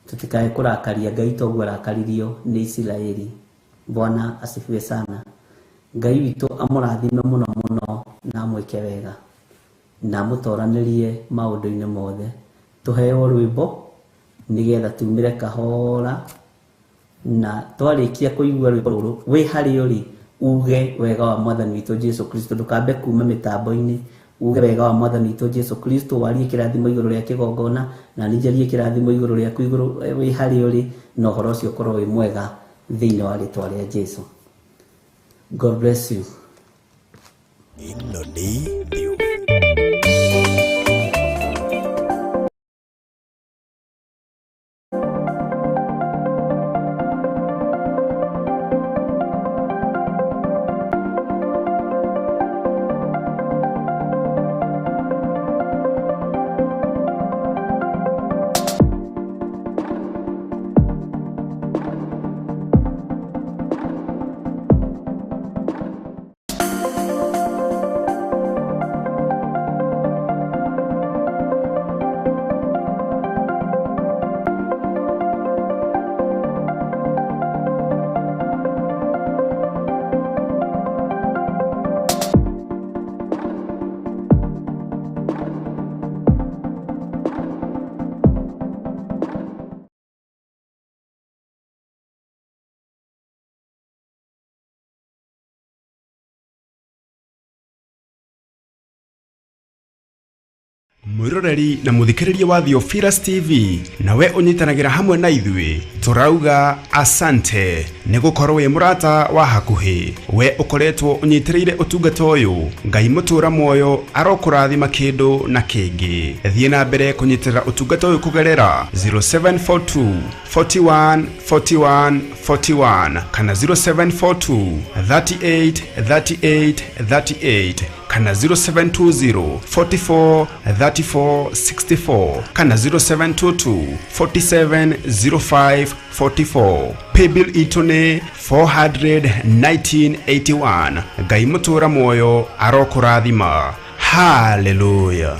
[SPEAKER 3] tutikae kurakaria Ngai toguo arakaririo ni Israeli. Bwana asifiwe sana. Ngai witu amurathime muno muno na mwike wega na mutoranirie maundu-ini mothe. Tuheo rwimbo nigetha tumire kahora na twarikia kuigua rwimbo ruru wi hari uri uge wega wa Mwathani witu Jesu Kristo. Ndukambe kuma mitambo-ini, uge wega wa Mwathani witu Jesu Kristo. Warie kirathimo iguru ria kigongona na nijarie kirathimo iguru ria kuiguru wi hari uri no horo cio korwo wi mwega thiini wa ritwa ria Jesu. God bless you.
[SPEAKER 4] Ino ni Thiophila.
[SPEAKER 1] Mwiroreri na muthikiriria wa Theophilas TV nawe unyitanagira hamwe na ithui turauga asante nigukorwo wi murata wa hakuhi we ukoretwo unyitiriire utungata uyu. Ngai mutura moyo arokurathima kindu na kingi. Thie na mbere kunyitirira utungata uyu kugerera 0742 41 41 41 kana 0742 38 38 38 kana 0720 44 34 64 kana 0722 47 05 44. Paybill itune 41981. Ngai mutura moyo arokurathima. Hallelujah.